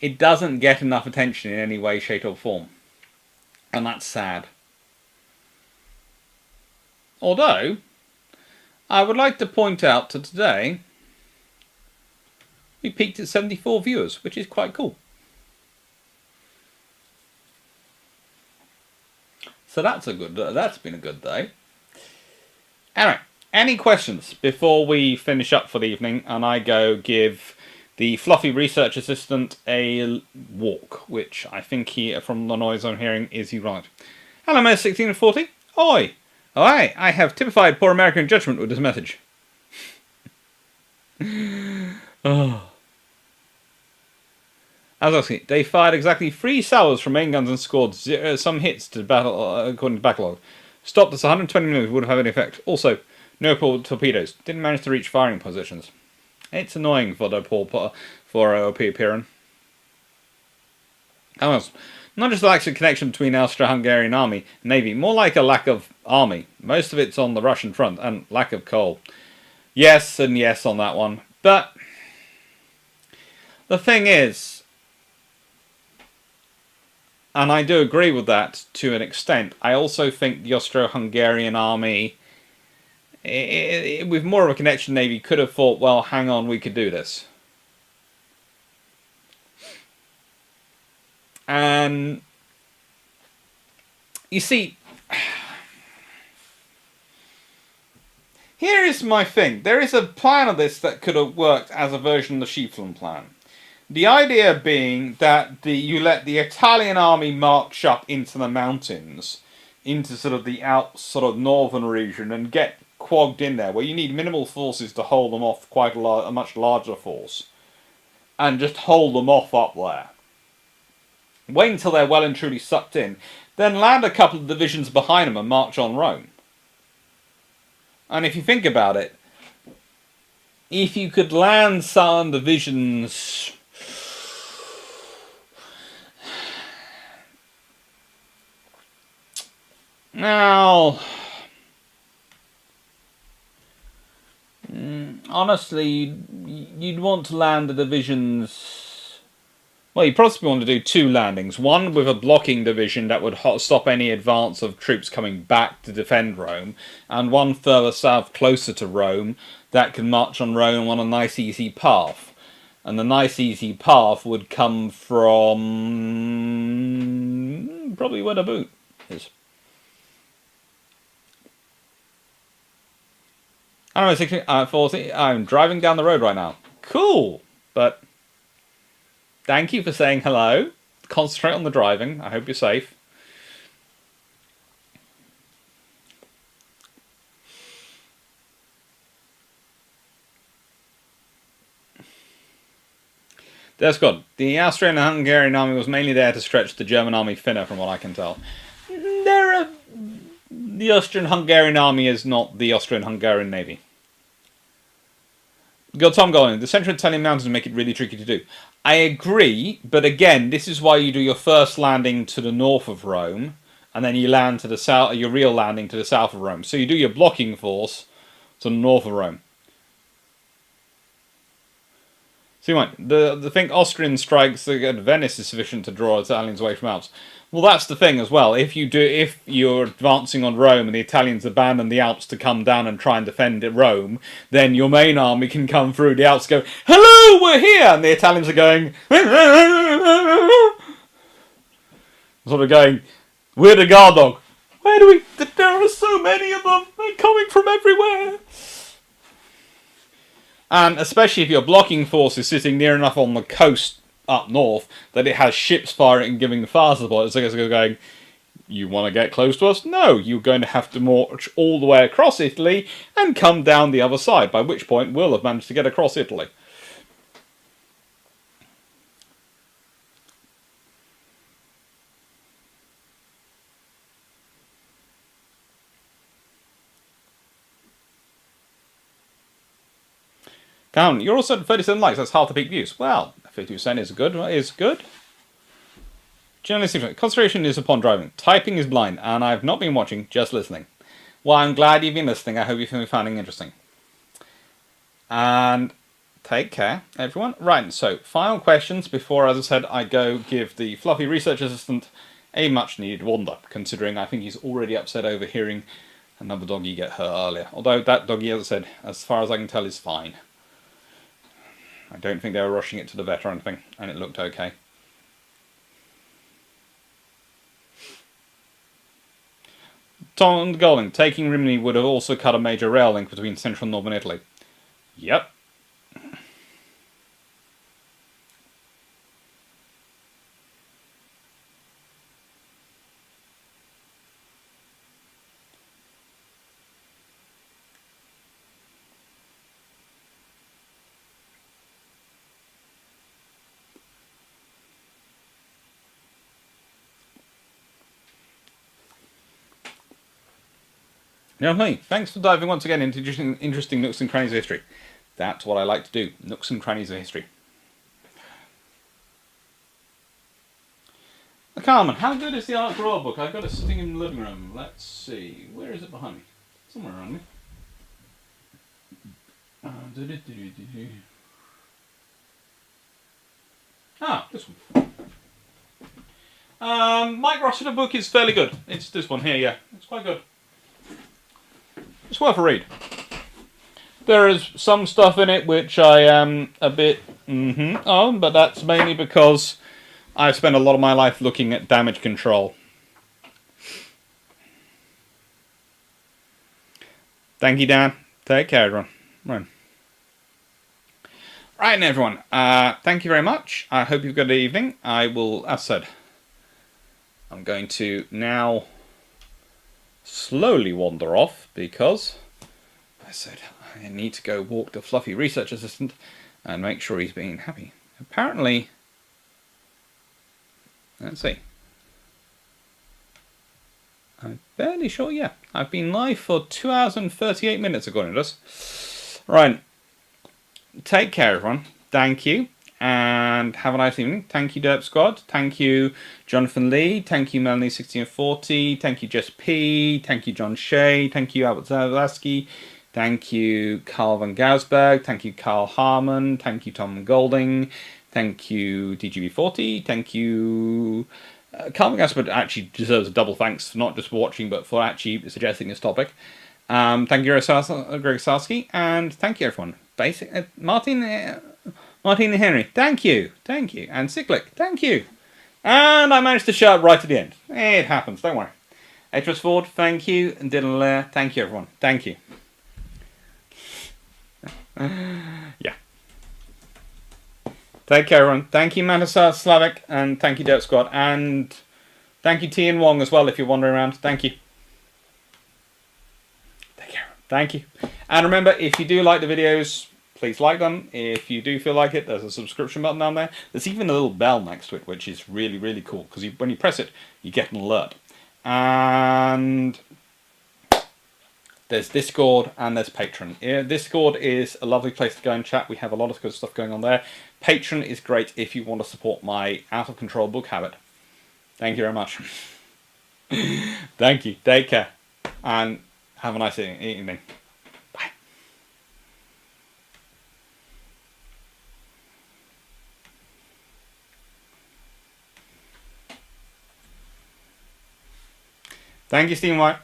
it doesn't get enough attention in any way, shape or form. And that's sad. Although, I would like to point out that today we peaked at 74 viewers, which is quite cool. So that's been a good day. Anyway, any questions before we finish up for the evening and I go give the fluffy research assistant a walk, which I think from the noise I'm hearing, is he right. Hello, Mayor 1640. Oi! Oi! I have typified poor American judgment with this message. Oh. As I see, they fired exactly 3 salvos from main guns and scored some hits to battle, according to backlog. Stopped us 120 minutes would have had any effect. Also, no torpedoes. Didn't manage to reach firing positions. It's annoying for the for OP Piran. How else? Not just a lack of connection between Austro-Hungarian army and navy, more like a lack of army. Most of it's on the Russian front, and lack of coal. Yes and yes on that one. But the thing is, and I do agree with that to an extent, I also think the Austro-Hungarian army, with more of a connection navy, could have thought, well, hang on, we could do this. And you see, here is my thing. There is a plan of this that could have worked as a version of the Schieffelin plan. The idea being that you let the Italian army march up into the mountains, into sort of the northern region, and get quagged in there, where you need minimal forces to hold them off quite a much larger force, and just hold them off up there. Wait until they're well and truly sucked in, then land a couple of divisions behind them and march on Rome. And if you think about it, if you could land some divisions now, honestly, you'd want to land the divisions. Well, you possibly want to do 2 landings. One with a blocking division that would stop any advance of troops coming back to defend Rome, and one further south closer to Rome that can march on Rome on a nice easy path. And the nice easy path would come from probably where the boot is. I don't know, 60, 40, I'm driving down the road right now. Cool, but thank you for saying hello. Concentrate on the driving. I hope you're safe. That's good. The Austrian and Hungarian army was mainly there to stretch the German army thinner, from what I can tell. The Austrian-Hungarian army is not the Austrian-Hungarian navy. Got Tom going. The central Italian mountains make it really tricky to do. I agree, but again, this is why you do your first landing to the north of Rome, and then you land to the south. Your real landing to the south of Rome. So you do your blocking force to the north of Rome. So you might think Austrian strikes at Venice is sufficient to draw Italians away from Alps. Well, that's the thing as well. If you're advancing on Rome and the Italians abandon the Alps to come down and try and defend Rome, then your main army can come through the Alps, go, "Hello, we're here," and the Italians are going, sort of going, we're the guard dog. Where do we... There are so many of them. They're coming from everywhere. And especially if your blocking force is sitting near enough on the coast up north that it has ships firing and giving fire support. It's like going, you want to get close to us? No, you're going to have to march all the way across Italy and come down the other side, by which point we'll have managed to get across Italy. Down, you're also at 37 likes, that's half the peak views. Well, 50% is good, Generally, concentration is upon driving. Typing is blind, and I've not been watching, just listening. Well, I'm glad you've been listening. I hope you've been finding it interesting. And take care, everyone. Right, so final questions before, as I said, I go give the fluffy research assistant a much-needed wander, considering I think he's already upset over hearing another doggy get hurt earlier. Although that doggy, as I said, as far as I can tell, is fine. I don't think they were rushing it to the vet or anything, and it looked okay. Tom Golding, taking Rimini would have also cut a major rail link between central and northern Italy. Yep. You know what I mean? Thanks for diving once again into interesting nooks and crannies of history. That's what I like to do. Nooks and crannies of history. Carmen, how good is the Art Royal book? I've got it sitting in the living room. Let's see. Where is it behind me? Somewhere around me. Ah, this one. Mike Rossiter book is fairly good. It's this one here, yeah. It's quite good. It's worth a read. There is some stuff in it which I am a bit on, but that's mainly because I've spent a lot of my life looking at damage control. Thank you, Dan. Take care, everyone. Right, everyone. Thank you very much. I hope you've got a good evening. I will, as said, I'm going to now slowly wander off because I said I need to go walk the fluffy research assistant and make sure he's being happy. Apparently, let's see. I'm fairly sure, yeah. I've been live for 2 hours and 38 minutes according to this. Right. Take care, everyone. Thank you. And have a nice evening. Thank you, Derp Squad. Thank you, Jonathan Lee. Thank you, Melanie1640. Thank you, Jess P. Thank you, John Shea. Thank you, Albert Zalaski. Thank you, Carl van Gausberg. Thank you, Carl Harmon. Thank you, Tom Golding. Thank you, DGB40. Thank you... Carl van Gausberg actually deserves a double thanks for not just watching, but for actually suggesting this topic. Thank you, Greg Sarski. And thank you, everyone. Martin Henry, thank you, and Cyclic, thank you. And I managed to shout right at the end. It happens, don't worry. Atros Ford, thank you, and Dylan Lair, thank you, everyone, thank you. Yeah. Take care, everyone. Thank you, Matasar Slavic, and thank you, Dirt Squad, and thank you, T and Wong as well, if you're wandering around. Thank you. Take care. Thank you. And remember, if you do like the videos, please like them. If you do feel like it, there's a subscription button down there. There's even a little bell next to it, which is really, really cool, because when you press it, you get an alert. And there's Discord and there's Patreon. Discord is a lovely place to go and chat. We have a lot of good stuff going on there. Patreon is great if you want to support my out-of-control book habit. Thank you very much. Thank you. Take care. And have a nice evening. Bye. Thank you, Steve White.